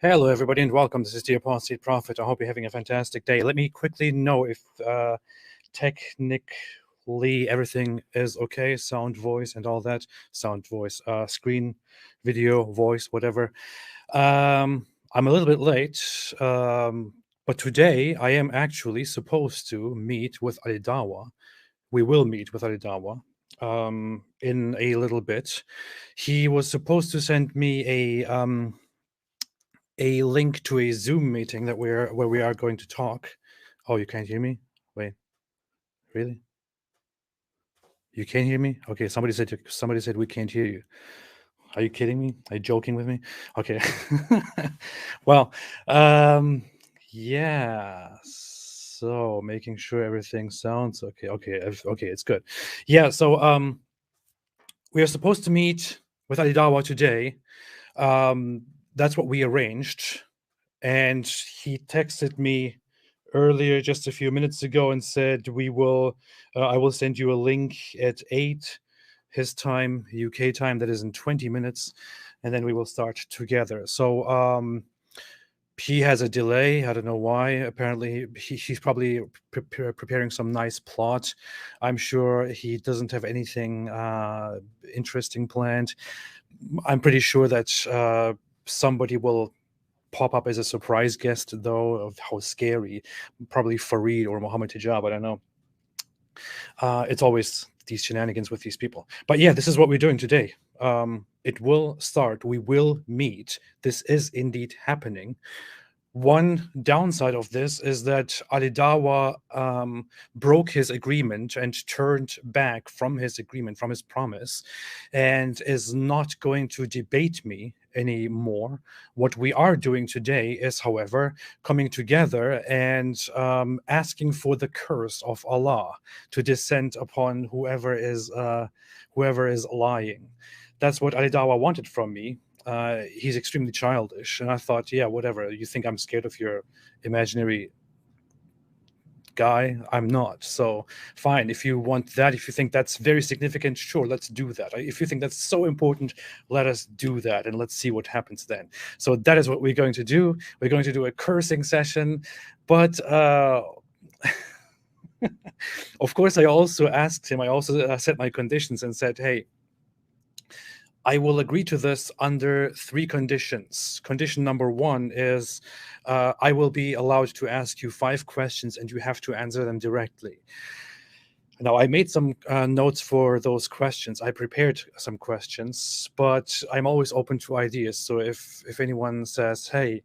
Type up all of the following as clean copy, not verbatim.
Hello, everybody, and welcome. This is the Apostate Prophet. I hope you're having a fantastic day. Let me quickly know if technically everything is okay. Sound, voice, and all that. Sound, voice, screen, video, voice, whatever. I'm a little bit late, but today I am actually supposed to meet with Dawah. We will meet with Dawah in a little bit. He was supposed to send me a link to a Zoom meeting that where we are going to talk. Oh, you can't hear me? Wait, really? You can't hear me? Okay, somebody said we can't hear you. Are you kidding me? Are you joking with me? Okay. Well, yeah. So making sure everything sounds okay. Okay, it's good. Yeah. So we are supposed to meet with Ali Dawah today. That's what we arranged. And he texted me earlier just a few minutes ago and said I will send you a link at 8 his time, UK time, that is in 20 minutes, and then we will start together. So he has a delay. I don't know why. Apparently he's probably preparing some nice plot. I'm sure he doesn't have anything interesting planned. I'm pretty sure that somebody will pop up as a surprise guest, though. Of how scary. Probably Fareed or Mohammed Hijab, I don't know. It's always these shenanigans with these people. But yeah, this is what we're doing today. It will start. We will meet. This is indeed happening. One downside of this is that Ali Dawah broke his agreement and turned back from his agreement, from his promise, and is not going to debate me anymore. What we are doing today is, however, coming together and asking for the curse of Allah to descend upon whoever is lying. That's what Ali Dawah wanted from me. He's extremely childish, and I thought, yeah, whatever. You think I'm scared of your imaginary guy? I'm not. So fine. If you want that, if you think that's very significant, sure, let's do that. If you think that's so important, let us do that, and let's see what happens then. So that is what we're going to do. We're going to do a cursing session, but of course, I also asked him. I also set my conditions and said, hey, I will agree to this under 3 conditions. Condition number 1 is I will be allowed to ask you 5 questions and you have to answer them directly. Now, I made some notes for those questions. I prepared some questions, but I'm always open to ideas. So if anyone says, hey,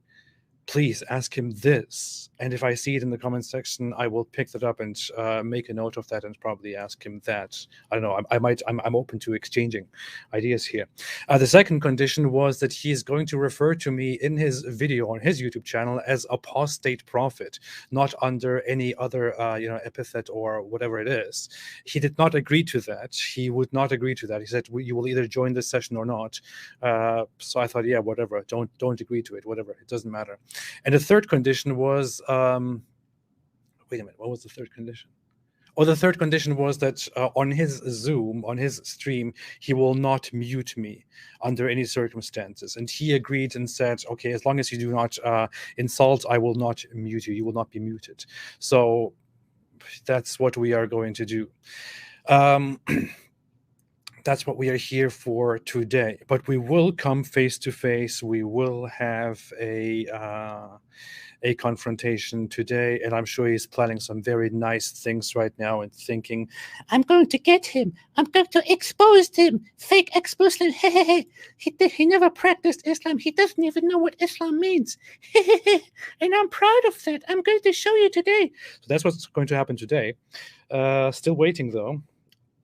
please ask him this, and if I see it in the comment section, I will pick that up and make a note of that and probably ask him that. I don't know. I'm open to exchanging ideas here. The second condition was that he is going to refer to me in his video on his YouTube channel as Apostate Prophet, not under any other epithet or whatever it is. He did not agree to that. He would not agree to that. He said, you will either join this session or not. So I thought, yeah, whatever. Don't agree to it. Whatever. It doesn't matter. And the third condition was, wait a minute, what was the third condition? Oh, the third condition was that on his Zoom, on his stream, he will not mute me under any circumstances. And he agreed and said, okay, as long as you do not insult, I will not mute you. You will not be muted. So that's what we are going to do. That's what we are here for today. But we will come face to face. We will have a confrontation today, and I'm sure he's planning some very nice things right now and thinking, I'm going to get him. I'm going to expose him. Fake expose him. He never practiced Islam. He doesn't even know what Islam means. And I'm proud of that. I'm going to show you today. So that's what's going to happen today. Still waiting, though.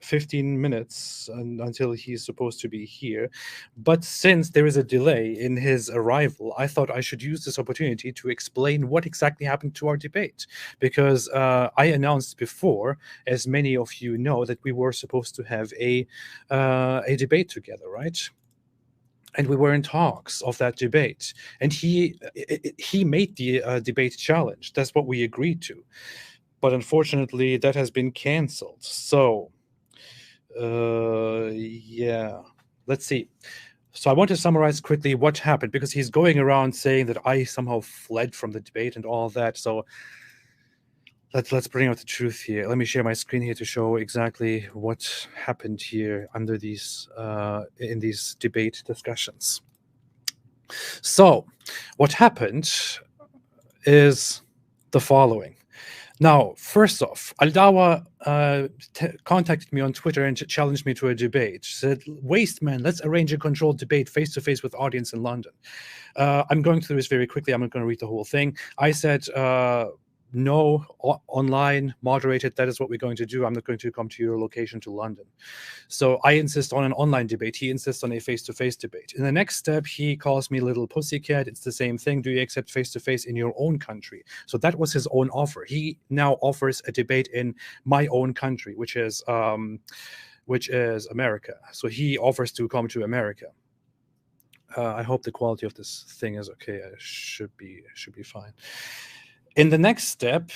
15 minutes until he's supposed to be here. But since there is a delay in his arrival, I thought I should use this opportunity to explain what exactly happened to our debate. Because I announced before, as many of you know, that we were supposed to have a debate together, right? And we were in talks of that debate. And he made the debate challenge. That's what we agreed to. But unfortunately, that has been canceled. So yeah, let's see. So I want to summarize quickly what happened, because he's going around saying that I somehow fled from the debate and all that. So let's bring out the truth here. Let me share my screen here to show exactly what happened here under these in these debate discussions. So what happened is the following. Now, first off, Al-Dawah contacted me on Twitter and challenged me to a debate. Said, "Waste man, let's arrange a controlled debate face-to-face with audience in London." I'm going through this very quickly. I'm not going to read the whole thing. I said, no, online, moderated, that is what we're going to do. I'm not going to come to your location to London. So I insist on an online debate. He insists on a face-to-face debate. In the next step, he calls me little pussycat. It's the same thing. Do you accept face-to-face in your own country? So that was his own offer. He now offers a debate in my own country, which is America. So he offers to come to America. I hope the quality of this thing is okay. It should be fine. In the next step,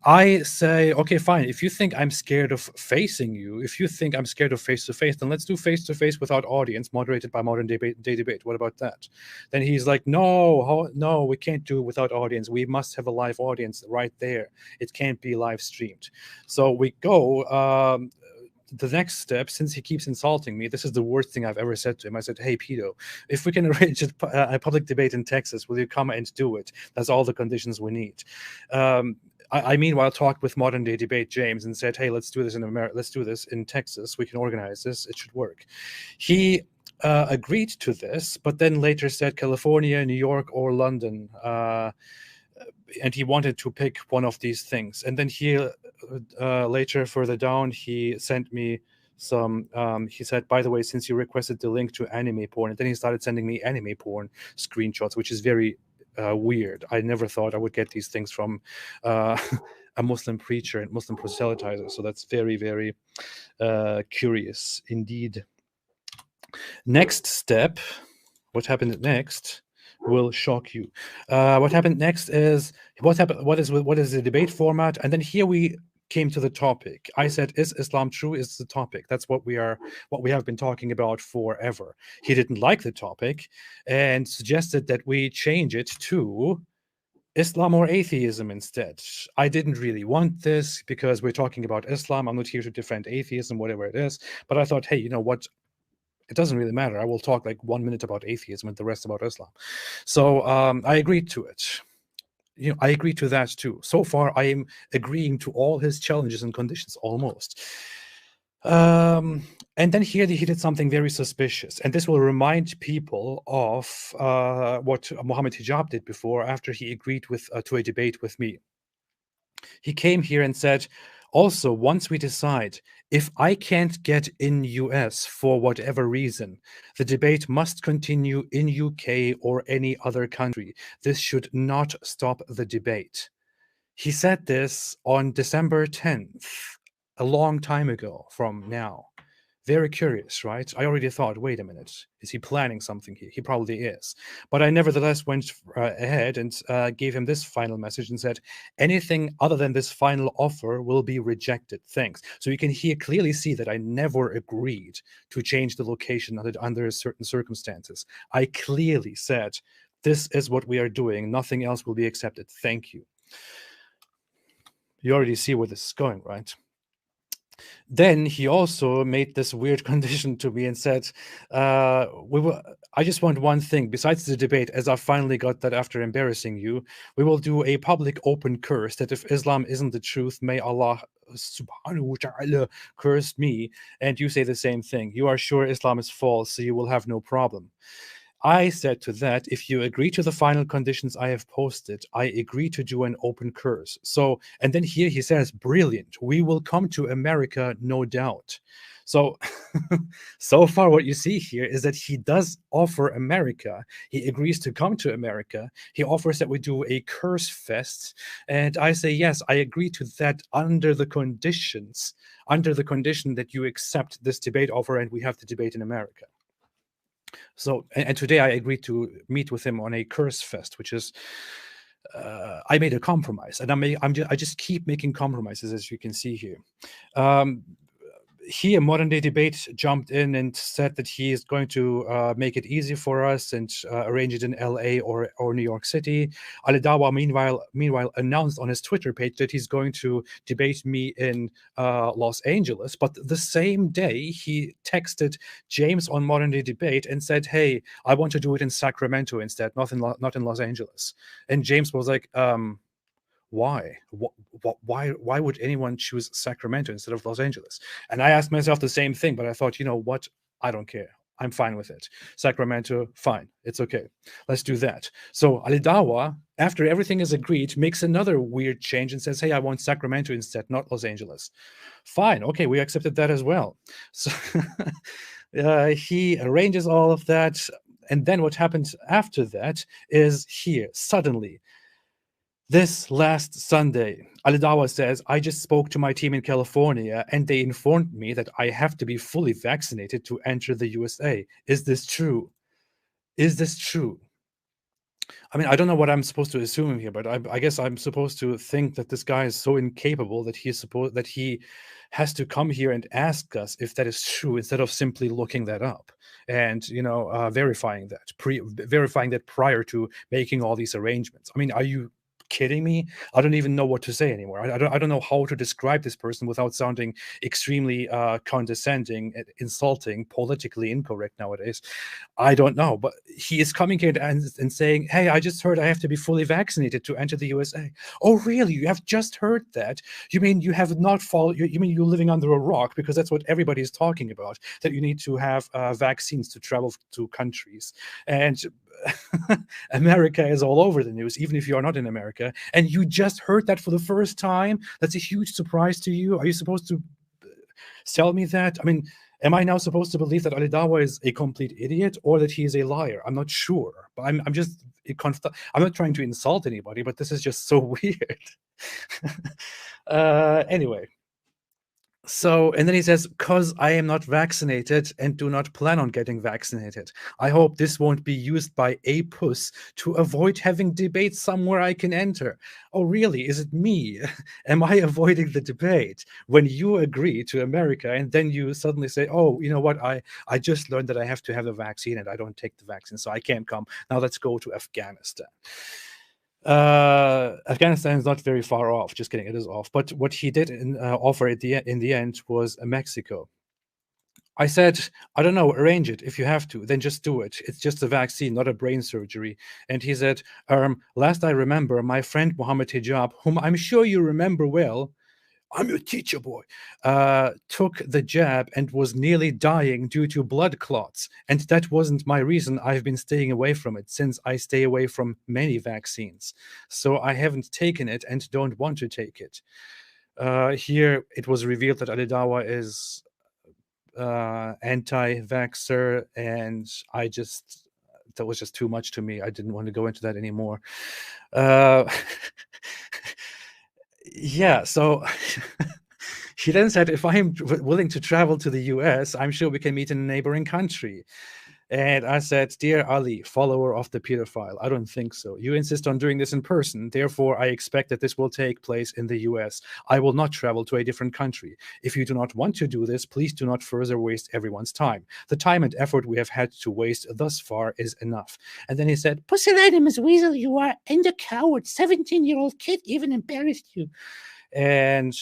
I say, okay, fine. If you think I'm scared of facing you, if you think I'm scared of face-to-face, then let's do face-to-face without audience, moderated by Modern Day Debate. What about that? Then he's like, no, we can't do it without audience. We must have a live audience right there. It can't be live streamed. So we go... the next step, since he keeps insulting me, this is the worst thing I've ever said to him. I said, "Hey, Pedo, if we can arrange a public debate in Texas, will you come and do it? That's all the conditions we need." I meanwhile talked with Modern Day Debate James and said, "Hey, let's do this in America. Let's do this in Texas. We can organize this. It should work." He agreed to this, but then later said California, New York, or London. And he wanted to pick one of these things. And then he later, further down, he sent me some, he said, "By the way, since you requested the link to anime porn," and then he started sending me anime porn screenshots, which is very weird. I never thought I would get these things from a Muslim preacher and Muslim proselytizer. So that's very, very curious indeed. Next step, what happened next will shock you. What happened next is what is the debate format, and then here we came to the topic. I said, "Is Islam true?" is the topic. That's what we have been talking about forever. He didn't like the topic and suggested that we change it to Islam or atheism instead. I didn't really want this because we're talking about Islam. I'm not here to defend atheism, whatever it is. But I thought, hey, you know what? It doesn't really matter. I will talk like 1 minute about atheism and the rest about Islam. So I agreed to it. I agree to that too. So far, I am agreeing to all his challenges and conditions almost. And then here he did something very suspicious, and this will remind people of what Mohammed Hijab did before, after he agreed to a debate with me. He came here and said, "Also, once we decide, if I can't get in US for whatever reason, the debate must continue in UK or any other country. This should not stop the debate." He said this on December 10th, a long time ago from now. Very curious, right? I already thought, wait a minute, is he planning something here? He probably is. But I nevertheless went ahead and gave him this final message and said, "Anything other than this final offer will be rejected. Thanks." So you can here clearly see that I never agreed to change the location under certain circumstances. I clearly said, this is what we are doing. Nothing else will be accepted. Thank you. You already see where this is going, right? Then he also made this weird condition to me and said, "I just want one thing besides the debate, as I finally got that after embarrassing you. We will do a public open curse that if Islam isn't the truth, may Allah subhanahu wa ta'ala curse me, and you say the same thing. You are sure Islam is false, so you will have no problem." I said to that, "If you agree to the final conditions I have posted, I agree to do an open curse." So, and then here he says, "Brilliant. We will come to America, no doubt." So, so far what you see here is that he does offer America. He agrees to come to America. He offers that we do a curse fest. And I say, yes, I agree to that under the condition that you accept this debate offer and we have the debate in America. So, and today I agreed to meet with him on a curse fest, which is, I made a compromise, and I just keep making compromises, as you can see here. here, Modern Day Debate jumped in and said that he is going to make it easy for us and arrange it in LA or New York City. Ali Dawah, meanwhile, announced on his Twitter page that he's going to debate me in Los Angeles. But the same day, he texted James on Modern Day Debate and said, "Hey, I want to do it in Sacramento instead, not in Los Angeles." And James was like, why? Why would anyone choose Sacramento instead of Los Angeles? And I asked myself the same thing, but I thought, you know what? I don't care. I'm fine with it. Sacramento, fine. It's okay. Let's do that. So Ali Dawah, after everything is agreed, makes another weird change and says, "Hey, I want Sacramento instead, not Los Angeles." Fine. Okay, we accepted that as well. So he arranges all of that. And then what happens after that is here, suddenly, this last Sunday, Ali Dawah says, "I just spoke to my team in California and they informed me that I have to be fully vaccinated to enter the USA. Is this true? Is this true?" I mean, I don't know what I'm supposed to assume here, but I guess I'm supposed to think that this guy is so incapable that he has to come here and ask us if that is true instead of simply looking that up and verifying that prior to making all these arrangements. I mean, are you kidding me? I don't even know what to say anymore. I don't know how to describe this person without sounding extremely condescending, insulting, politically incorrect nowadays. I don't know, but he is coming here and saying, "Hey, I just heard I have to be fully vaccinated to enter the USA." Oh, really? You have just heard that? You mean you have not followed? You mean you're living under a rock? Because that's what everybody is talking about, that you need to have vaccines to travel to countries. And America is all over the news, even if you are not in America. And you just heard that for the first time? That's a huge surprise to you? Are you supposed to sell me that? I mean, am I now supposed to believe that Ali Dawah is a complete idiot or that he is a liar? I'm not sure, but I'm just I'm not trying to insult anybody, but this is just so weird. Anyway, so, and then he says, "Cause I am not vaccinated and do not plan on getting vaccinated. I hope this won't be used by a puss to avoid having debate somewhere I can enter." Oh, really? Is it me? Am I avoiding the debate when you agree to America and then you suddenly say, "Oh, you know what? I just learned that I have to have a vaccine and I don't take the vaccine, so I can't come. Now let's go to Afghanistan." Afghanistan is not very far off. Just kidding, it is off. But what he did offer in the end was Mexico. I said, "I don't know, arrange it. If you have to, then just do it. It's just a vaccine, not a brain surgery." And he said, "Last I remember, my friend Mohammed Hijab, whom I'm sure you remember well, I'm your teacher, boy, took the jab and was nearly dying due to blood clots. And that wasn't my reason. I've been staying away from it since I stay away from many vaccines. So I haven't taken it and don't want to take it." Here, it was revealed that Ali Dawah is anti-vaxxer, and that was just too much to me. I didn't want to go into that anymore. Yeah, so he then said, "If I am willing to travel to the US, I'm sure we can meet in a neighboring country." And I said, "Dear Ali, follower of the pedophile, I don't think so. You insist on doing this in person. Therefore, I expect that this will take place in the US. I will not travel to a different country. If you do not want to do this, please do not further waste everyone's time. The time and effort we have had to waste thus far is enough." And then he said, "Pusillanimous weasel you are, and a coward. 17-year-old kid even embarrassed you." And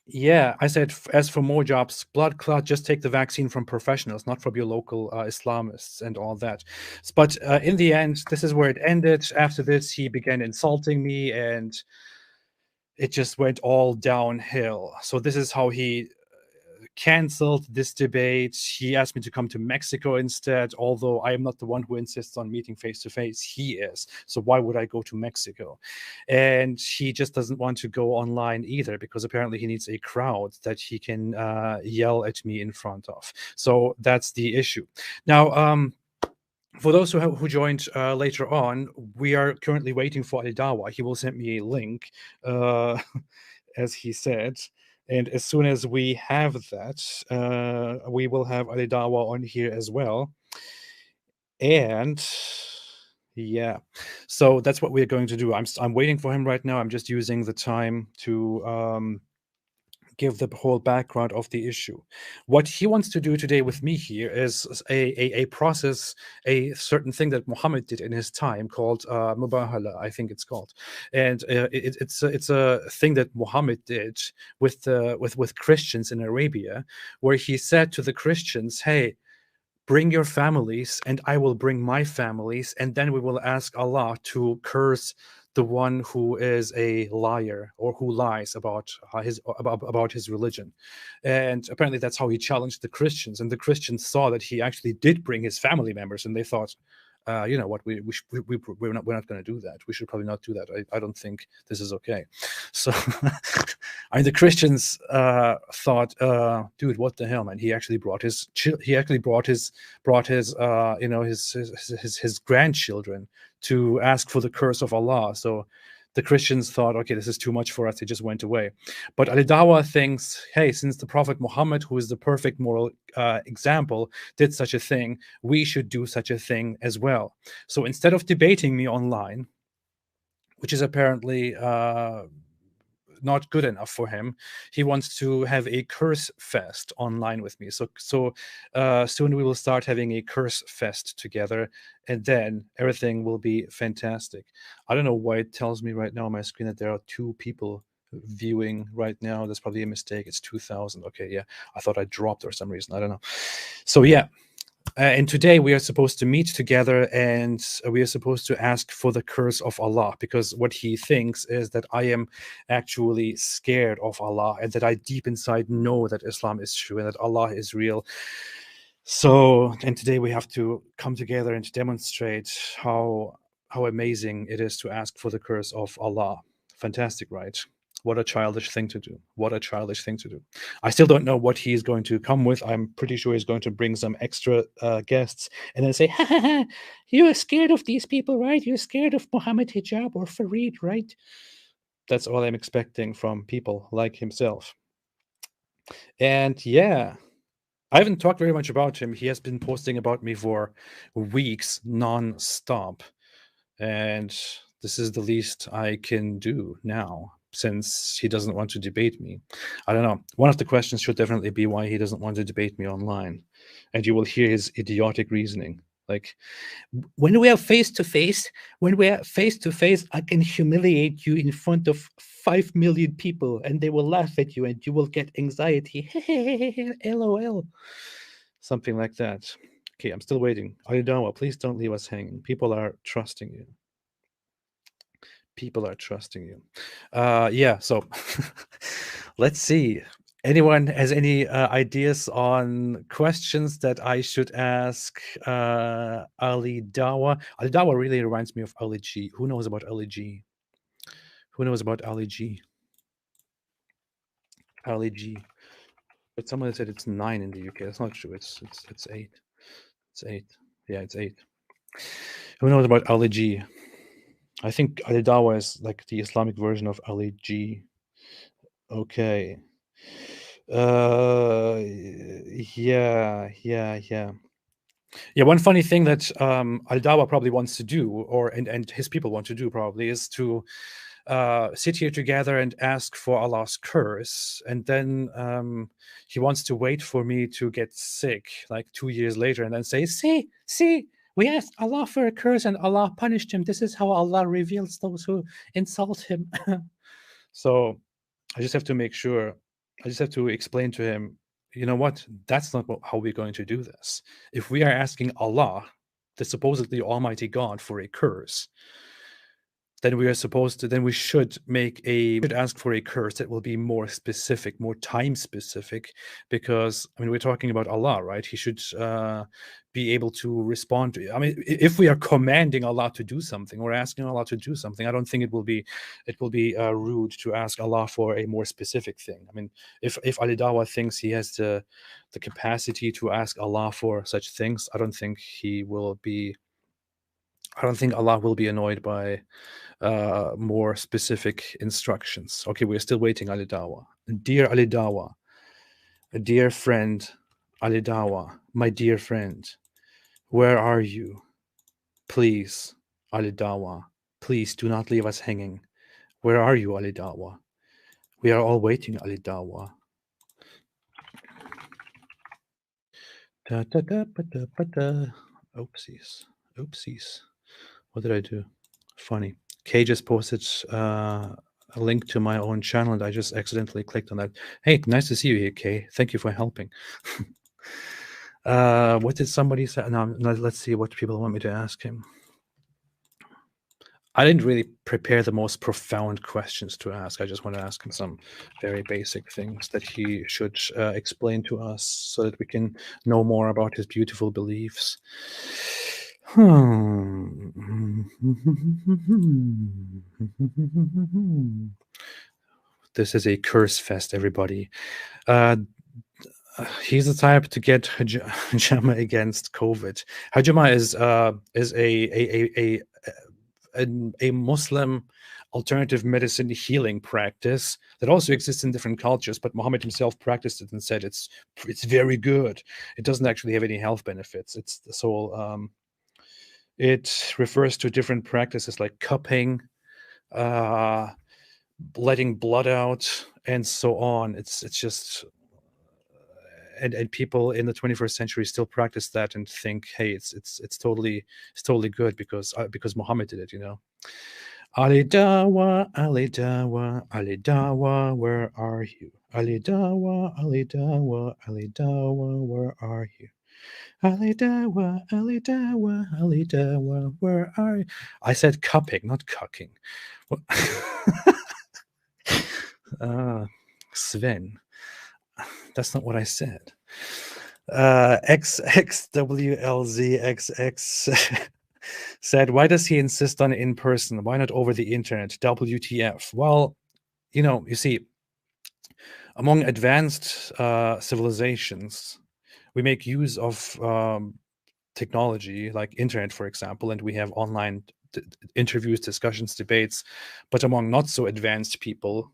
yeah, I said, "As for more jobs, blood clot, just take the vaccine from professionals, not from your local Islamists and all that." But in the end, this is where it ended. After this, he began insulting me, and it just went all downhill. So this is how he canceled this debate. He asked me to come to Mexico instead, although I am not the one who insists on meeting face to face. He is. So why would I go to Mexico? And he just doesn't want to go online either, because apparently he needs a crowd that he can yell at me in front of. So that's the issue. Now, for those who joined later on, we are currently waiting for Ali Dawah. He will send me a link, as he said. And as soon as we have that, we will have Ali Dawah on here as well. And yeah, so that's what we're going to do. I'm waiting for him right now. I'm just using the time to give the whole background of the issue. What he wants to do today with me here is a process, a certain thing that Muhammad did in his time called mubahala, I think it's called, and it's a thing that Muhammad did with Christians in Arabia, where he said to the Christians, "Hey, bring your families and I will bring my families, and then we will ask Allah to curse the one who is a liar or who lies about his religion." And apparently that's how he challenged the Christians, and the Christians saw that he actually did bring his family members, and they thought, you know what, we're not going to do that. We should probably not do that. I don't think this is okay. So I mean, the Christians thought, dude, what the hell, man? He actually brought his you know, his grandchildren to ask for the curse of Allah. So the Christians thought, okay, this is too much for us. They just went away. But Ali Dawah thinks, hey, since the Prophet Muhammad, who is the perfect moral example, did such a thing, we should do such a thing as well. So instead of debating me online, which is apparently not good enough for him, he wants to have a curse fest online with me. So soon we will start having a curse fest together, and then everything will be fantastic. I don't know why it tells me right now on my screen that there are 2 people viewing right now. That's probably a mistake. It's 2,000. Okay, yeah, I thought I dropped for some reason. I don't know. So yeah. And today we are supposed to meet together, and we are supposed to ask for the curse of Allah, because what he thinks is that I am actually scared of Allah, and that I deep inside know that Islam is true and that Allah is real. So, and today we have to come together and demonstrate how amazing it is to ask for the curse of Allah. Fantastic, right? What a childish thing to do. What a childish thing to do. I still don't know what he's going to come with. I'm pretty sure he's going to bring some extra guests and then say, ha ha ha, you're scared of these people, right? You're scared of Muhammad Hijab or Farid, right? That's all I'm expecting from people like himself. And yeah, I haven't talked very much about him. He has been posting about me for weeks non-stop. And this is the least I can do now, since he doesn't want to debate me. I don't know. One of the questions should definitely be why he doesn't want to debate me online. And you will hear his idiotic reasoning. Like, when we are face to face, I can humiliate you in front of 5 million people, and they will laugh at you, and you will get anxiety. LOL. Something like that. Okay, I'm still waiting. Ali Dawah, please don't leave us hanging. People are trusting you. People are trusting you. Yeah, so let's see. Anyone has any ideas on questions that I should ask Ali Dawah? Ali Dawah really reminds me of Ali G. Who knows about Ali G? Who knows about Ali G? Ali G. But someone said it's 9 in the UK. That's not true. It's 8. It's 8. Yeah, it's 8. Who knows about Ali G? I think Ali Dawah is like the Islamic version of Ali G. Okay. Yeah. Yeah, one funny thing that Al Dawa probably wants to do, or and his people want to do probably, is to sit here together and ask for Allah's curse, and then he wants to wait for me to get sick like 2 years later, and then say, see, we asked Allah for a curse and Allah punished him. This is how Allah reveals those who insult him. So I just have to make sure, I just have to explain to him, you know what, that's not how we're going to do this. If we are asking Allah, the supposedly almighty God, for a curse, then we should ask for a curse that will be more specific, more time specific, because I mean, we're talking about Allah, right? He should be able to respond to. I mean, if we are commanding Allah to do something or asking Allah to do something, I don't think it will be rude to ask Allah for a more specific thing. I mean, if Ali Dawah thinks he has the capacity to ask Allah for such things, I don't think Allah will be annoyed by more specific instructions. Okay, we're still waiting, Ali Dawah. Dear Ali Dawah, a dear friend, Ali Dawah, my dear friend, where are you? Please, Ali Dawah, please do not leave us hanging. Where are you, Ali Dawah? We are all waiting, Ali Dawah. Da, da, da, ba, da, ba, da. Oopsies. Oopsies. What did I do? Funny. Kay just posted a link to my own channel, and I just accidentally clicked on that. Hey, nice to see you here, Kay. Thank you for helping. What did somebody say? No, let's see what people want me to ask him. I didn't really prepare the most profound questions to ask. I just want to ask him some very basic things that he should explain to us so that we can know more about his beautiful beliefs. This is a curse fest, everybody. He's the type to get hijama against COVID. Hijama is a Muslim alternative medicine healing practice that also exists in different cultures, but Muhammad himself practiced it and said it's very good. It doesn't actually have any health benefits. It's so it refers to different practices like cupping, letting blood out, and so on. It's just and people in the 21st century still practice that and think, hey, it's totally good because Muhammad did it, you know. Ali Dawah, Ali Dawah, Ali Dawah, where are you? Ali Dawah, Ali Dawah, Ali Dawah, where are you? Ali Dawah, Ali Dawah, Ali Dawah, where are you? I said cupping, not cucking. Sven, that's not what I said. XXWLZXX said, why does he insist on in person? Why not over the internet? WTF? Well, you see, among advanced civilizations, we make use of technology like internet, for example, and we have online interviews, discussions, debates. But among not so advanced people,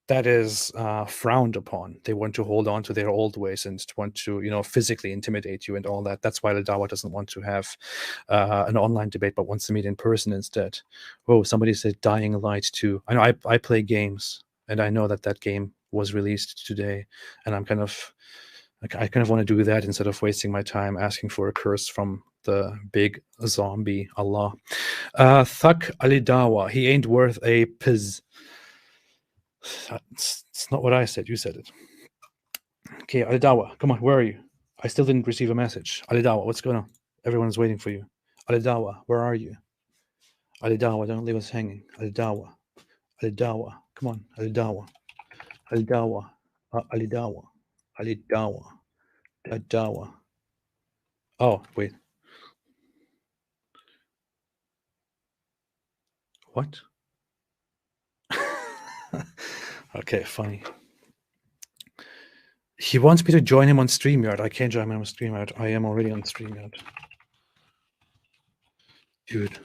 that is frowned upon. They want to hold on to their old ways and want to, physically intimidate you and all that. That's why the Dawah doesn't want to have an online debate, but wants to meet in person instead. Oh, somebody said Dying Light 2. I know I play games, and I know that game was released today, and I kind of want to do that instead of wasting my time asking for a curse from the big zombie Allah. Thak Ali Dawah, he ain't worth a piz. It's not what I said. You said it. Okay, Ali Dawah, come on, where are you? I still didn't receive a message. Ali Dawah, what's going on? Everyone's waiting for you. Ali Dawah, where are you? Ali Dawah, don't leave us hanging. Ali Dawah, Ali Dawah, come on, Ali Dawah, Ali Dawah, Ali Dawah, Ali Dawah, Dawah. Oh, wait. What? Okay, funny. He wants me to join him on StreamYard. I can't join him on StreamYard. I am already on StreamYard. Dude.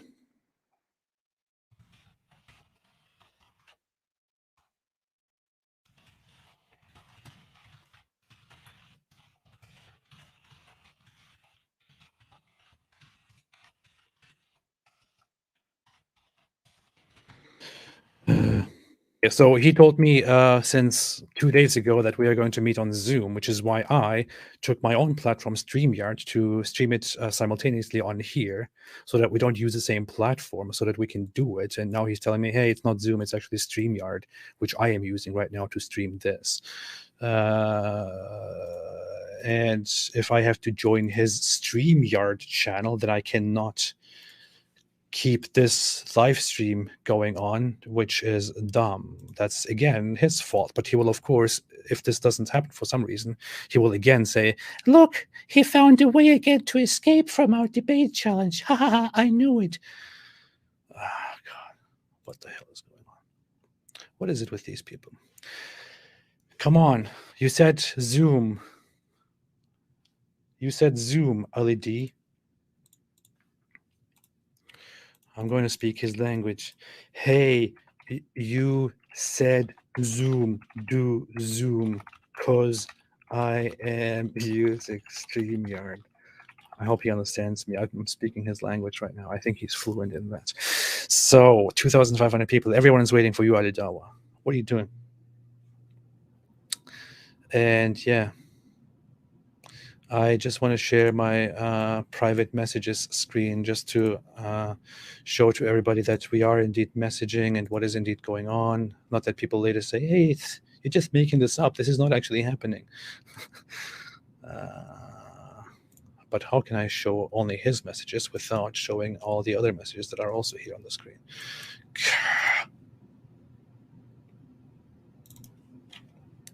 So he told me since 2 days ago that we are going to meet on Zoom, which is why I took my own platform, StreamYard, to stream it simultaneously on here so that we don't use the same platform so that we can do it. And now he's telling me, hey, it's not Zoom, it's actually StreamYard, which I am using right now to stream this. And if I have to join his StreamYard channel, then I cannot keep this live stream going on, which is dumb. That's again his fault, but he will, of course, if this doesn't happen for some reason, he will again say, look, he found a way again to escape from our debate challenge. Ha ha ha, I knew it. Ah, God, what the hell is going on? What is it with these people? Come on, you said Zoom. You said Zoom, Ali D. I'm going to speak his language. Hey, you said Zoom, do Zoom, cause I am using StreamYard. I hope he understands me. I'm speaking his language right now. I think he's fluent in that. So, 2,500 people. Everyone is waiting for you, Ali Dawah. What are you doing? And yeah, I just want to share my private messages screen just to show to everybody that we are indeed messaging and what is indeed going on. Not that people later say, hey, you're just making this up. This is not actually happening. But how can I show only his messages without showing all the other messages that are also here on the screen?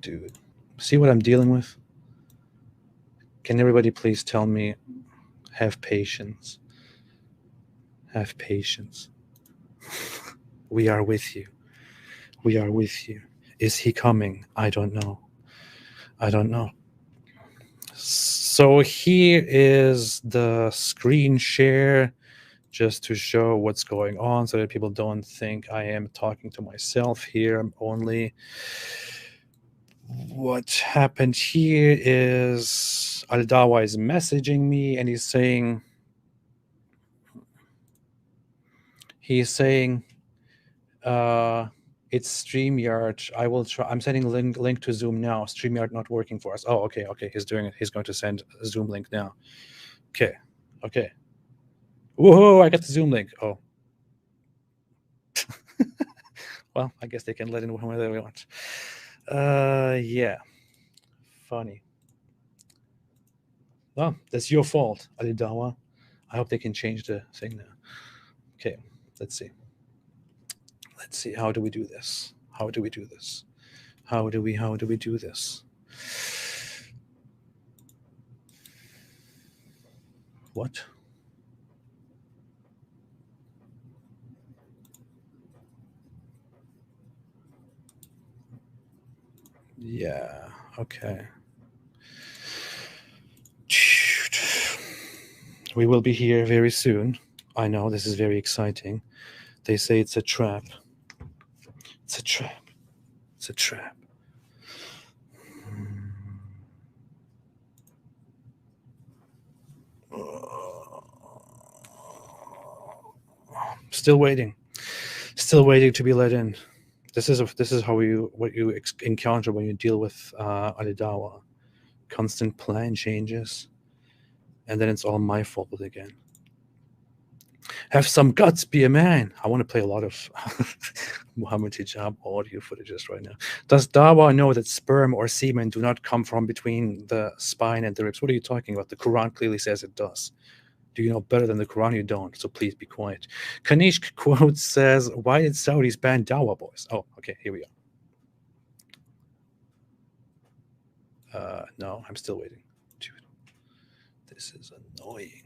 Dude, see what I'm dealing with? Can everybody please tell me, have patience? Have patience. We are with you. We are with you. Is he coming? I don't know. I don't know. So here is the screen share just to show what's going on so that people don't think I am talking to myself here. I'm only... What happened here is Al-Dawah is messaging me and he's saying it's StreamYard. I will try. I'm sending link to Zoom now. StreamYard not working for us. Oh, okay. He's doing it. He's going to send a Zoom link now. Okay. Whoa, I got the Zoom link. Oh. Well, I guess they can let in whenever they want. Yeah. Funny. Oh, that's your fault, Ali Dawah. I hope they can change the thing now. Okay, let's see. How do we do this? How do we do this? What? Yeah, okay. We will be here very soon. I know, this is very exciting. They say it's a trap. It's a trap. It's a trap. Still waiting to be let in. This is what you encounter when you deal with Ali Dawah. Constant plan changes, and then it's all my fault again. Have some guts, be a man. I want to play a lot of Muhammad Hijab audio footages right now. Does Dawah know that sperm or semen do not come from between the spine and the ribs? What are you talking about? The Quran clearly says it does. Do you know better than the Quran? You don't, so please be quiet. Kanishk quote says, why did Saudis ban Dawah boys? Oh, okay, here we are. No, I'm still waiting. Dude, this is annoying.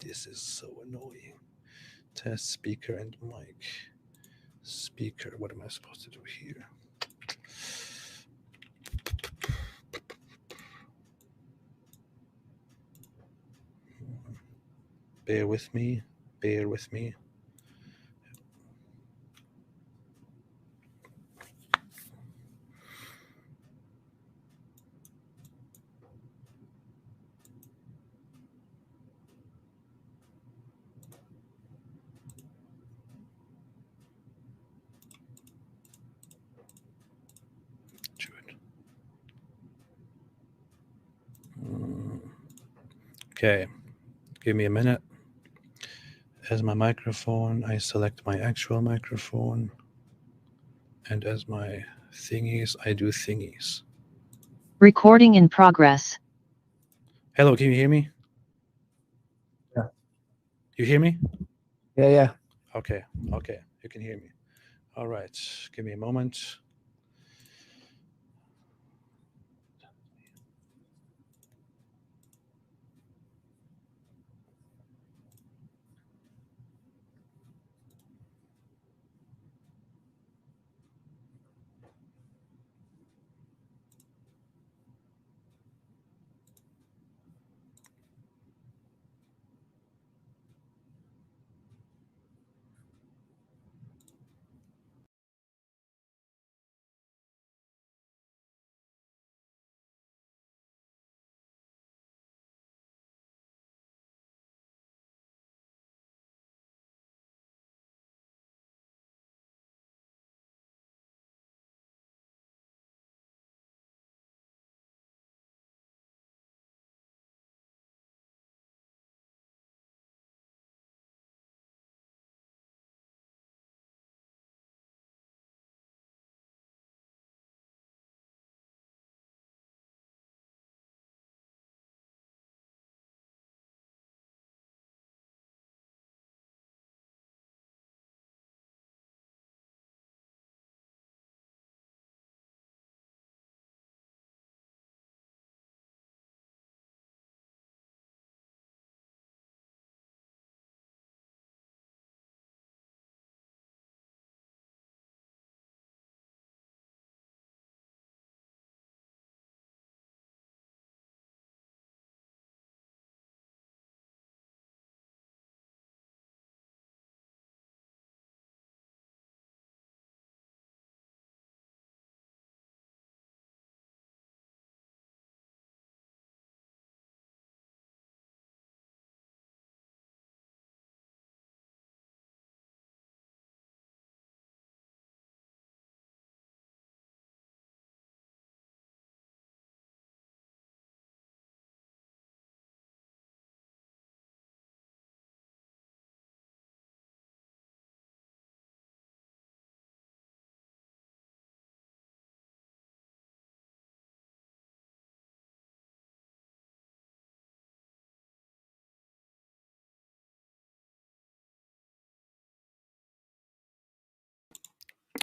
This is so annoying. Test speaker and mic. Speaker, what am I supposed to do here? Bear with me. Okay, give me a minute. As my microphone, I select my actual microphone. And as my thingies, I do thingies. Recording in progress. Hello, can you hear me? Yeah. You hear me? Yeah. Okay, you can hear me. All right, give me a moment.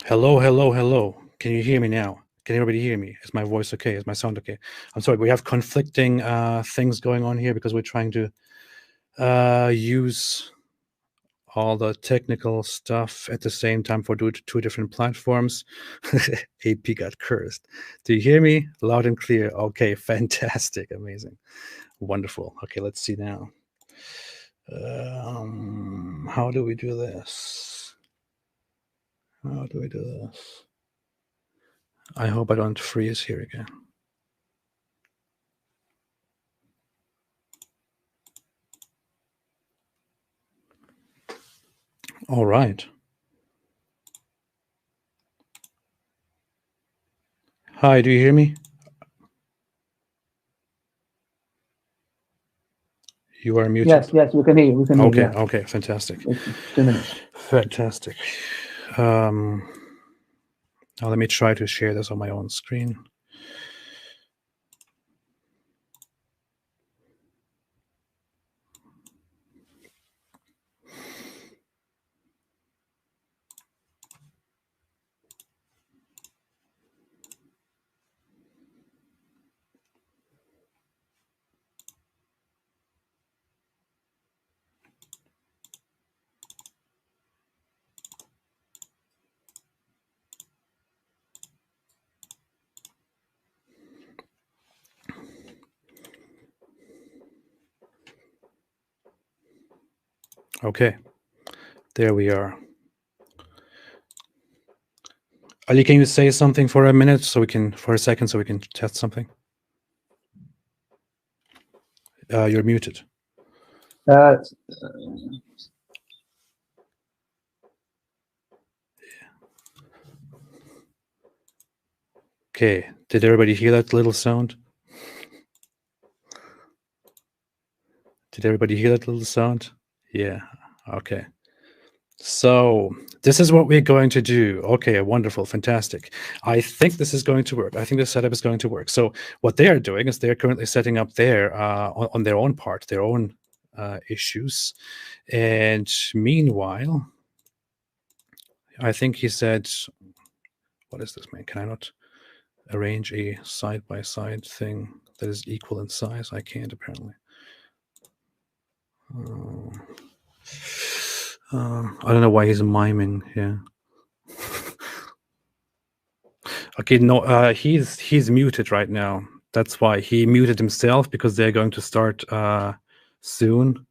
Hello, hello, hello. Can you hear me now? Can everybody hear me? Is my voice okay? Is my sound okay? I'm sorry, we have conflicting things going on here because we're trying to use all the technical stuff at the same time for two different platforms. AP got cursed. Do you hear me? Loud and clear. Okay, fantastic. Amazing. Wonderful. Okay, let's see now. How do we do this? How do we do this? I hope I don't freeze here again. All right. Hi, do you hear me? You are muted. Yes, yes, we can hear you. We can hear Okay, you. Yeah. okay, fantastic. 2 minutes. Fantastic. Now let me try to share this on my own screen. Okay, there we are. Ali, can you say something for a minute for a second, so we can test something? You're muted. Okay, did everybody hear that little sound? Did everybody hear that little sound? Yeah, okay. So this is what we're going to do. Okay, wonderful, fantastic. I think this is going to work. I think the setup is going to work. So what they are doing is they're currently setting up their on their own part, their own issues. And meanwhile, I think he said, what is this, man? Can I not arrange a side-by-side thing that is equal in size? I can't, apparently. I don't know why he's miming here. Okay, no, he's muted right now. That's why he muted himself, because they're going to start soon.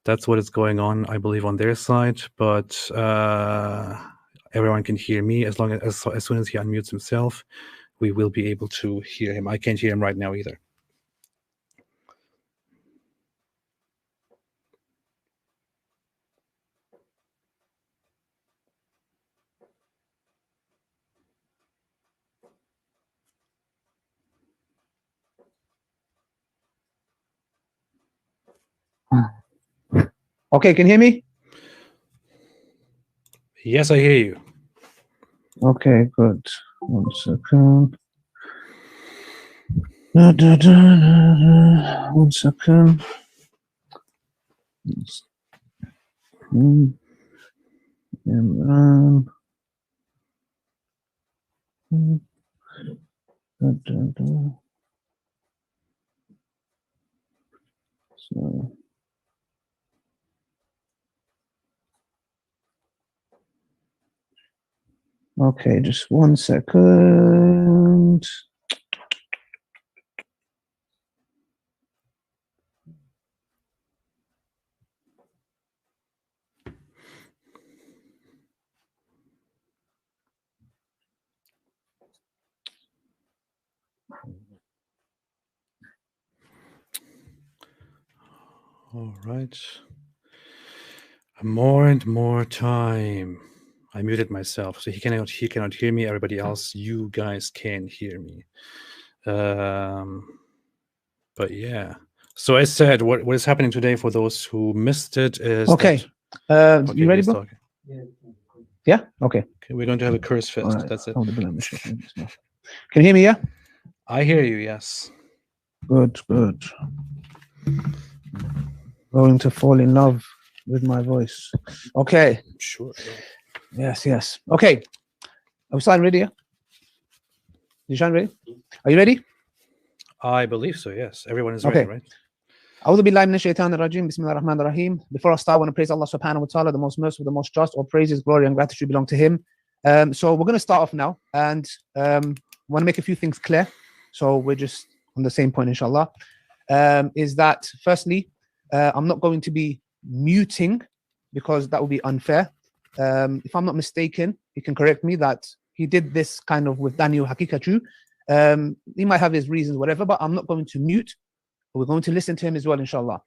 That's what is going on, I believe, on their side. But everyone can hear me as soon as he unmutes himself. We will be able to hear him. I can't hear him right now either. Okay, can you hear me? Yes, I hear you. Okay, good. 1 second. 1 second. So, okay, just 1 second. All right. More and more time. I muted myself, so he cannot hear me. Everybody else, you guys can hear me. But yeah. So I said, what is happening today, for those who missed it, is Okay. that, You ready, he's bro? talking. Yeah. Okay. Okay, we're going to have a curse fest. All right. That's it. Can you hear me? Yeah. I hear you. Yes. Good. Good. Going to fall in love with my voice. Okay. Sure. Yes. Yes. Okay. Are we starting ready? Yeah? Nishan, ready? Are you ready? I believe so, yes. Everyone is Okay. ready, right? A'udhu billahi minash shaitanir rajim. Bismillahir rahmanir rahim. Before I start, I want to praise Allah subhanahu wa ta'ala, the most merciful, the most just. All praises, glory, and gratitude belong to Him. So we're going to start off now, and want to make a few things clear. So we're just on the same point, inshallah. Is that firstly, I'm not going to be muting because that would be unfair. If I'm not mistaken, you can correct me that he did this kind of with Daniel Hakikatu. He might have his reasons, whatever, but I'm not going to mute. We're going to listen to him as well, inshallah.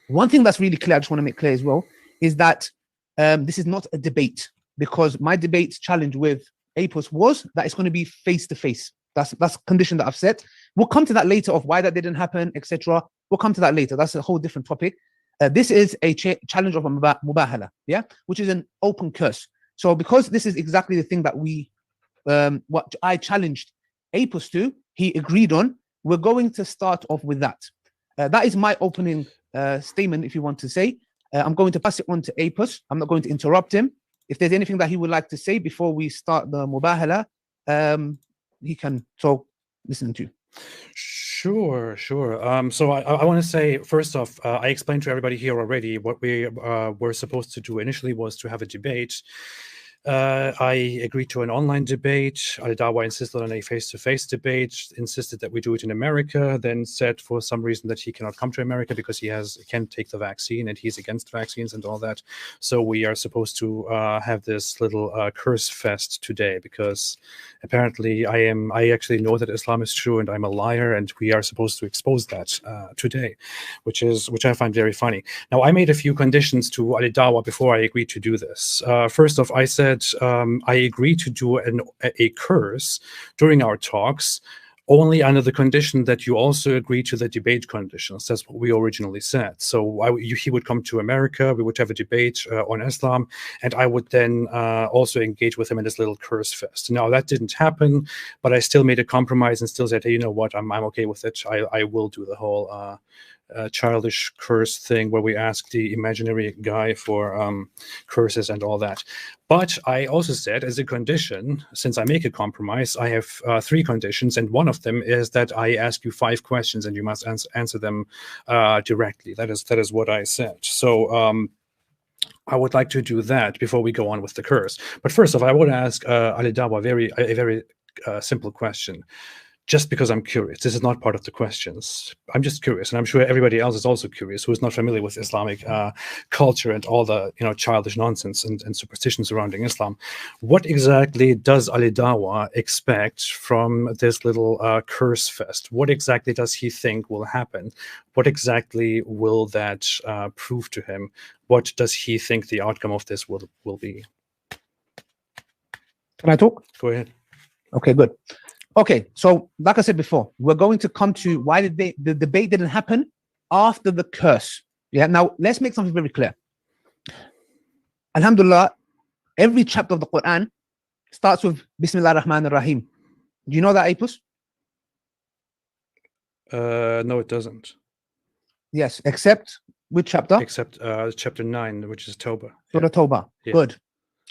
One thing that's really clear, I just want to make clear as well, is that this is not a debate, because my debate challenge with Apos was that it's going to be face to face. That's condition that I've set. We'll come to that later of why that didn't happen, etc. We'll come to that later. That's a whole different topic. This is a challenge of a mubahala, yeah, which is an open curse. So because this is exactly the thing that what I challenged Apos to, he agreed on. We're going to start off with that. That is my opening statement, if you want to say. I'm going to pass it on to Apos. I'm not going to interrupt him. If there's anything that he would like to say before we start the mubahala, he can talk, listen to. Sure. So I want to say, first off, I explained to everybody here already what we were supposed to do initially was to have a debate. I agreed to an online debate. Dawah insisted on a face-to-face debate, insisted that we do it in America, then said for some reason that he cannot come to America because he can't take the vaccine and he's against vaccines and all that. So we are supposed to have this little curse fest today, because apparently I actually know that Islam is true and I'm a liar, and we are supposed to expose that today, which I find very funny. Now, I made a few conditions to Dawah before I agreed to do this. First off, I said I agree to do a curse during our talks only under the condition that you also agree to the debate conditions. That's what we originally said. So he would come to America, we would have a debate on Islam, and I would then also engage with him in this little curse fest. Now, that didn't happen, but I still made a compromise and still said, hey, you know what, I'm okay with it. I will do the whole childish curse thing where we ask the imaginary guy for curses and all that. But I also said, as a condition, since I make a compromise, I have 3 conditions, and one of them is that I ask you 5 questions and you must answer them directly. That is what I said. So I would like to do that before we go on with the curse. But first off, I would ask Dawah a very simple question. Just because I'm curious. This is not part of the questions. I'm just curious, and I'm sure everybody else is also curious who is not familiar with Islamic culture and all the childish nonsense and superstition surrounding Islam. What exactly does Dawah expect from this little curse fest? What exactly does he think will happen? What exactly will that prove to him? What does he think the outcome of this will be? Can I talk? Go ahead. Okay, good. Okay, so like I said before, we're going to come to why the debate didn't happen after the curse. Yeah, now let's make something very clear. Alhamdulillah, every chapter of the Quran starts with Bismillah ar-Rahman ar-Rahim. Do you know that, Apos? No, it doesn't. Yes, except which chapter? Except chapter 9, which is Tawbah. Surah Tawbah. Yeah. Good.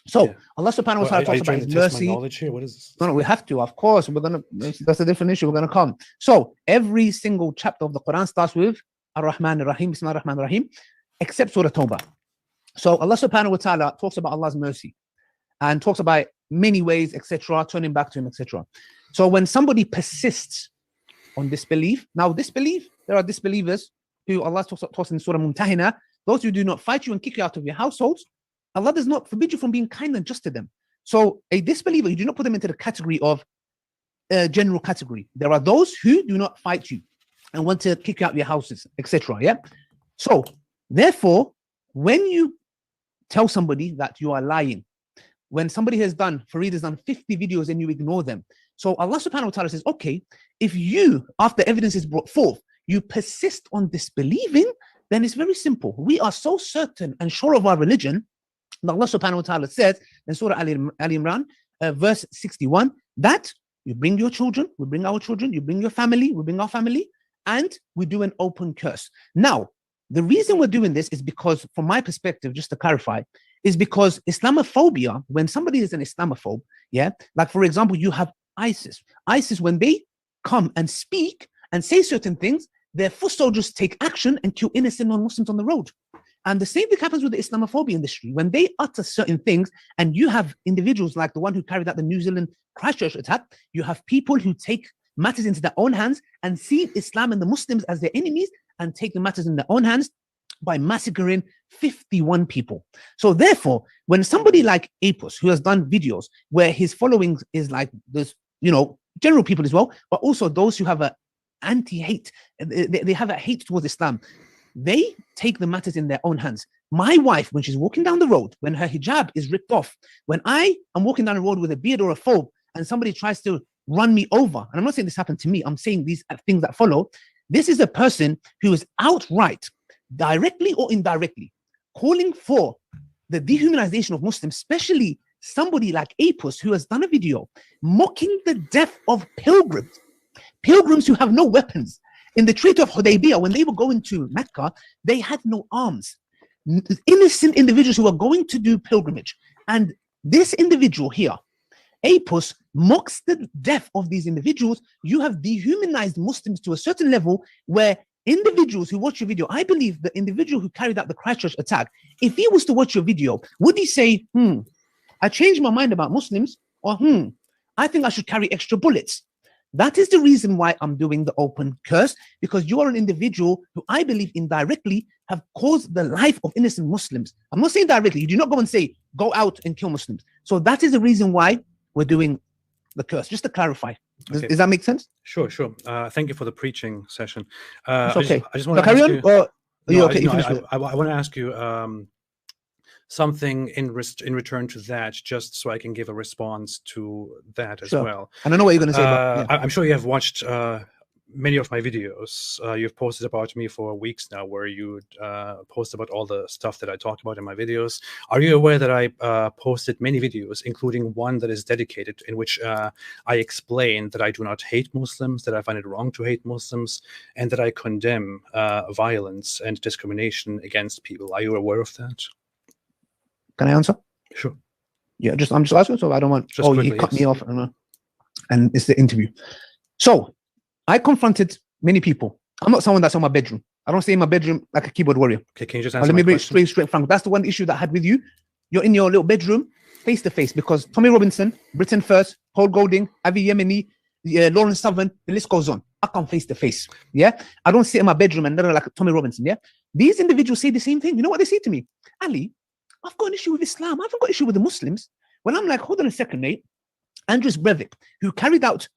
So Yeah. Allah subhanahu wa ta'ala talks about his mercy. My knowledge here? What is this? No, we have to, of course. That's a different issue. We're gonna come. So every single chapter of the Quran starts with Ar-Rahman Ar-Rahim, Bismillah ar-Rahman ar-Rahim, except Surah Tawbah. So Allah subhanahu wa ta'ala talks about Allah's mercy and talks about many ways, etc., turning back to him, etc. So when somebody persists on disbelief, now disbelief, there are disbelievers who Allah talks in Surah Mumtahina, those who do not fight you and kick you out of your households, Allah does not forbid you from being kind and just to them. So a disbeliever, you do not put them into the category of general category. There are those who do not fight you and want to kick you out of your houses, etc. Yeah. So therefore, when you tell somebody that you are lying, when somebody has done, Farid has done 50 videos and you ignore them. So Allah subhanahu wa ta'ala says, okay, if you, after evidence is brought forth, you persist on disbelieving, then it's very simple. We are so certain and sure of our religion, Allah subhanahu wa ta'ala says in Surah Al Imran, verse 61, that you bring your children, we bring our children, you bring your family, we bring our family, and we do an open curse. Now, the reason we're doing this is because, from my perspective, just to clarify, is because Islamophobia, when somebody is an Islamophobe, Yeah, like for example, you have ISIS. ISIS, when they come and speak and say certain things, their foot soldiers take action and kill innocent non-Muslims on the road. And the same thing happens with the Islamophobia industry. When they utter certain things, and you have individuals like the one who carried out the New Zealand Christchurch attack, you have people who take matters into their own hands and see Islam and the Muslims as their enemies and take the matters in their own hands by massacring 51 people. So therefore, when somebody like Apos, who has done videos where his following is like this, general people as well, but also those who have a anti-hate, they have a hate towards Islam, they take the matters in their own hands. My wife, when she's walking down the road, when her hijab is ripped off, when I am walking down the road with a beard or a phobe and somebody tries to run me over, and I'm not saying this happened to me, I'm saying these things that follow, this is a person who is outright, directly or indirectly, calling for the dehumanization of Muslims, especially somebody like Apos, who has done a video mocking the death of pilgrims who have no weapons. In the Treaty of Hudaybiyah, when they were going to Mecca, they had no arms. Innocent individuals who were going to do pilgrimage. And this individual here, Apos, mocks the death of these individuals. You have dehumanized Muslims to a certain level where individuals who watch your video, I believe the individual who carried out the Christchurch attack, if he was to watch your video, would he say, I changed my mind about Muslims, or I think I should carry extra bullets? That is the reason why I'm doing the open curse, because you are an individual who I believe indirectly have caused the life of innocent Muslims. I'm not saying directly. You do not go and say, go out and kill Muslims. So that is the reason why we're doing the curse, just to clarify. Does that make sense? Sure. Thank you for the preaching session. It's okay. I just want to carry on? I want to ask you something in return to that, just so I can give a response to that as well. And I know what you're going to say. I'm sure you have watched many of my videos. You've posted about me for weeks now, where you post about all the stuff that I talk about in my videos. Are you aware that I posted many videos, including one that is dedicated, in which I explain that I do not hate Muslims, that I find it wrong to hate Muslims, and that I condemn violence and discrimination against people? Are you aware of that? Can I answer? Sure. Yeah, I'm just asking, so I don't want. Just quickly, he cut me off, and it's the interview. So I confronted many people. I'm not someone that's on my bedroom. I don't stay in my bedroom like a keyboard warrior. Okay, can you just answer let me my be straight frank. That's the one issue that I had with you. You're in your little bedroom, face to face, because Tommy Robinson, Britain First, Paul Golding, Avi Yemeni, Lawrence Southern, the list goes on. I come face to face. Yeah, I don't sit in my bedroom and like Tommy Robinson. Yeah, these individuals say the same thing. You know what they say to me? Ali, I've got an issue with Islam. I haven't got an issue with the Muslims. Well, I'm like, hold on a second, mate. Andres Breivik, who carried out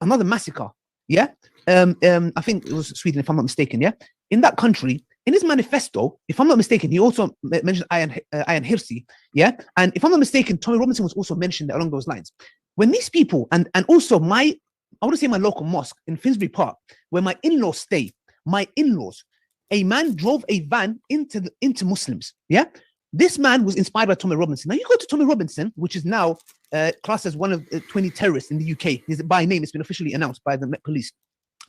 another massacre. Yeah, I think it was Sweden, if I'm not mistaken. Yeah, in that country, in his manifesto, if I'm not mistaken, he also mentioned Ayaan Hirsi. Yeah, and if I'm not mistaken, Tommy Robinson was also mentioned along those lines. When these people, and also I want to say my local mosque in Finsbury Park, where my in-laws stay, a man drove a van into Muslims. Yeah, this man was inspired by Tommy Robinson. Now you go to Tommy Robinson, which is now classed as one of 20 terrorists in the UK. He's by name. It's been officially announced by the Met Police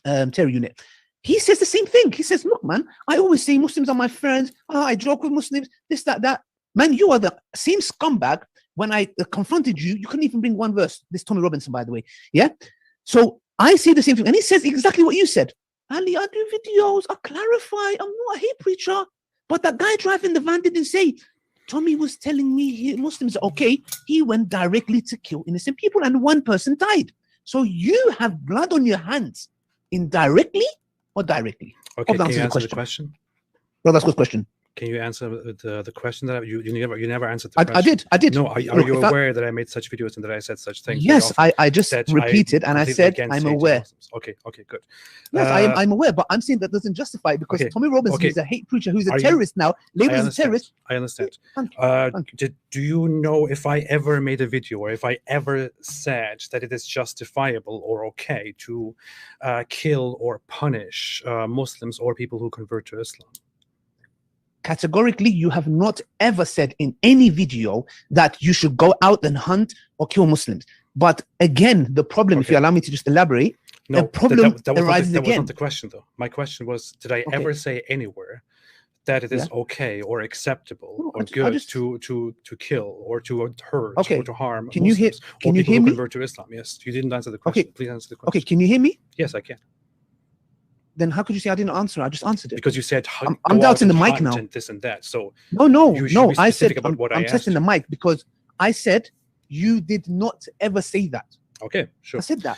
terror unit. He says the same thing. He says, look, man, I always say Muslims are my friends. I joke with Muslims, this, that. Man, you are the same scumbag. When I confronted you, you couldn't even bring one verse. This Tommy Robinson, by the way. Yeah. So I say the same thing. And he says exactly what you said. Ali, I do videos. I clarify. I'm not a hate preacher. But that guy driving the van didn't say, Tommy was telling me Muslims are okay. He went directly to kill innocent people and one person died. So you have blood on your hands, indirectly or directly. Okay, can you answer the question? Well, that's a good question. Can you answer the question that you never answered the question? I did. No, are you aware that I made such videos and that I said such things? Yes, I just repeated and I said I'm aware. Okay, good. Yes, I'm aware, but I'm saying that doesn't justify it because Tommy Robinson is a hate preacher who's a terrorist now, labeled as a terrorist. I understand. Thank you. Do you know if I ever made a video or if I ever said that it is justifiable or okay to kill or punish Muslims or people who convert to Islam? Categorically, you have not ever said in any video that you should go out and hunt or kill Muslims. But again, the problem, if you allow me to just elaborate, the problem arises again. That was not the question, though. My question was, did I ever say anywhere that it is Yeah. okay or acceptable No, or I good just- to kill or to hurt Okay. or to harm Can you hear- Muslims can or you people hear who me? convert to Islam? Yes, you didn't answer the Okay. question. Please answer the Okay, question. can you hear me? Yes, I can. Then how could you say I didn't answer? I just answered it. Because you said I'm go doubting out the and mic hunt now. and this and that. So No, you should no. be I specific said about what I I'm asked testing you. the mic because I said you did not ever say that. Okay, sure. I said that.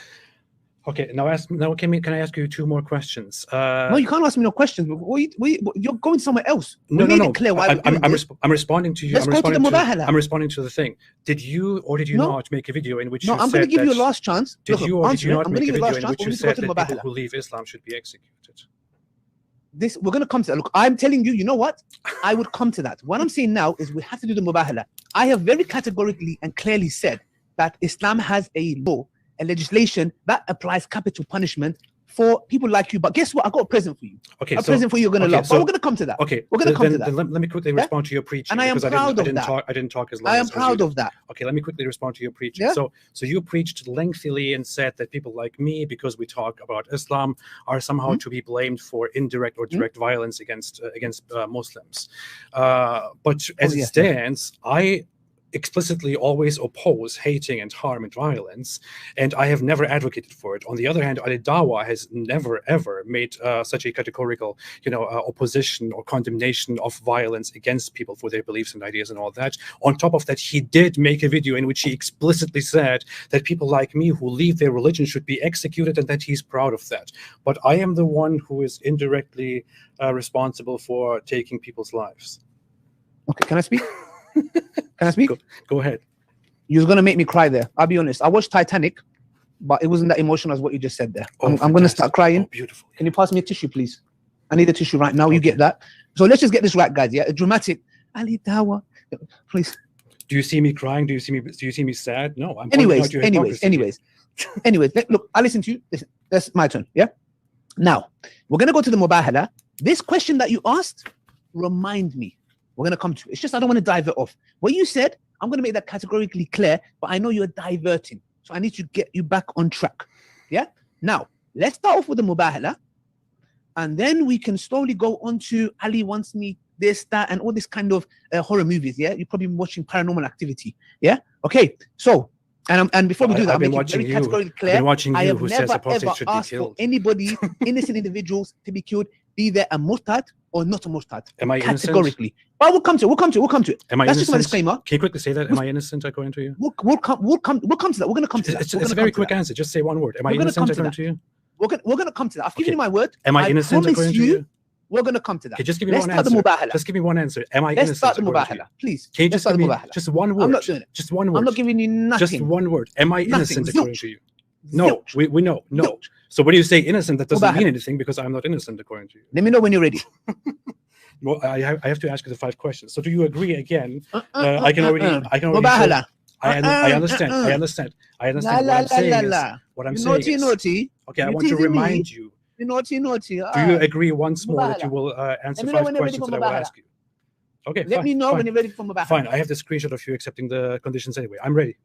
Okay, now can I ask you two more questions? No, you can't ask me no questions. You're going somewhere else. We No, made no. it clear why we're doing this. I'm responding to you. Let's go to the mubahala. I'm responding to the thing. Did you or did you No. not make a video in which No, you I'm said going to give you a that- last chance. Did Look, you or did answer you it. not I'm make going to a give you a video last in chance. which But we you need to go said to the that people mubahala. who leave Islam should be executed? This we're going to come to that. Look, I'm telling you. You know what? I would come to that. What I'm saying now is we have to do the mubahala. I have very categorically and clearly said that Islam has a law, a legislation that applies capital punishment for people like you. But guess what? I got a present for you. Okay, A present for you you're going to love. But we're going to come to that. Okay, We're going to come to that. then let me quickly Yeah? respond to your preaching. And I am because proud of that. I didn't talk as long I am as you proud did. of that. Okay, let me quickly respond to your preaching. Yeah? So you preached lengthily and said that people like me, because we talk about Islam, are somehow to be blamed for indirect or direct violence against Muslims. But as it yeah. stands, I explicitly always oppose hating and harm and violence, and I have never advocated for it. On the other hand, Dawah has never ever made such a categorical, opposition or condemnation of violence against people for their beliefs and ideas and all that. On top of that, he did make a video in which he explicitly said that people like me who leave their religion should be executed, and that he's proud of that. But I am the one who is indirectly responsible for taking people's lives. Okay, can I speak? Can I speak? Go ahead. You're going to make me cry there. I'll be honest. I watched Titanic, but it wasn't that emotional as what you just said there. I'm going to start crying. Oh, beautiful. Can you pass me a tissue, please? I need a tissue right now. You get that. So let's just get this right, guys. Yeah, a dramatic Ali Dawah, please. Do you see me crying? Do you see me sad? No. I'm anyways. Look, I listen to you. Listen, that's my turn. Yeah. Now we're going to go to the mubahala. This question that you asked, remind me. We're going to come to it. It's just I don't want to divert off. What you said, I'm going to make that categorically clear, but I know you're diverting. So I need to get you back on track. Yeah? Now, let's start off with the mubahala, and then we can slowly go on to Ali wants me this, that, and all this kind of horror movies. Yeah? You've probably been watching Paranormal Activity. Yeah? Okay. So, and before we do that, I've been I'm making watching very categorically clear. I've been watching I you have who says never apostate ever should be asked for killed. anybody, innocent individuals, to be killed, be they a murtad or not a murtad. Am I innocent? Categorically. But we'll come to it. Am I That's just my innocent? disclaimer. Can you quickly say that? Am I innocent according to you? We'll come to that. We're going to come to that. It's a very quick answer. Just say one word. Am I innocent according to you? We're going to come to that. I've given you my word. Am I innocent according to you? We're going to come to that. Okay, just give me Let's one start answer. the mubahala. Just give me one answer. Am I Let's innocent? start the according to you? mubahala, please. Can you Let's just give start the me mubahala. just one word? I'm not doing it. Just one word. I'm not giving you nothing. Just one word. Am I innocent Nothing. according to you? No, Zilch. we know. No. Zilch. So when you say innocent, that doesn't Mubahala. mean anything because I'm not innocent according to you. Let me know when you're ready. Well, I have to ask you the 5 questions. So do you agree again? I can already. Mubahala. I understand. What I'm saying is. Naughty. Okay, I You want to teasing remind me? you. Naughty. Do you agree once more that you will answer Let me know 5 when you're ready questions for that I will mubahala. ask you? Okay, Let me know when you're ready for mubahala. Fine, I have the screenshot of you accepting the conditions anyway. I'm ready.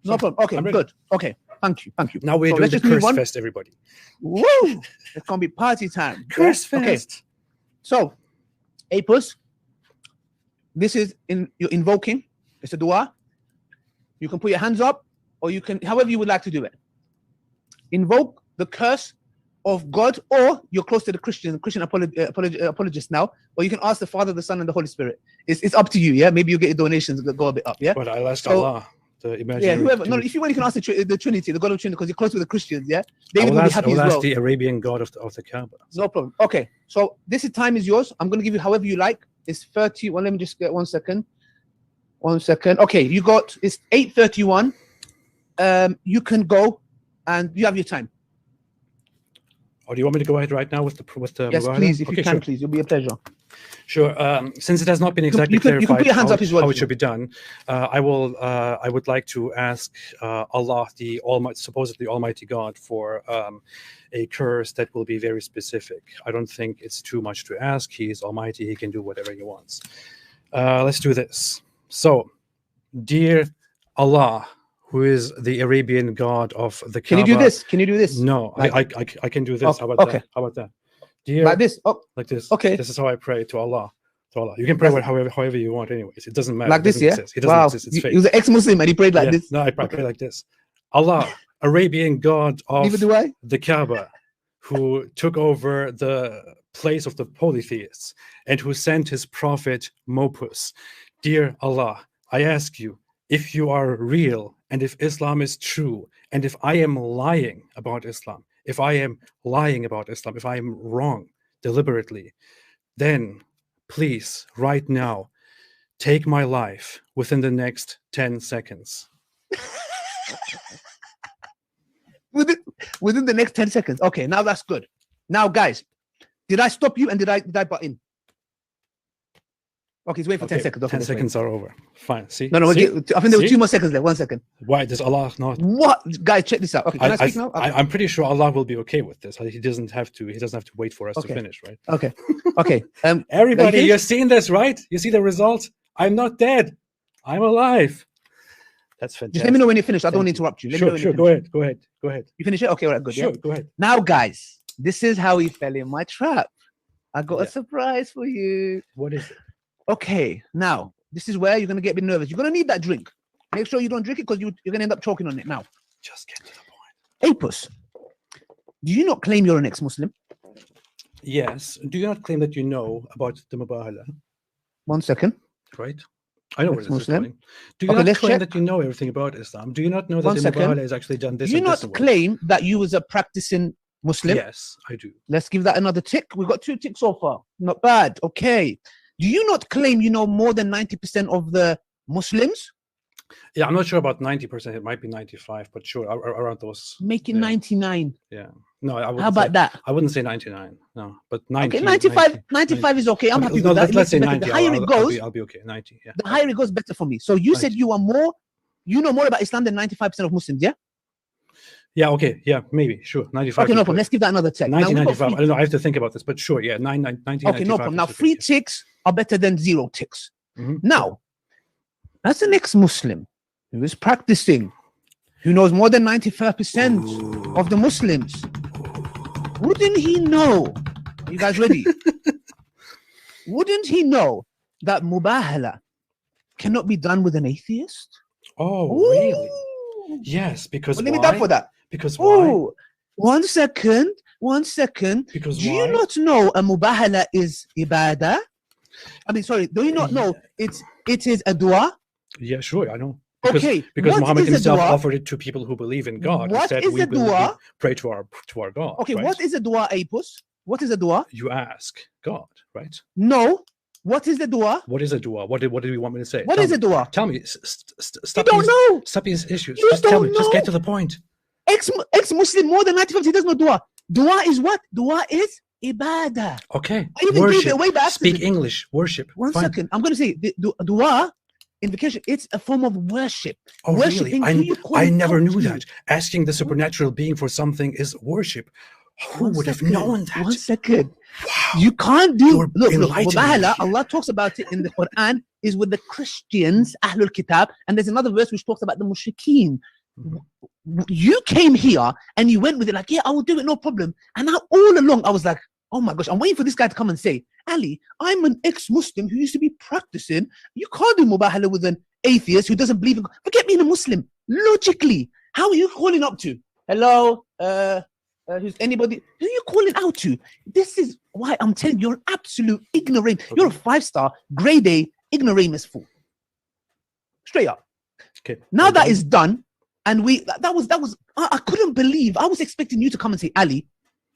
No problem. Okay, I'm ready. good. Okay, thank you. Now we're So doing let's the just move curse on. fest, everybody. Woo! It's gonna be party time. Curse Yeah? Okay. fest. So, Apus, this is you're invoking. It's a dua. You can put your hands up, or you can, however you would like to do it. Invoke the curse of God, or you're close to the Christian apologist now, or you can ask the Father, the Son, and the Holy Spirit. It's up to you. Yeah, maybe you get your donations go a bit up. Yeah. But I'll ask So- Allah. The imaginary Yeah, whoever. No, Trinity. if you want, you can ask the Trinity, the God of Trinity, because you're close with the Christians. Yeah, I David will will be ask, happy as ask well. the Arabian god of the Kaaba. No problem. Okay, so time is yours. I'm going to give you however you like. It's 30. Well, let me just get 1 second. 1 second. Okay, it's 8:31. You can go, and you have your time. Or do you want me to go ahead right now with the Yes, mubahala? please, if Okay, you can, sure. please. It'll be a pleasure. Sure. Since it has not been exactly you can put clarified your hands up as well, how if it you should be done, I would like to ask Allah, the supposedly Almighty God, for a curse that will be very specific. I don't think it's too much to ask. He is Almighty. He can do whatever he wants. Let's do this. So, dear Allah, who is the Arabian God of the Kaaba. Can you do this? No, Like- I can do this. Okay. How about that? Dear, Like this. Oh, like this. Okay. This is how I pray to Allah. To Allah. You can pray however you want. Anyways, it doesn't matter. like It this, doesn't yeah. exist. It doesn't Wow. exist. It's fake. He was an ex-Muslim and he prayed like Yeah, this. No, I pray like this. Allah, Arabian god Neither of do I. the Kaaba, who took over the place of the polytheists and who sent his prophet Mopus. Dear Allah, I ask you, if you are real and if Islam is true, and if I am lying about Islam, if I am lying about Islam, if I am wrong deliberately, then please, right now, take my life within the next 10 seconds. Within the next 10 seconds. Okay, now that's good. Now, guys, did I stop you and did I butt in? Okay, let's wait for 10 seconds. Okay, 10 let's wait. seconds are over. Fine. See? No, See? I think there were See? 2 more seconds left. 1 second. Why does Allah not? What? Guys, check this out. Okay, can I speak now? Okay. I'm pretty sure Allah will be okay with this. He doesn't have to wait for us to Okay. finish, right? Okay. Okay. Everybody, you you're seeing this, right? You see the result? I'm not dead. I'm alive. That's fantastic. just let me know when you finish. I don't want to Thank you. interrupt you. Let me know when Sure, you go finish. ahead. Go ahead. You finish it? Okay, all right, good. Sure, Yeah. go ahead. Now, guys, this is how he fell in my trap. I got a Yeah. surprise for you. What is it? Okay, now this is where you're gonna get a bit nervous. You're gonna need that drink. Make sure you don't drink it because you're gonna end up choking on it. Now, Just get to the point. Apus, do you not claim you're an ex-Muslim? Yes. Do you not claim that you know about the Mubahala, 1 second. right? I know where this is Ex-Muslim. going. Do you Okay, not let's claim check. that you know everything about Islam? Do you not know that 1 the second. Mubahala has actually done this Do you and not this? and what? claim that you was a practicing Muslim? Yes, I do. Let's give that another tick. We've got 2 ticks so far. Not bad. Okay. Do you not claim you know more than 90% of the Muslims? Yeah, I'm not sure about 90%. It might be 95, but sure, around those. Make it Yeah. 99. Yeah. No, I wouldn't. How about say, that? I wouldn't say 99. No, but 90. Okay, 95 is okay. I'm Okay, happy no, with that. It let's makes it say better. 90. The higher it goes, I'll be okay. 90. Yeah. the higher it goes, better for me. So you said 90. you know more about Islam than 95% of Muslims, yeah? Yeah. Okay. Yeah. Maybe. Sure. 95. Okay, is no good. problem. Let's give that another check. Now, 90, we've got 95. I three- don't know. I have to think about this, but sure. Yeah. 90, Okay, no problem. Now, 3 ticks are better than 0 ticks. Mhm. Now, as an ex-Muslim who is practicing, who knows more than 95% of the Muslims, wouldn't he know? Are you guys ready? Wouldn't he know that mubahala cannot be done with an atheist? Oh, really? Ooh. Yes. Because Well, let me why? down for that. Because why? Oh, 1 second. 1 second. Because Do why? you not know a mubahala is ibadah? I mean, sorry. Do you not know it is a dua? Yeah. Sure. I know. Because, Okay. Because what Muhammad is a himself dua? offered it to people who believe in God. What He said, is we a dua? pray to our God. Okay. right? What is a dua, Apus? What is a dua? You ask God, right? No. What is the dua? What is a dua? What do you want me to say? What Tell is me. a dua? Tell me. You Stop don't these, know. Stop these issues. You Just tell don't me. Just get know. to the point. Ex-Muslim more than 95%, he does know dua. Dua is what? Dua is ibadah. Okay. I even gave it Worship. away by Speak accident. English. Worship. 1 Fine. second. I'm going to say dua, invocation, it's a form of worship. Oh, Worshipping who really? you call I it never out knew to. that. Asking the supernatural being for something is worship. Who 1 would have second. known that? 1 second. Wow. You can't do. You're Look, enlightening mubahala, me. Allah talks about it in the Quran, is with the Christians, Ahlul Kitab, and there's another verse which talks about the Mushrikeen. Mhm. You came here and you went with it like, yeah, I will do it, no problem. And now all along, I was like, oh my gosh, I'm waiting for this guy to come and say, Ali, I'm an ex-Muslim who used to be practicing. You can't do mubahala with an atheist who doesn't believe in God. Forget being a Muslim. Logically, how are you calling up to? Hello, who's anybody? Who are you calling out to? This is why I'm telling you, you're an absolute ignorant. You're a 5-star, grade A, ignoramus fool. Straight up. Okay. Now Well that done. is done, and that was I couldn't believe. I was expecting you to come and say, Ali,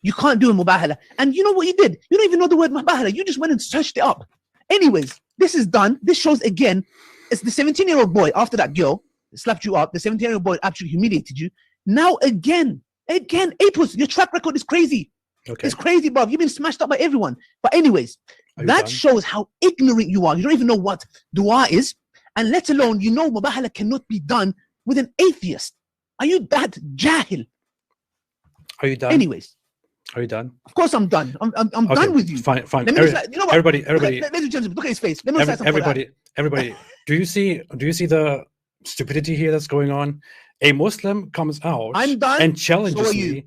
you can't do a mubahala. And you know what you did? You don't even know the word mubahala. You just went and searched it up. Anyways, this is done. This shows again, it's the 17-year-old boy after that girl slapped you up. The 17-year-old boy actually humiliated you. Now again, Apus, your track record is crazy. Okay. It's crazy, bruv. You've been smashed up by everyone. But anyways, Are you that done? shows how ignorant you are. You don't even know what dua is, and let alone you know mubahala cannot be done with an atheist. Are you that jahil? Are you done? Anyways, Are you done? of course I'm done. I'm Okay, done with you. Fine. Let me just, you know what? Everybody. Ladies and gentlemen, look at his face. Let me say something. Everybody. Do you see the stupidity here that's going on? A Muslim comes out I'm done. and challenges So are you.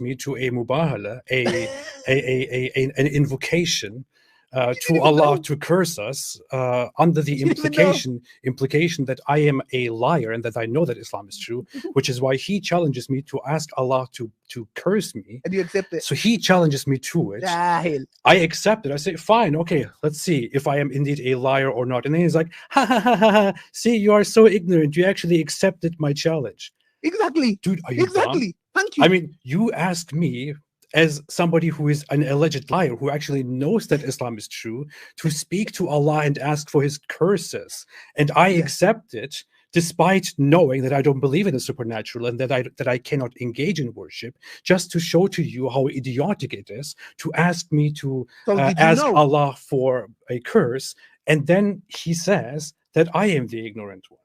me to a mubahala, an invocation to even Allah know. to curse us under the You didn't even know. implication that I am a liar and that I know that Islam is true, which is why he challenges me to ask Allah to curse me. And you accept it. So he challenges me to it. Jahil. I accept it. I say, fine, okay, let's see if I am indeed a liar or not. And then he's like, ha ha ha ha ha. See, you are so ignorant. You actually accepted my challenge. Exactly. Dude, are you Exactly. dumb? Thank you. I mean, you asked me as somebody who is an alleged liar, who actually knows that Islam is true, to speak to Allah and ask for his curses. And I accept it, despite knowing that I don't believe in the supernatural and that I cannot engage in worship, just to show to you how idiotic it is to ask me to ask Allah for a curse. And then he says that I am the ignorant one.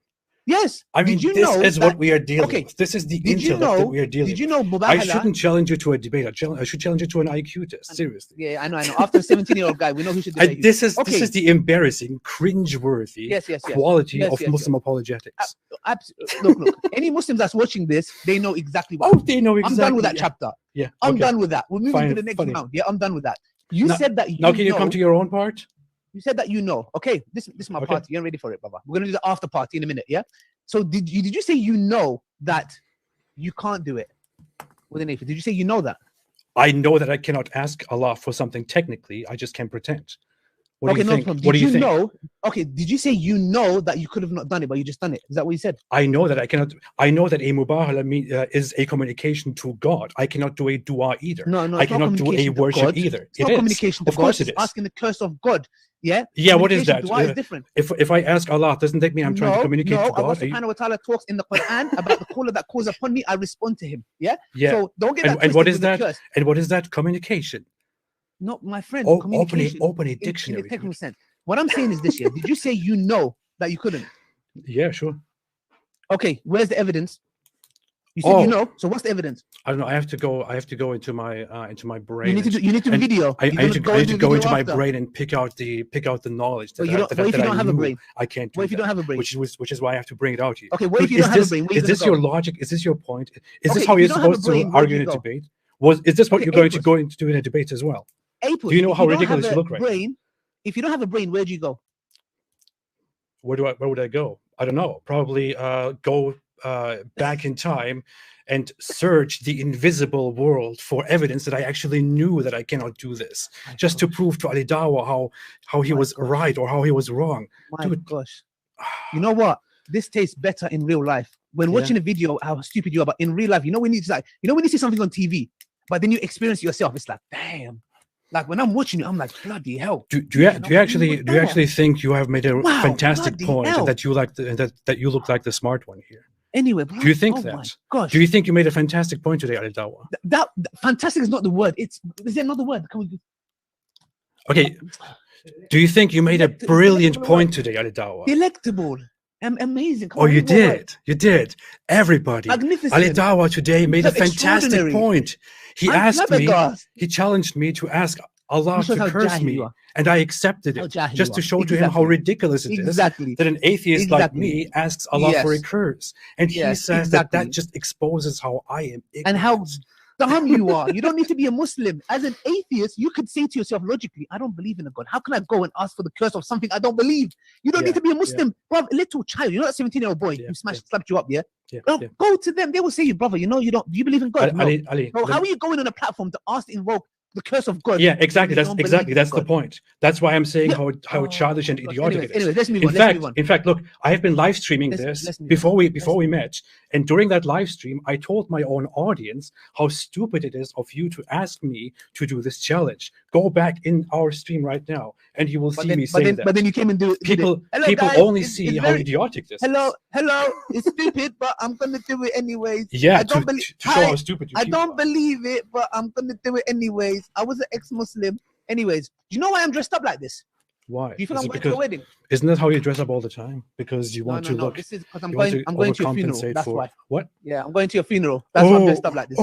Yes. I mean, this is what we are dealing with. This is the intellect that we are dealing with. Did you know Mubahala? I shouldn't challenge you to a debate. I should challenge you to an IQ test. Seriously. Yeah, I know. After a 17-year-old guy, we know who should debate. This is the embarrassing, cringe-worthy quality of Muslim apologetics. Look. Any Muslims that's watching this, they know exactly what. Oh, they know exactly. I'm done with that chapter. Yeah. I'm done with that. We're moving to the next round. Yeah, I'm done with that. You said that. Now, can you come to your own part? You said that Okay, this is my party. You're ready for it, Baba. We're gonna do the after party in a minute. Yeah. So did you say that you can't do it with an atheist? Did you say you know that? I know that I cannot ask Allah for something technically. I just can pretend. What do you think? What do you think? Okay, did you say you know that you could have not done it, but you just done it? Is that what you said? I know that I cannot. I know that a mubahala is a communication to God. I cannot do a dua either. No, I cannot do a worship either. It's not communication to God. Of course it is. Asking the curse of God. Yeah. Yeah. What is that? Dua is different. If I ask Allah, doesn't that mean I'm trying to communicate to God? Allah subhanahu wa ta'ala talks in the Quran about the caller that calls upon me, I respond to him. Yeah. Yeah. So don't get that. And what is that? And what is that? Communication. No, my friend. Open a dictionary. In a technical sense. What I'm saying is this year. Did you say you know that you couldn't? Yeah, sure. Okay, where's the evidence? You said you know. So what's the evidence? I don't know. I have to go into my brain. You need to video. I need to go into my brain and pick out the knowledge. What if you don't have a brain? I can't do What if you don't have a brain? Which is why I have to bring it out to you. Okay, what if you don't have a brain? Is this your logic? Is this your point? Is this how you're supposed to argue in a debate? Is this what you're going to go into do in a debate as well? Do you know how ridiculous you look right now? If you don't have a brain, where do you go? Where would I go? I don't know. Probably go back in time and search the invisible world for evidence that I actually knew that I cannot do this, just to prove to Ali Dawah how he was right or how he was wrong. My gosh. You know what? This tastes better in real life. When watching a video, how stupid you are, but in real life, when you see something on TV, but then you experience it yourself, it's like, damn. Like when I'm watching you, I'm like, bloody hell. Do you actually think you have made a fantastic point that you that you look like the smart one here? Anyway, do you think that? Gosh. Do you think you made a fantastic point today, Ali Dawah? That fantastic is not the word. Is it not the word? Okay. Do you think you made a brilliant point today, Ali Dawah? Delectable. Amazing. You did. You did. Everybody. Magnificent. Ali Dawah today made a fantastic point. He asked me, he challenged me to ask Allah to curse me, and I accepted it just to show to him how ridiculous it is that an atheist like me asks Allah for a curse. And he says that just exposes how I am ignorant. And how dumb you are. You don't need to be a Muslim. As an atheist, you could say to yourself logically, I don't believe in a God. How can I go and ask for the curse of something I don't believe? You don't need to be a Muslim. Bro, a little child, you're not a 17-year-old boy who slapped you up, go to them. They will say, brother, do you believe in God? Ali, no. How are you going on a platform to ask to invoke the curse of God? Yeah, exactly. That's the point. That's why I'm saying how childish and idiotic it is. Anyway, let's move on. In fact, look, I have been live streaming this before we met, and during that live stream, I told my own audience how stupid it is of you to ask me to do this challenge. Go back in our stream right now, and you will see me saying that. But then you came and do it. People only see how idiotic this is. Hello, it's stupid, but I'm gonna do it anyways. Yeah, to show how stupid you I don't believe it, but I'm gonna do it anyways. I was an ex-Muslim. Anyways, do you know why I'm dressed up like this? Why? Do you think I'm going to a wedding? Isn't that how you dress up all the time? Because you want to look. This is because I'm going to your funeral. That's why. What? Yeah, I'm going to your funeral. That's why I'm dressed up like this.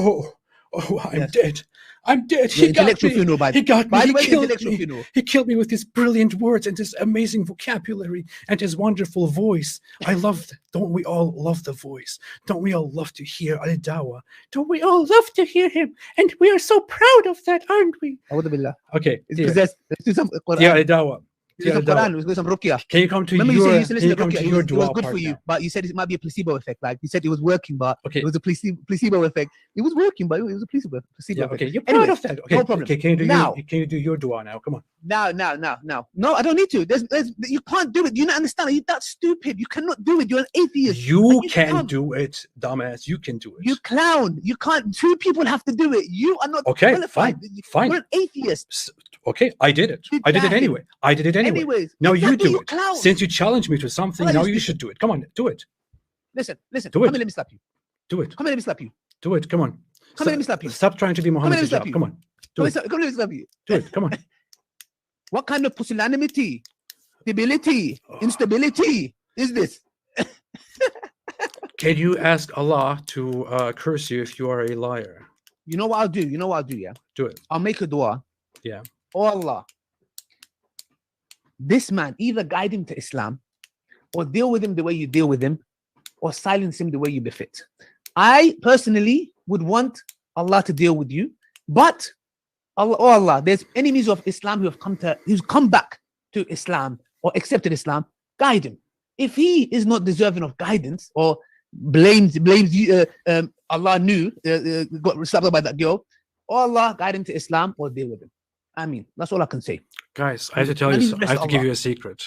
Oh, I'm Yes. dead. I'm dead. Your He got intellectual me. funeral, He got me. by the He way, killed intellectual me. funeral. He killed me with his brilliant words and his amazing vocabulary and his wonderful voice. I love that. Don't we all love the voice? Don't we all love to hear Al-Dawah? Don't we all love to hear him? And we are so proud of that, aren't we? A'udhu billah. Okay. It's Dear possessed. Let's do some Quran. Al-Dawah. Let's do some Dear Al-Dawah. Quran. Let's do some ruqyah. Can you come to Remember, you said you used to can listen you to come ruqyah. to It your was dua good part for you, now? but you said it might be a placebo effect. Like you said, it was working, but Okay. it was a placebo effect. It was working, but it was a placebo Yeah, effect. okay. You're proud Anyways, of that. Okay. no problem. Okay. Can Now- you do your dua now? Come on. No, I don't need to. You can't do it. You don't understand. You're that stupid. You cannot do it. You're an atheist. You And can can't. do it, dumbass. You can do it. You clown. You can't. Two people have to do it. You are not Okay, qualified. fine. You're an atheist. Okay, I did it. I did it Billahi. anyway. I did it anyway. Anyways, Now you exactly, do you it. clown. Since you challenged me to something, Well, now you you stupid. should do it. Come on, do it. Listen. Do Come it. here, let me slap you. Do it. Come here, let me slap you. Do it. Come on. Come here, let me slap you. Stop trying to be Muhammad let me slap Hijab. you. Come on. Do it. Come here, let me slap you. Do it. Come on. What kind of pusillanimity, stability, instability is this? Can you ask Allah to curse you if you are a liar? You know what I'll do? Yeah? Do it. I'll make a dua. Yeah. Oh Allah, this man, either guide him to Islam or deal with him the way you deal with him or silence him the way you befit. I personally would want Allah to deal with you, but Allah, oh Allah, there's enemies of Islam who's come back to Islam or accepted Islam, guide him. If he is not deserving of guidance or blames you, Allah knew, got slapped by that girl, oh Allah, guide him to Islam or deal with him. I mean, that's all I can say. Guys, I have to tell Not you, even I rest have to give Allah. you a secret.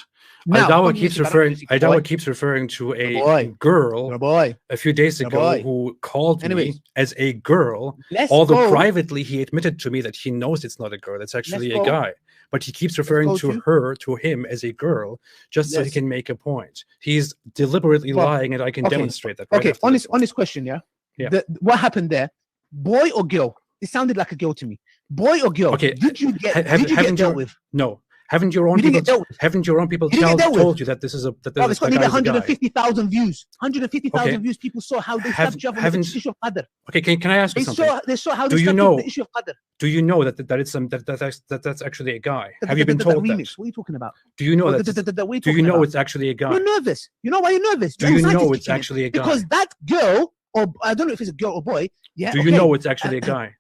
Now, Al-Dawah don't keeps use it, I don't referring. use it, Al-Dawah boy. keeps referring to a Boy. girl Your boy. a few days Your ago boy. who called me Anyways, as a girl, Let's although go. privately he admitted to me that he knows it's not a girl, it's actually a go. guy. But he keeps referring go to him as a girl just so he Yes. can make a point. He's deliberately Well, lying, and I can okay, demonstrate that. Right Okay, after on this this one. question, yeah. Yeah. What happened there? Boy or girl? It sounded like a girl to me. Boy or girl? Okay, Did you get? Ha- did you get haven't dealt your- with? No, haven't your own You didn't people? get dealt with. Haven't your own people You didn't get dealt with. told you that this is a that Oh, this it's got the nearly guy's a guy? 150,000 views. 150,000 Okay. views. People saw how they Have- slapped you up on haven't- the issue of qadr. Okay, can I ask you something? They saw how Do they you slapped you know- on the issue of qadr. Do you know that it's that's actually a guy? Have you been That told that? remix? What are you talking about? Do you know What that? are you Do you talking know about? it's actually a guy? You're nervous. You know why you're nervous? Do you Your know anxiety's it's kicking in. actually a guy? Because that girl, or I don't know if it's a girl or boy. Yeah. Do you okay. know it's actually a guy?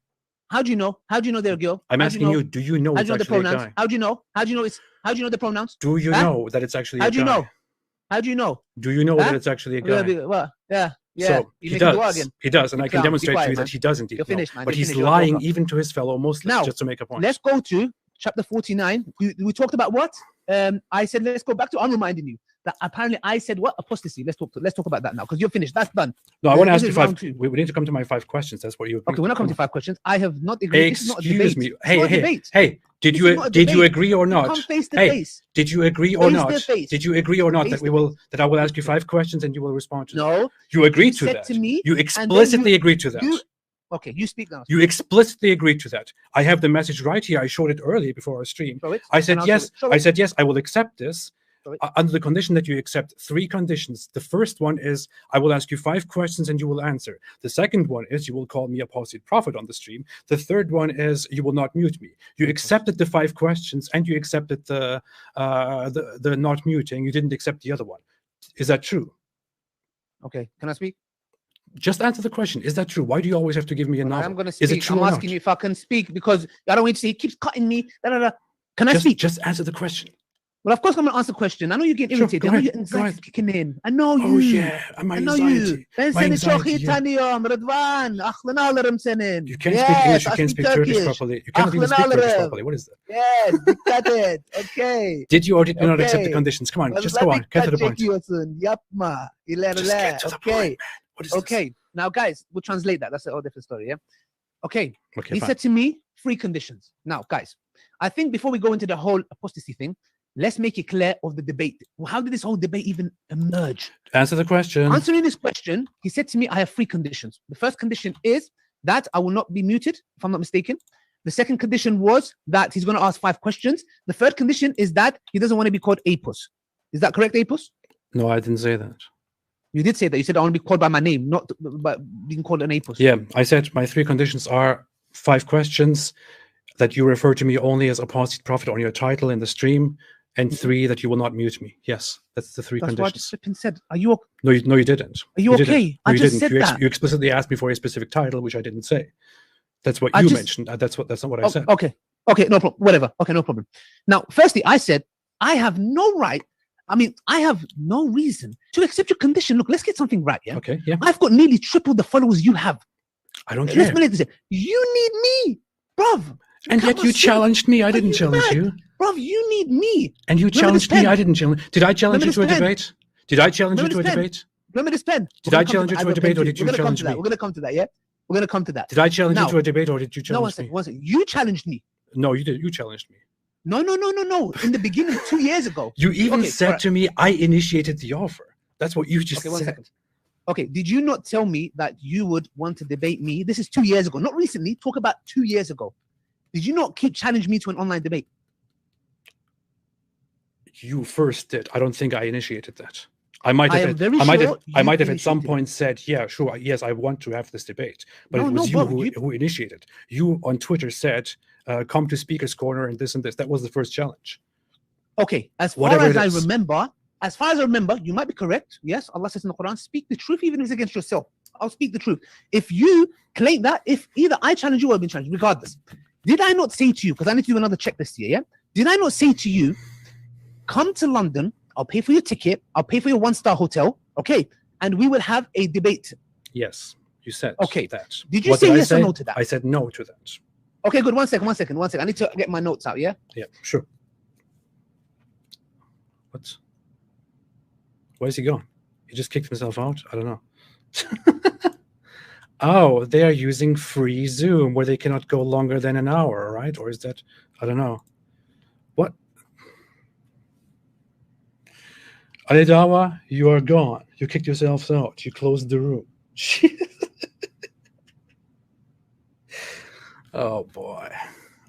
How do you know? How do you know they're a girl? I'm How do asking you. Do you know How it's do you know the actually a pronouns? guy? How do you know? How do you know it's? How do you know the pronouns? Do you Huh? know that it's actually How a do you guy? know? How do you know? Do you know Huh? that it's actually a Yeah, guy? well, yeah. So You he make a dua does. again. He does, and You I can clown. Be demonstrate to quiet, you man. that he does indeed You're know. finished, man. But You're he's finished. You're a lying talker. even to his fellow Muslims Now, just to make a point. Let's go to chapter 49. We talked about what? I said let's go back to. I'm reminding you that apparently I said what? Apostasy. Let's talk about that now because you're finished. That's done. No, I want to this ask you is five. round two. We need to come to my 5 questions. That's what you. Okay, we're not coming to 5 questions. I have not agreed. This is not a debate. Excuse me. It's not a debate. Hey. Did This you is not a did you debate. agree or You not? come face to Hey, face. did you agree or Face not? to face. Did you agree or not Face that to I will ask you 5 questions and you will respond to them? No. You agreed to said that. to me, You and then explicitly agreed to that. Okay, you speak now. You explicitly agreed to that. I have the message right here. I showed it earlier before our stream. Show it. I said And I'll yes. show I it. said yes. I will accept this Show it. under the condition that you accept 3 conditions. The first one is I will ask you 5 questions and you will answer. The second one is you will call me apostate prophet on the stream. The third one is you will not mute me. You accepted the 5 questions and you accepted the not muting. You didn't accept the other one. Is that true? Okay, can I speak? Just answer the question. Is that true? Why do you always have to give me a Well, novel? I'm going to Is speak. it true I'm or asking not? you if I can speak because I don't want to say he keeps cutting me. Da, da, da. Can I speak? Just answer the question. Well, of course I'm going to answer the question. I know you're getting Sure, irritated. go I know ahead, your go anxiety's ahead. kicking in. I know you. Oh yeah, my I know anxiety. you. Ben My seni anxiety, çok iyi yeah. tanıyorum Rıdvan. Aklını alırım senin. You can't speak English. You I can't speak Turkish properly. You cannot even Aklını speak Turkish alırım. properly. What is that? Yes, dikkat et. Okay. Did you or did you not accept the Okay. conditions? Come on, just Fazla go on. Get to the dikkat point. çekiyorsun. Yapma. Just İlerle. get to the Okay. point, man. What is this? Okay. Now, guys, we'll translate that. That's a whole different story. Yeah. Okay. Okay, He fine. said to me 3 conditions. Now, guys, I think before we go into the whole apostasy thing, let's make it clear of the debate. Well, how did this whole debate even emerge? Answer the question. Answering this question, he said to me, I have 3 conditions. The first condition is that I will not be muted, if I'm not mistaken. The second condition was that he's going to ask 5 questions. The third condition is that he doesn't want to be called Apos. Is that correct, Apos? No, I didn't say that. You did say that. You said I want to be called by my name, not but being called an apostate. Yeah, I said my 3 conditions are 5 questions, that you refer to me only as Apostate Prophet on your title in the stream, and 3 that you will not mute me. Yes, that's the 3 That's what I conditions. just flipping said. Are you? No, you didn't. Are you didn't. okay? No, I you just didn't. said that. You explicitly asked me for a specific title, which I didn't say. That's what I you just- mentioned. That's not what I said. Okay, no problem. Whatever. Okay, no problem. Now, firstly, I said I have no right. I mean, I have no reason to accept your condition. Look, let's get something right. Yeah. Okay, yeah. I've got nearly triple the followers you have. I don't Let's care. manage this. You need me, bruv. And yet you challenged me. I didn't you challenge mad? you. Bruv, you need me. And you Remember challenged this me. pen? I didn't challenge. Did I challenge you Remember to a this pen? debate? Did I challenge you to a Remember this pen? debate? Remember this pen? Did I challenge you to a debate, or did you We're gonna come challenge to that. me? We're gonna come to that. Yeah, we're gonna come to that. Did I challenge you Now- to a debate, or did you No, one challenge me? second. One second. You challenged me. No, you did. You challenged me. No. In the beginning, 2 years ago. You even Okay, said alright. to me, I initiated the offer. That's what you just Okay, one said. second. Okay, did you not tell me that you would want to debate me? This is 2 years ago, not recently. Talk about 2 years ago. Did you not keep challenging me to an online debate? You first did. I don't think I initiated that. I might I have. am very I might sure have. I you might have at some initiated it. point said, "Yeah, sure, yes, I want to have this debate." But No, it was no, you bro, who initiated. You on Twitter said, "Come to Speaker's Corner and this and this." That was the first challenge. Okay, as far Whatever as it I is. remember, you might be correct. Yes, Allah says in the Quran, speak the truth even if it's against yourself. I'll speak the truth. If you claim that, if either I challenge you or I've been challenged, regardless, did I not say to you, because I need to do another check this year, yeah? Did I not say to you, come to London, I'll pay for your ticket, I'll pay for your 1-star hotel, okay, and we will have a debate. Yes, you said Okay. that. Did you What say I yes or say? no to that? I said no to that. Okay, good. One second. I need to get my notes out, yeah? Yeah, sure. What? Where is he going? He just kicked himself out? I don't know. Oh, they are using free Zoom where they cannot go longer than an hour, right? Or is that, I don't know. What? Ali Dawah, you are gone. You kicked yourself out. You closed the room. Oh boy.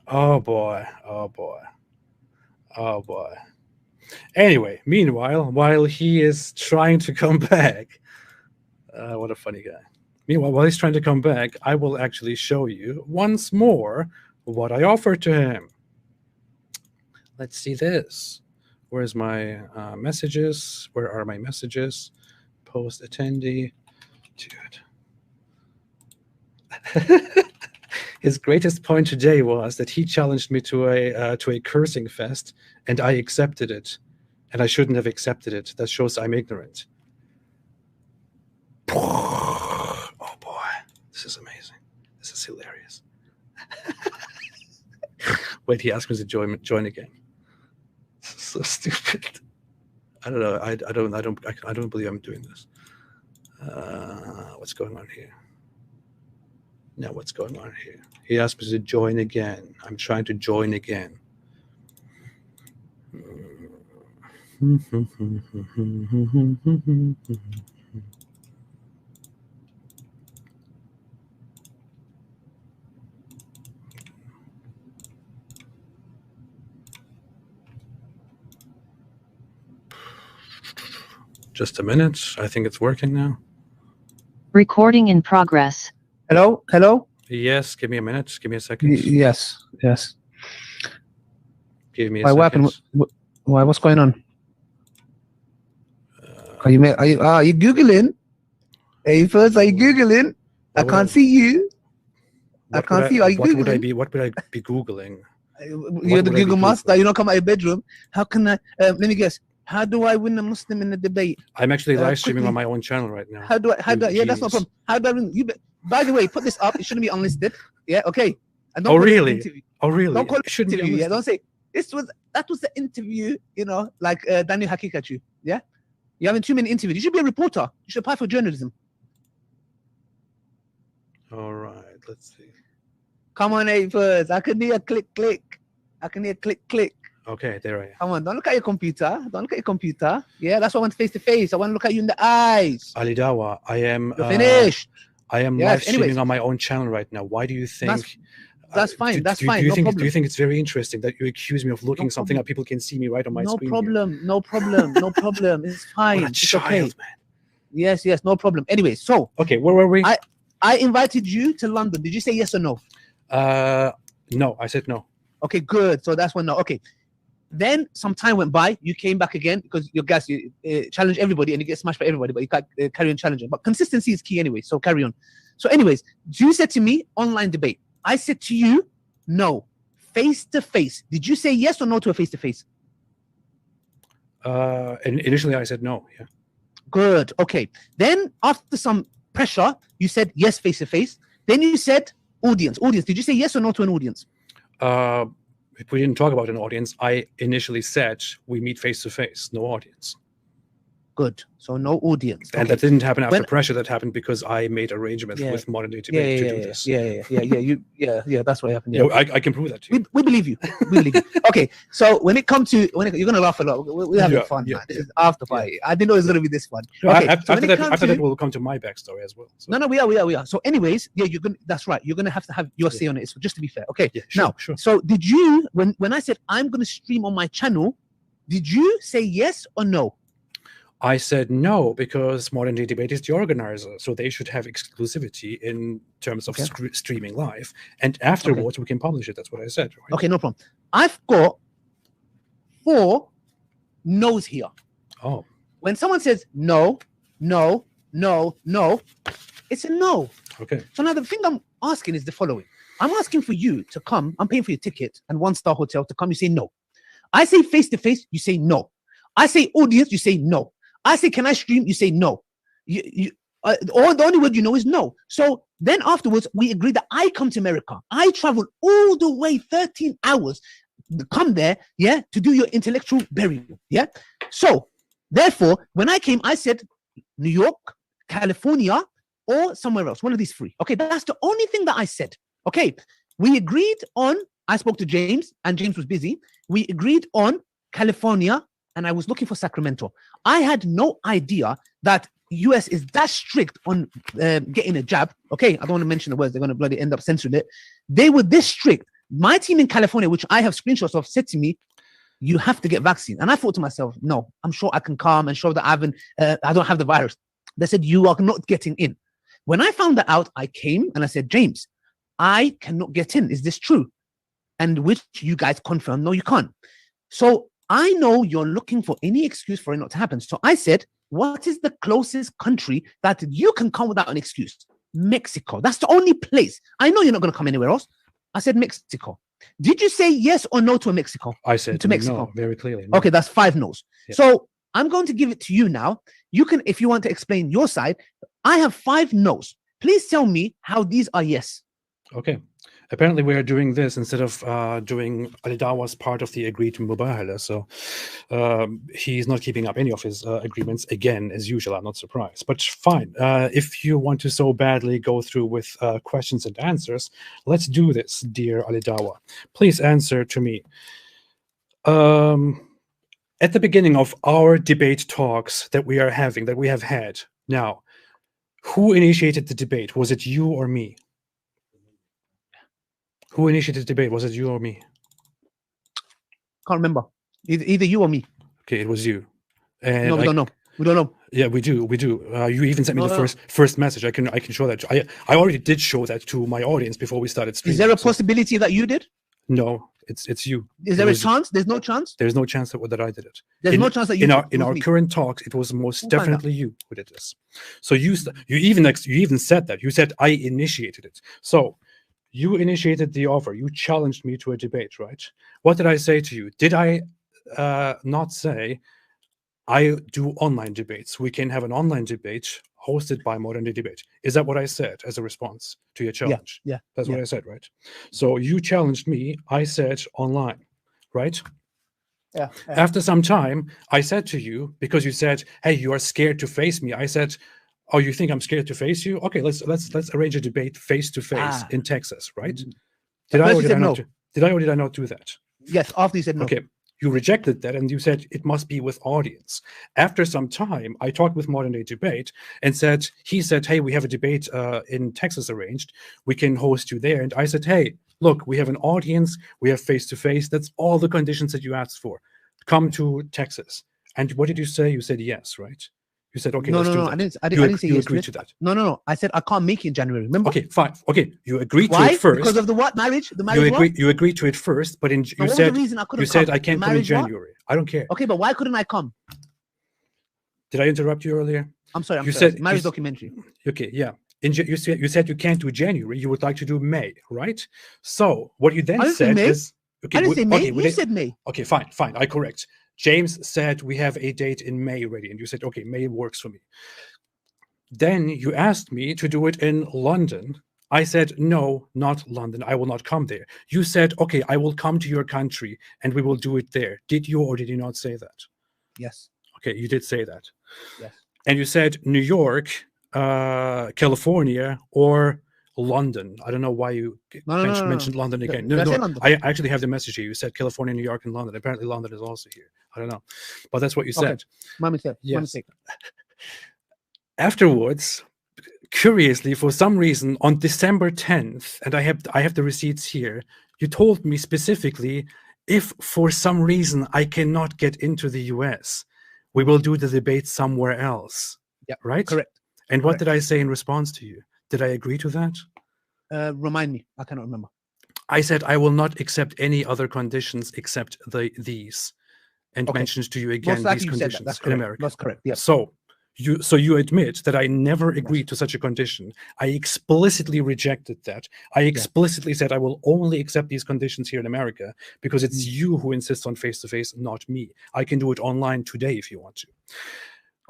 Oh boy. Oh boy. Oh boy. Anyway, meanwhile, while he is trying to come back, what a funny guy. Meanwhile, while he's trying to come back, I will actually show you once more what I offered to him. Let's see this. Where's my messages? Where are my messages? Post attendee. Dude. His greatest point today was that he challenged me to a cursing fest, and I accepted it. And I shouldn't have accepted it. That shows I'm ignorant. Oh boy, this is amazing. This is hilarious. Wait, he asked me to join again. This is so stupid. I don't know. I don't believe I'm doing this. What's going on here? Now what's going on here? He asked me to join again. I'm trying to join again. Just a minute. I think it's working now. Recording in progress. Hello? Yes, give me a minute. Give me a second. Yes. Give me a Why, what second. happened? Why? What's going on? Are you Googling? Hey, first, are you Googling? I What would can't see you. I what can't would see you. Are you what would I Googling? be? What would I be Googling? You're would the I be Google master. Googling? You don't come out of your bedroom. How can I? Let me guess. How do I win a Muslim in a debate? I'm actually live streaming quickly. on my own channel right now. How do I? Yeah, that's no Genius. problem. How do I win? By the way, put this up. It shouldn't be unlisted. Yeah, okay. And Oh, call it an really? interview. Oh, really? Don't call it It shouldn't be interview. Yeah, unlisted. don't say that was the interview. You know, like Daniel Hakikachu. Yeah, you're having too many interviews. You should be a reporter. You should apply for journalism. All right, let's see. Come on, first. I can hear click. I can hear click. Okay, there I am. Come on, don't look at your computer. Yeah, that's why I want face to face. I want to look at you in the eyes. Ali Dawah, I am You're finished. I am Yes, live streaming anyways. on my own channel right now. Why do you think? That's fine. That's do fine. you No think? problem. Do you think it's very interesting that you accuse me of looking No something problem. up? People can see me right on my No screen. problem. No problem. It's fine. What a It's child, okay. man. Yes, no problem. Anyway, so Okay, where were we? I invited you to London. Did you say yes or no? No, I said no. Okay, good. So that's one no. Okay. Then some time went by. You came back again because your guys challenge everybody and you get smashed by everybody, but you can't carry on challenging. But consistency is key anyway. So carry on. So, anyways, you said to me online debate. I said to you, no, face to face. Did you say yes or no to a face to face? And initially I said no. Yeah. Good. Okay. Then after some pressure, you said yes, face to face. Then you said audience. Audience. Did you say yes or no to an audience? If we didn't talk about an audience, I initially said we meet face to face, no audience. Good. So no audience. And Okay. that didn't happen after pressure. That happened because I made arrangements with Modern Day Debate to do this. Yeah. That's what happened. Yeah, I can prove that to you. We believe you. We believe you. Okay. So when it comes to you're gonna laugh a lot. We're having fun. Man. This is after party. I didn't know it was gonna be this fun. No, okay. After that, we'll come to my backstory as well. So. No, we are. So, anyways, you're gonna. That's right. You're gonna have to have your say on it. So just to be fair. Okay. Yeah, sure, now, sure. so did you when I said I'm gonna stream on my channel, did you say yes or no? I said no because Modern Day Debate is the organizer, so they should have exclusivity in terms of streaming live. And afterwards, we can publish it. That's what I said. Right? Okay, no problem. I've got 4 no's here. Oh. When someone says no, it's a no. Okay. So now the thing I'm asking is the following. I'm asking for you to come. I'm paying for your ticket and 1-star hotel to come. You say no. I say face to face. You say no. I say audience. You say no. I say, can I stream? You say no. Or the only word you know is no. So then afterwards, we agree that I come to America. I travel all the way 13 hours, come there, to do your intellectual burial, So therefore, when I came, I said New York, California, or somewhere else, one of these 3. Okay, that's the only thing that I said. Okay, we agreed on, I spoke to James, and James was busy. We agreed on California, and I was looking for Sacramento. I had no idea that US is that strict on getting a jab. Okay, I don't want to mention the words. They're going to bloody end up censoring it. They were this strict. My team in California, which I have screenshots of, said to me, you have to get vaccine. And I thought to myself, no, I'm sure I can come and show that I don't have the virus. They said, you are not getting in. When I found that out, I came and I said, James, I cannot get in. Is this true? And which you guys confirmed, no, you can't. So I know you're looking for any excuse for it not to happen. So I said, what is the closest country that you can come without an excuse? Mexico. That's the only place. I know you're not going to come anywhere else. I said Mexico. Did you say yes or no to a Mexico? I said to Mexico. No, very clearly. No. Okay, that's 5 no's. Yeah. So I'm going to give it to you now. You can, if you want to explain your side. I have 5 no's. Please tell me how these are yes. Okay. Apparently, we are doing this instead of doing Ali Dawah's part of the agreed mubahala. So he's not keeping up any of his agreements again, as usual. I'm not surprised. But fine. If you want to so badly go through with questions and answers, let's do this, dear Ali Dawah. Please answer to me. At the beginning of our debate talks that we are having, that we have had now, who initiated the debate? Was it you or me? Who initiated the debate? Was it you or me? Can't remember. Either you or me. Okay, it was you. And no, we don't know. We don't know. Yeah, we do. We do. You even sent me the first message. I can show that. I already did show that to my audience before we started streaming. Is there a possibility that you did? No, it's you. Is there a chance? There's no chance. There's no chance that I did it. There's no chance that you. In our current talks, it was most definitely you who did this. So you even said that. You said I initiated it. So. You initiated the offer. You challenged me to a debate, right? What did I say to you? Did I not say I do online debates? We can have an online debate hosted by Modern Day Debate. Is that what I said as a response to your challenge? Yeah. That's what I said, right? So you challenged me. I said online, right? Yeah. After some time, I said to you, because you said, hey, you are scared to face me. I said, oh, you think I'm scared to face you? Okay, let's arrange a debate face to face in Texas, right? Did I or did I not do that? Yes, after you said no. Okay, you rejected that and you said it must be with audience. After some time, I talked with Modern Day Debate and he said, hey, we have a debate in Texas arranged. We can host you there. And I said, hey, look, we have an audience. We have face to face. That's all the conditions that you asked for. Come to Texas. And what did you say? You said yes, right? You said, okay, No, let's no, do no. that. I didn't say you yes. agreed to that. No, no, no. I said I can't make it in January. Remember? Okay, fine. Okay, you agreed to Why? it first. Because of the what? Marriage? The marriage You agreed to it first, but what was the reason I couldn't you said come? I can't The come in marriage what? January. I don't care. Okay, but why couldn't I come? Did I interrupt you earlier? I'm sorry. You sorry. said- marriage you- documentary. Okay, yeah. You said you can't do January. You would like to do May, right? So what you then I didn't say said May. is, okay, I didn't say May. okay, You said May. okay, fine. I correct. James said we have a date in May ready, and you said, okay, May works for me. Then you asked me to do it in London. I said, no, not London. I will not come there. You said, okay, I will come to your country and we will do it there. Did you or did you not say that? Yes. Okay, you did say that. Yes. And you said New York, California, or London. I don't know why you mentioned London again. Did I say London? I actually have the message here. You said California, New York, and London. Apparently London is also here. I don't know. But that's what you said. My mistake. Yes. My mistake. Afterwards, curiously, for some reason, on December 10th, and I have the receipts here, you told me specifically, if for some reason I cannot get into the US, we will do the debate somewhere else. Yeah, right? correct. And what correct. did I say in response to you? Did I agree to that? Remind me. I cannot remember. I said I will not accept any other conditions except these, and Okay. mentioned to you Most again likely these you said that. conditions That's in correct. America. That's correct. Yeah. So you admit that I never agreed to such a condition. I explicitly rejected that. I explicitly said I will only accept these conditions here in America because it's you who insists on face-to-face, not me. I can do it online today if you want to.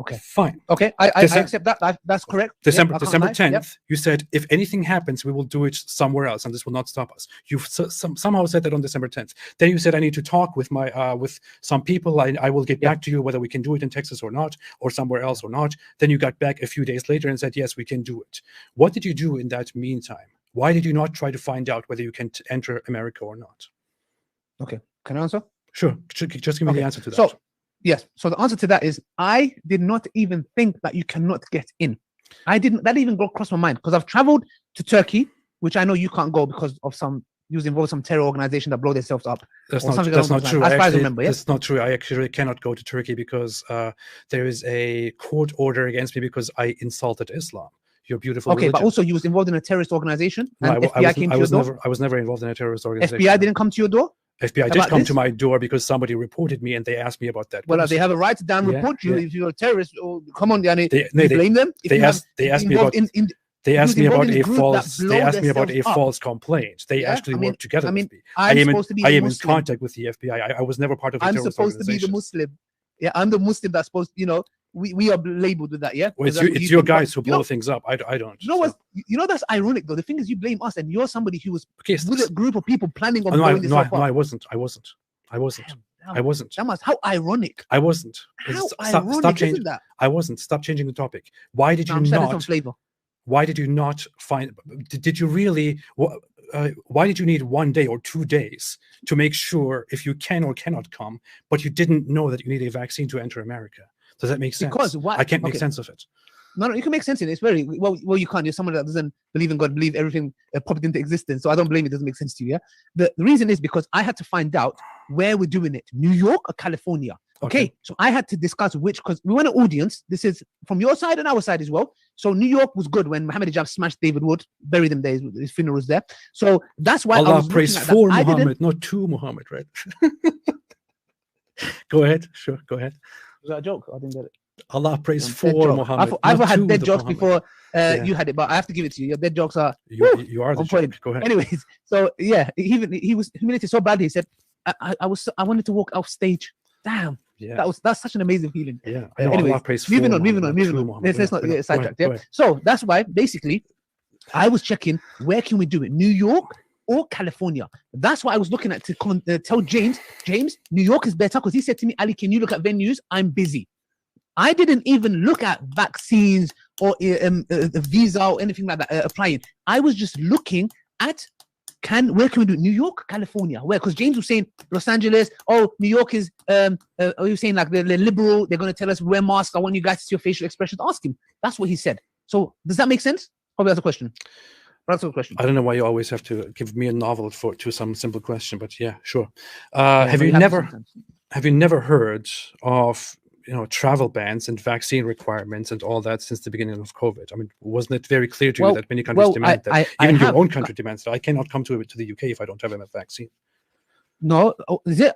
Okay. Fine. Okay. I accept that. That's correct. December I can't 10th, lie. you said, if anything happens, we will do it somewhere else, and this will not stop us. You somehow said that on December 10th. Then you said, I need to talk with with some people. I will get back to you whether we can do it in Texas or not, or somewhere else or not. Then you got back a few days later and said, yes, we can do it. What did you do in that meantime? Why did you not try to find out whether you can enter America or not? Okay. Can I answer? Sure. Just give me the answer to that. So, yes. So the answer to that is I did not even think that you cannot get in. That didn't even go across my mind because I've traveled to Turkey, which I know you can't go because of you was involved in some terror organization that blow themselves up. That's not true. As far as I remember, yeah? That's not true. I actually cannot go to Turkey because there is a court order against me because I insulted Islam. Your beautiful religion. But also you was involved in a terrorist organization. And No, FBI came to your door. I was never involved in a terrorist organization. FBI didn't come to your door. FBI did come to my door because somebody reported me and they asked me about that. Well, they have a right to down report you if you're a terrorist. Or come on, Danny. They blame them. They asked me about. They asked me about a false. They asked me about a false complaint. They actually worked together with me. I am in contact with the FBI. I was never part of a terrorist supposed to be the Muslim. Yeah, I'm the Muslim that's supposed. We are labeled with that. Yeah. Well, it's your guys who blow things up. I don't. You know what? That's ironic though. The thing is, you blame us, and you're somebody who was with a group of people planning on blowing this up. No, I wasn't. How ironic. I wasn't. Stop changing that. I wasn't. Stop changing the topic. Why did you not? Why did you not find? Did you really? Why did you need 1 day or 2 days to make sure if you can or cannot come, but you didn't know that you need a vaccine to enter America? Does that make sense? Because why? I can't make sense of it. No, you can make sense in it. It's very well. You can't. You're someone that doesn't believe in God, believe everything popped into existence. So I don't blame it. Doesn't make sense to you. Yeah. The reason is because I had to find out where we're doing it, New York or California. Okay. So I had to discuss because we want an audience. This is from your side and our side as well. So New York was good when Muhammad Hijab smashed David Wood, buried him there. His funeral was there. So that's why Allah praise for Muhammad, not to Muhammad, right? Go ahead. Sure. Go ahead. Was that a joke? I didn't get it. Allah praise for Muhammad. I've had dead jokes before you had it, but I have to give it to you. Your dead jokes are you are the joke. Go ahead. Anyways, so yeah, he was humiliated so badly. He said, I wanted to walk off stage. Damn. Yeah. That's such an amazing feeling. Yeah. Anyways, moving on. Let's not get sidetracked. Yeah. So that's why basically I was checking where can we do it, New York or California. That's why I was looking at to tell James, New York is better because he said to me, Ali, can you look at venues? I'm busy. I didn't even look at vaccines or visa or anything like that applying. I was just looking at where can we do it? New York, California? Where? Because James was saying Los Angeles. Oh, New York is. Are you saying like they're liberal? They're going to tell us wear masks. I want you guys to see your facial expressions. Ask him. That's what he said. So does that make sense? Probably that's a question. That's a question. I don't know why you always have to give me a novel to some simple question, but yeah, sure. Have you never heard of travel bans and vaccine requirements and all that since the beginning of COVID. I mean, wasn't it very clear to Well- you that many countries well, demand that? I Even your have- own country demands that. I cannot come to the UK if I don't have a vaccine. No, is it?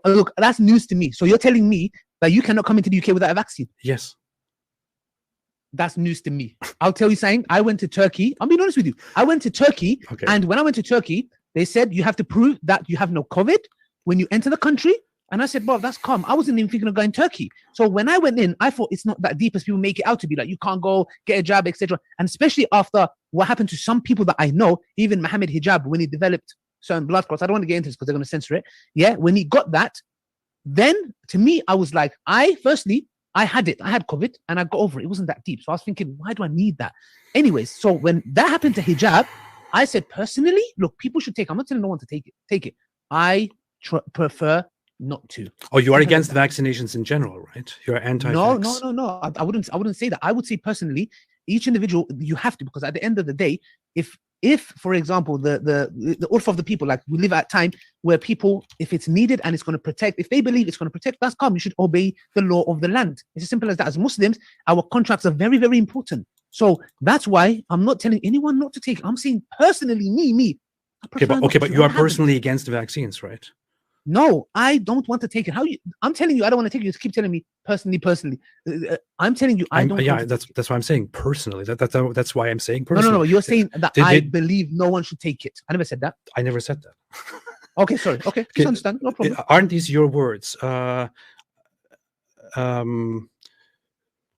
Look, that's news to me. So you're telling me that you cannot come into the UK without a vaccine? Yes. That's news to me. I'll tell you something. I went to Turkey. I'm being honest with you. I went to Turkey, Okay. and when I went to Turkey, they said you have to prove that you have no COVID when you enter the country. And I said, bro, that's calm. I wasn't even thinking of going to Turkey. So when I went in, I thought it's not that deep as people make it out to be. Like, you can't go get a jab, etc. And especially after what happened to some people that I know, even Mohammed Hijab, when he developed certain blood clots. I don't want to get into this because they're going to censor it. Yeah, when he got that, then to me, I was like, firstly, I had it. I had COVID and I got over it. It wasn't that deep. So I was thinking, why do I need that? Anyways, so when that happened to hijab, I said, personally, look, people should take it. I'm not telling no one to take it. Take it. I prefer not to. Oh, you are against vaccinations in general, right? You're anti-vax. No. I wouldn't say that. I would say personally, each individual, you have to, because at the end of the day, if for example the urf of the people, like we live at a time where people, if it's needed and it's going to protect, if they believe it's going to protect, that's calm. You should obey the law of the land. It's as simple as that. As Muslims, our contracts are very, very important. So that's why I'm not telling anyone not to take it. I'm saying personally, me. Okay, but you are personally against vaccines, right? No, I don't want to take it. I'm telling you, I don't want to take it. You keep telling me personally. I'm telling you, I don't. Yeah, that's why I'm saying personally. That's why I'm saying personally. No. You're saying that I believe no one should take it. I never said that. I never said that. Okay, sorry. Okay, just understand. No problem. Aren't these your words?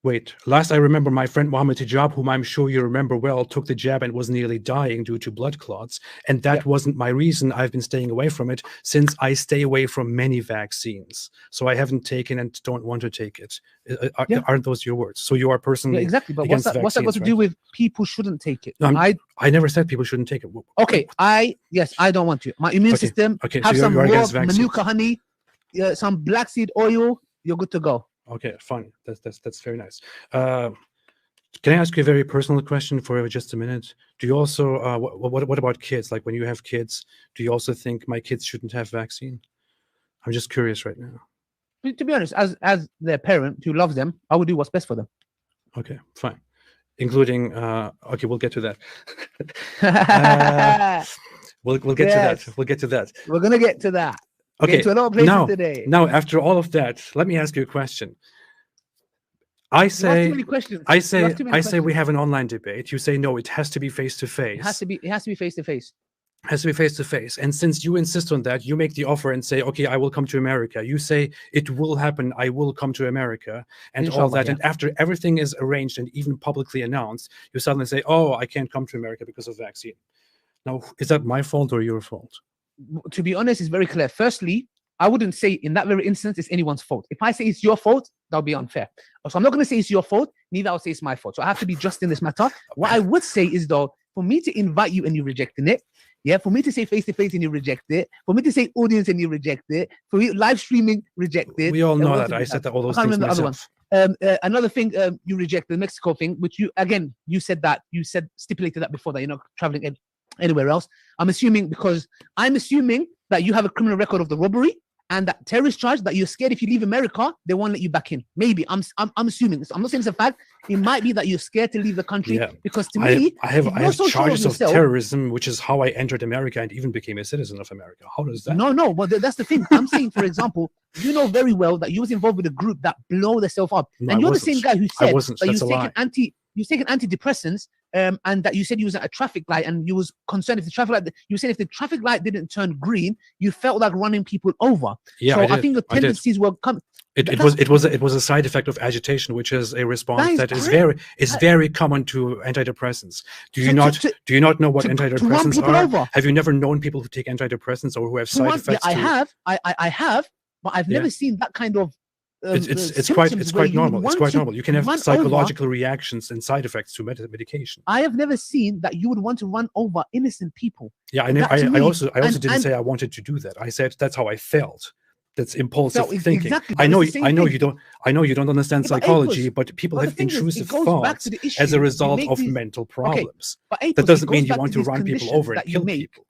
Wait, last I remember, my friend Mohammed Hijab, whom I'm sure you remember well, took the jab and was nearly dying due to blood clots. And that wasn't my reason. I've been staying away from it since I stay away from many vaccines. So I haven't taken and don't want to take it. Aren't those your words? So you are personally exactly. But what's that got to do with people shouldn't take it? No, I never said people shouldn't take it. Okay, I don't want to. My immune system, have some raw manuka honey, some black seed oil, you're good to go. Okay, fine. That's very nice. Can I ask you a very personal question for just a minute? Do you also what about kids? Like, when you have kids, do you also think my kids shouldn't have vaccine? I'm just curious right now. To be honest, as their parent who loves them, I would do what's best for them. Okay, fine. Including okay, we'll get to that. We'll get to that. We'll get to that. We're gonna get to that. Okay, to a lot of places today. Now, after all of that, let me ask you a question. I say we have an online debate. You say no, it has to be face to face. It has to be face to face. Has to be face to face. And since you insist on that, you make the offer and say, okay, I will come to America. You say it will happen. I will come to America and Inshallah, all that. Yeah. And after everything is arranged and even publicly announced, you suddenly say, oh, I can't come to America because of vaccine. Now, is that my fault or your fault? To be honest, it's very clear. Firstly, I wouldn't say in that very instance it's anyone's fault. If I say it's your fault, that'll be unfair. So I'm not going to say it's your fault, neither I'll say it's my fault. So I have to be just in this matter. What I would say is, though, for me to invite you and you rejecting it, for me to say face to face and you reject it, for me to say audience and you reject it, for me live streaming reject it. We all know that. I said that all those things myself. Another thing, you reject the Mexico thing, which you said stipulated that before, that you're not traveling anywhere else. I'm assuming that you have a criminal record of the robbery and that terrorist charge, that you're scared if you leave America, they won't let you back in. Maybe I'm assuming. I'm not saying it's a fact. It might be that you're scared to leave the country because to me, I have charges of terrorism, which is how I entered America and even became a citizen of America. How does that? No. Well, that's the thing. I'm saying, for example, you know very well that you was involved with a group that blow themselves up, and you're the same guy who said that you've taken antidepressants, and that you said you was at a traffic light and you was concerned if the traffic light. You said if the traffic light didn't turn green, you felt like running people over. Yeah, so I think the tendencies were come. It was a side effect of agitation, which is a response that is very common to antidepressants. Do you not know what antidepressants are? Over. Have you never known people who take antidepressants or who have side effects? I have, but I've never seen that kind of. It's quite normal. It's quite normal. You can have psychological reactions and side effects to medication. I have never seen that you would want to run over innocent people. Yeah, I also didn't say I wanted to do that. I said that's how I felt. That's impulsive thinking. Exactly, I know you don't understand psychology, but people have intrusive thoughts as a result of mental problems. Okay, that doesn't mean you want to run people over and kill people.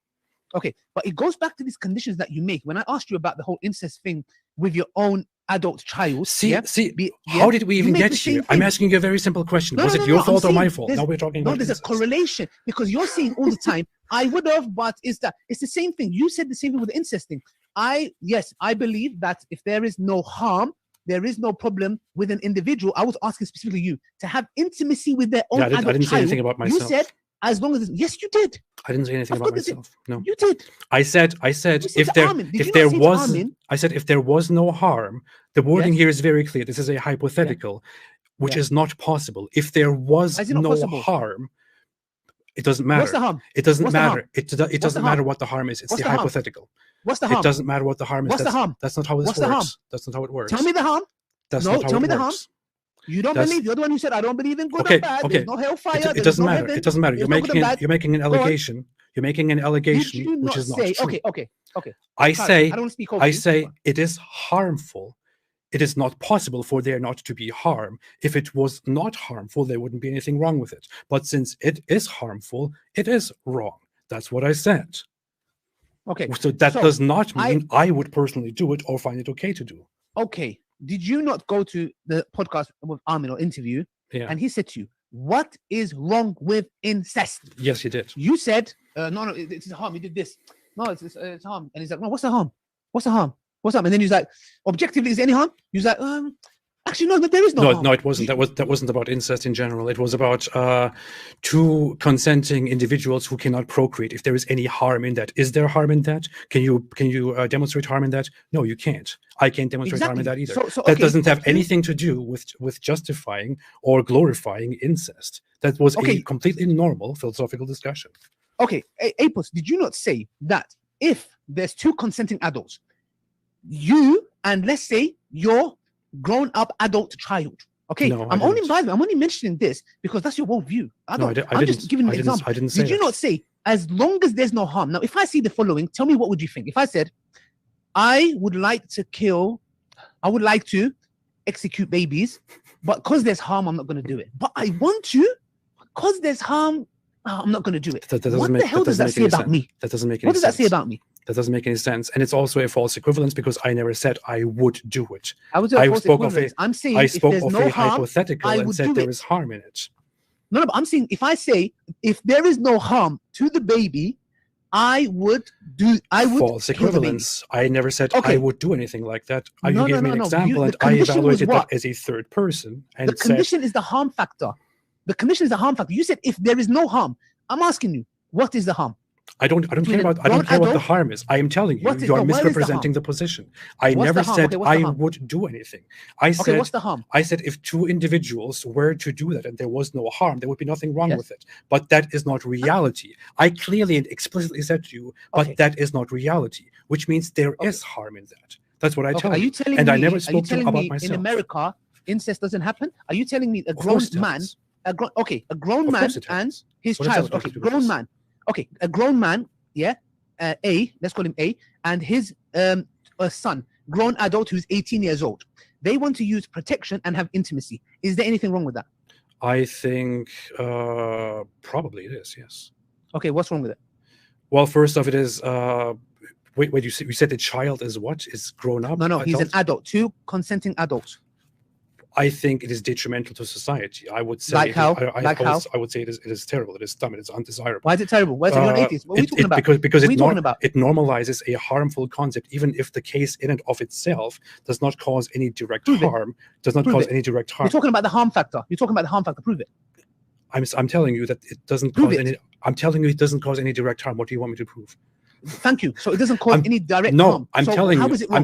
Okay, but it goes back to these conditions that you make. When I asked you about the whole incest thing with your own adult child, How did we even get here? I'm asking you a very simple question. Was it your fault or my fault? Now we're talking about there's incest. a correlation, because you're saying all the time, I would have, but it's the same thing. You said the same thing with the incest thing. I believe that if there is no harm, there is no problem with an individual. I was asking specifically you to have intimacy with their own adult child. I didn't say anything about myself. You said as long as yes, you did. I didn't say anything about myself. No, you did. I said if there was no harm, the wording here is very clear. This is a hypothetical, which is not possible. If there was no harm, it doesn't matter. What's the harm? It doesn't matter. It doesn't matter what the harm is. It's the hypothetical. What's the harm? It doesn't matter what the harm is. What's the harm? That's not how this works. That's not how it works. Tell me the harm. Tell me the harm. You don't believe. You're the one who said I don't believe in good and bad. There's no hellfire. It doesn't matter. It doesn't matter. You're making an allegation. You're making an allegation which is not true. Okay. I say I don't speak over you. It is harmful. It is not possible for there not to be harm. If it was not harmful, there wouldn't be anything wrong with it. But since it is harmful, it is wrong. That's what I said. Okay. So that does not mean I would personally do it or find it okay to do. Okay. Did you not go to the podcast with Armin or interview? Yeah. And he said to you, what is wrong with incest? Yes, he did. You said, no, it's harm. You did this. No, it's harm. And he's like, no, what's the harm? What's the harm? What's up? And then he's like, objectively, is there any harm? He was like, actually, no, there is no harm. No, it wasn't. That wasn't about incest in general. It was about two consenting individuals who cannot procreate. If there is any harm in that, is there harm in that? Can you demonstrate harm in that? No, you can't. I can't demonstrate harm in that either. That doesn't have anything to do with justifying or glorifying incest. That was a completely normal philosophical discussion. Okay, Apos, did you not say that if there's two consenting adults, you and let's say your grown-up adult child. Okay, no, I'm only mentioning this because that's your worldview. I'm just giving an example. I didn't say Did you not say as long as there's no harm? Now, if I see the following, tell me what would you think? If I said, I would like to execute babies, but because there's harm, I'm not going to do it. But I want to, because there's harm, I'm not going to do it. What the hell does that say about me? That doesn't make any sense. What does that say about me? That doesn't make any sense, and it's also a false equivalence because I never said I would do it. I'm saying I spoke if of there's no a harm, hypothetical and said there is harm in it. No, but I'm saying if I say if there is no harm to the baby, I would false equivalence. I never said I would do anything like that. You gave me an example, and I evaluated that as a third person. And the condition is the harm factor. The condition is the harm factor. You said if there is no harm. I'm asking you, what is the harm? I don't care what the harm is. I am telling you, you are misrepresenting the position. I never said I would do anything. I said what's the harm? I said if two individuals were to do that and there was no harm, there would be nothing wrong with it. But that is not reality. I clearly and explicitly said to you, but that is not reality, which means there is harm in that. That's what I tell you. I never spoke about myself. In America, incest doesn't happen? Are you telling me a grown man, a grown man and his child, grown man. Okay, a grown man, let's call him A, and his son, grown adult who's 18 years old. They want to use protection and have intimacy. Is there anything wrong with that? I think probably it is, yes. Okay, what's wrong with it? Well, first off, it is... wait, you said the child is what? Is grown up? No, he's an adult. Two consenting adults. I think it is detrimental to society. I would say. Like how? I would say it is terrible. It is dumb. It is undesirable. Why is it terrible? Why is it you're an atheist? What are we talking about? Because it normalizes a harmful concept, even if the case in and of itself does not cause any direct harm. Does not cause any direct harm. You're talking about the harm factor. Prove it. I'm telling you that it doesn't cause any. I'm telling you it doesn't cause any direct harm. What do you want me to prove? Thank you. So it doesn't cause any direct harm. No, I'm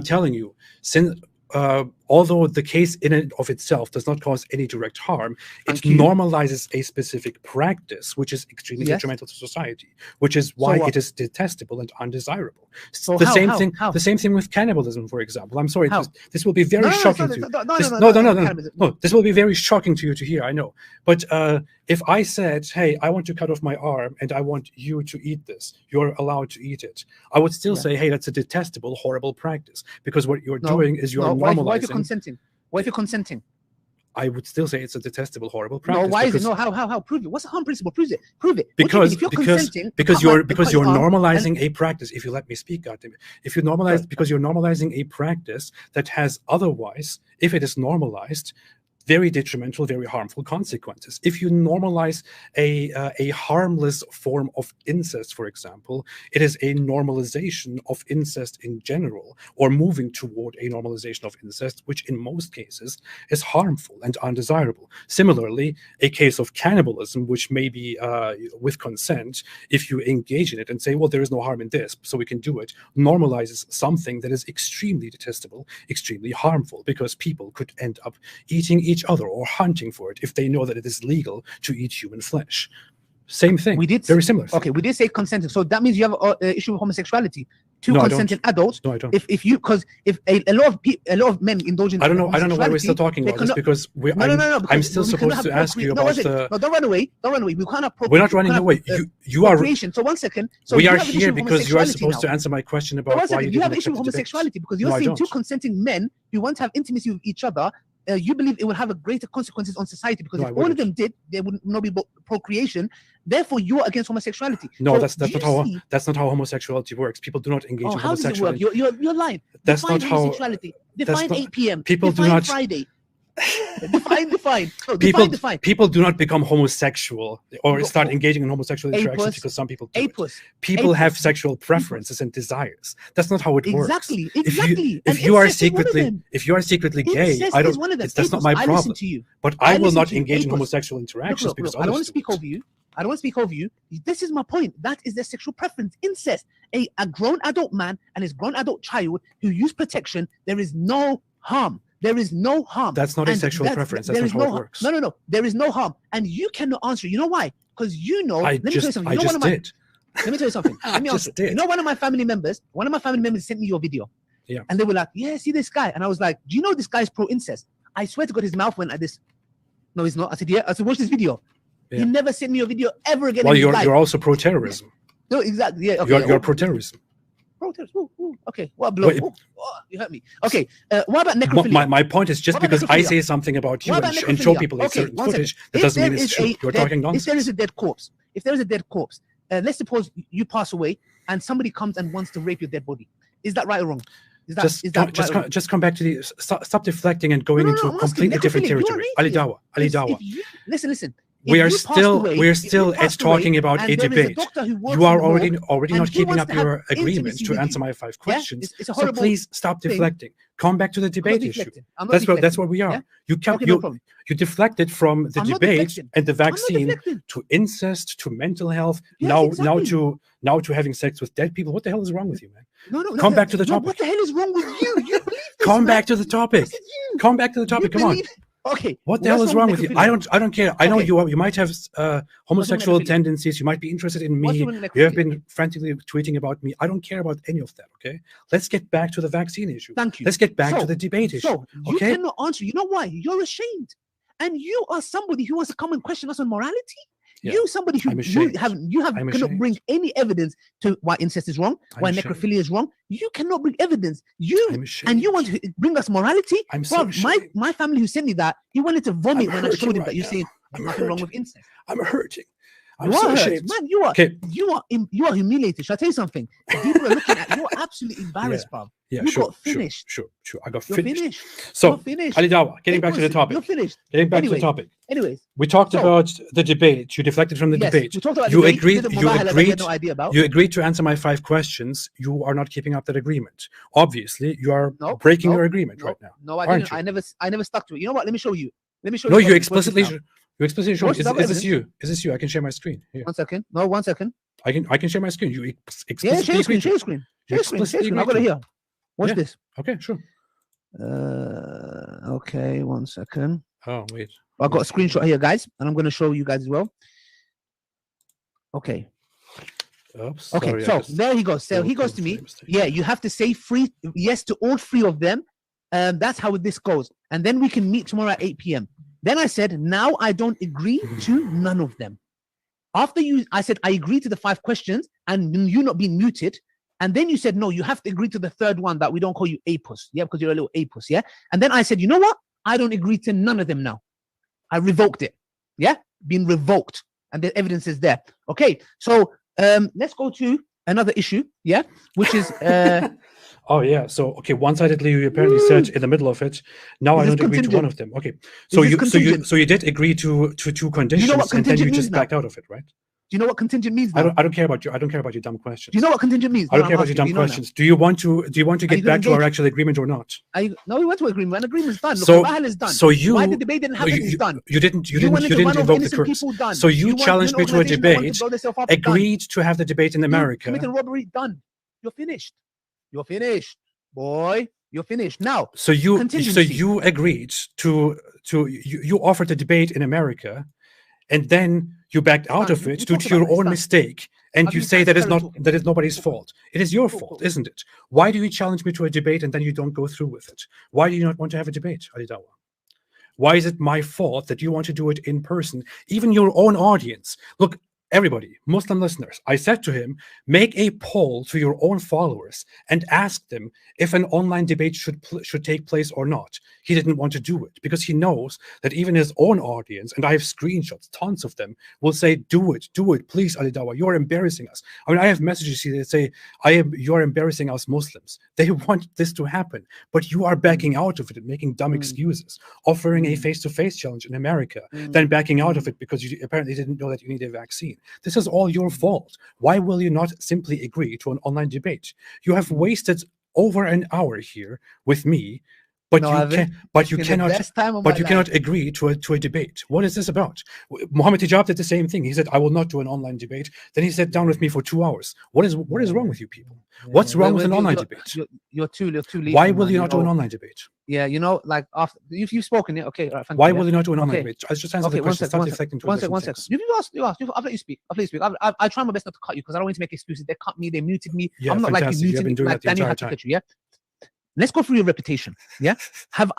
telling you. Since although the case in and of itself does not cause any direct harm, it normalizes a specific practice, which is extremely detrimental to society, which is why it is detestable and undesirable. So the same thing with cannibalism, for example. I'm sorry, this will be very shocking to you. No, this will be very shocking to you to hear, I know. But if I said, hey, I want to cut off my arm and I want you to eat this, you're allowed to eat it, I would still say, hey, that's a detestable, horrible practice, because what you're doing is you're normalizing. What if you're consenting? I would still say it's a detestable, horrible practice. No, why is it? No, how? Prove it. What's the harm principle? Prove it. Prove it. Because if you're consenting, because you're arm normalizing a practice. If you let me speak, goddammit. If you normalize, because you're normalizing a practice that has otherwise, if it is normalized, very detrimental, very harmful consequences. If you normalize a harmless form of incest, for example, it is a normalization of incest in general, or moving toward a normalization of incest, which in most cases is harmful and undesirable. Similarly, a case of cannibalism, which may be with consent, if you engage in it and say, well, there is no harm in this, so we can do it, normalizes something that is extremely detestable, extremely harmful, because people could end up eating each other or hunting for it if they know that it is legal to eat human flesh. Same thing. We did very similar. Okay, we did say consenting, so that means you have an issue with homosexuality. Two No, consenting adults. No, I don't. If a lot of men indulge in I don't know why we're still talking about this, because I'm still supposed to ask you about the. No, don't run away. Don't run away. We can't have. We're not running away. You are. So 1 second. So we are here because you are supposed to answer my question about why you have an issue with homosexuality, because you're saying two consenting men who want to have intimacy with each other. You believe it would have a greater consequences on society, because if all of them did, there would not be procreation. Therefore, you are against homosexuality. No, so that's not how homosexuality works. People do not engage in homosexuality. How does it work? You're lying. That's define not how. Homosexuality. Define 8 p.m. People define do not. Friday. define. No, define. People do not become homosexual or start engaging in homosexual interactions because some people do. People have sexual preferences and desires. That's not how it works. Exactly. If you are secretly gay, that's not my problem. But I will not engage in homosexual interactions because I don't want to speak over you. I don't want to speak over you. This is my point. That is their sexual preference. Incest. A grown adult man and his grown adult child who use protection, there is no harm. There is no harm. That's not a sexual preference. That's not how it works. No. There is no harm. And you cannot answer. You know why? Because you know. Let me tell you something. Let me tell you something. Let me answer. You know, one of my family members sent me your video. Yeah. And they were like, yeah, see this guy. And I was like, do you know this guy's pro-incest? I swear to God, his mouth went like this. No, he's not. I said, yeah. I said, watch this video. Yeah. He never sent me a video ever again. Well, you're also pro-terrorism. No, exactly. Yeah. Okay. You're pro-terrorism. Okay, what blow? You hurt me. Okay, what about necrophilia? My point is, just because I say something about you and show people certain footage, that doesn't mean it's true. You're talking nonsense. If there is a dead corpse, let's suppose you pass away and somebody comes and wants to rape your dead body. Is that right or wrong? Just come back to the stop deflecting and going into a completely different territory. Ali Dawah. Listen. We are still talking about a debate. You are already not keeping up your agreement to answer my 5 questions. So please stop deflecting. Come back to the debate issue. That's where we are. You deflected from the debate and the vaccine to incest, to mental health, now to having sex with dead people. What the hell is wrong with you, man? No. Come back to the topic. What the hell is wrong with you? You believe this, Come back to the topic. Come back to the topic. Come on. Okay. What the hell is wrong with you? I don't care. I know you might have homosexual tendencies. You might be interested in me. You have been frantically tweeting about me. I don't care about any of that. Okay. Let's get back to the vaccine issue. Thank you. Let's get back to the debate issue. So you cannot answer. You know why? You're ashamed, and you are somebody who wants to come and question us on morality. Yeah. You somebody who cannot bring any evidence to why incest is wrong, why necrophilia is wrong. You cannot bring evidence. You want to bring us morality. My family who sent me that, he wanted to vomit when I showed him that you're saying there's nothing wrong with incest. I'm hurting. I'm so ashamed. Man, you are humiliated. Shall I tell you something? People are looking at you. Are absolutely embarrassed, bro. Yeah, you got finished. Sure. I got finished. So, Ali Dawah, getting back to the topic. You're finished. Getting back to the topic. Anyways, we talked about the debate. You deflected from the debate. We talked about you debate. agreed. You agreed to answer my 5 questions. You are not keeping up that agreement. Obviously, you are breaking your agreement right now. No, I didn't. I never stuck to it. You know what? Let me show you. No, you explicitly showed. Is this you? Is this you? I can share my screen. Here. 1 second. No, 1 second. I can share my screen. You explicitly share your screen. I got it here. Watch this. Okay, sure. Okay, 1 second. Oh, wait. I got a screenshot here, guys, and I'm going to show you guys as well. Okay. Oops, okay, sorry, so there he goes. So he goes to me. Yeah, you have to say yes to all 3 of them. That's how this goes. And then we can meet tomorrow at 8 p.m. Then I said, now I don't agree to none of them. I said, I agree to the 5 questions and you not being muted. And then you said, no, you have to agree to the 3rd one that we don't call you apus. Yeah, because you're a little apus. Yeah. And then I said, you know what? I don't agree to none of them now. I revoked it. Yeah, been revoked, and the evidence is there. Okay, so let's go to another issue. Yeah, which is oh yeah. So okay, one-sidedly you apparently said in the middle of it. Now I Is this don't agree to one contingent? of them. Okay, so Is this you contingent? did agree to two conditions, and then contingent you means just now? backed out of it, right? Do you know what contingent means now? I don't care about your dumb questions. Do you know what contingent means? I don't care about your dumb questions. Do you want to you get back to our actual agreement or not? No, we went to agreement. An agreement's done. Look, So- Rahal is done. So you Why the debate didn't happen? you, Is done. you didn't wanted to run over invoke the innocent curse. people, done. So you want- challenged you're me an to a organization that wanted debate, to blow themselves up, agreed to have the debate in done. America. Committing robbery, done. You're finished. You're finished, boy. You're finished now. So you Contingency. agreed to you offered a debate in America, and then you backed out of We it due talked to your about this, own done. mistake, and I've you been say that transparent is nobody's talking. fault. It is your Talk. fault, isn't it? Why do you challenge me to a debate and then you don't go through with it? Why do you not want to have a debate, Ali Dawah? Why is it my fault that you want to do it in person? Even your own audience. Look, everybody, Muslim listeners, I said to him, make a poll to your own followers and ask them if an online debate should take place or not. He didn't want to do it because he knows that even his own audience, and I have screenshots, tons of them, will say, do it, please, Ali Dawah, you're embarrassing us. I mean, I have messages here that say, you're embarrassing us Muslims. They want this to happen, but you are backing out of it and making dumb excuses, offering a face-to-face challenge in America, then backing out of it because you apparently didn't know that you need a vaccine. This is all your fault. Why will you not simply agree to an online debate? You have wasted over an hour here with me, but you cannot agree to a debate. What is this about? Muhammad Hijab did the same thing. He said, I will not do an online debate. Then he sat down with me for 2 hours. What is wrong with you people? What's wrong with an online debate? You're too lethal. Why will you not do an online debate? Yeah, like after you've spoken, yeah, okay, right. Why will you not do an online debate? I just answer the question. Stop deflecting to one second. You asked. I'll let you speak. I try my best not to cut you because I don't want to make excuses. They cut me. They muted me. Yeah, I'm not fantastic. like you muted me. Like Daniel had to cut you. Yeah. Let's go through your reputation. Yeah. I've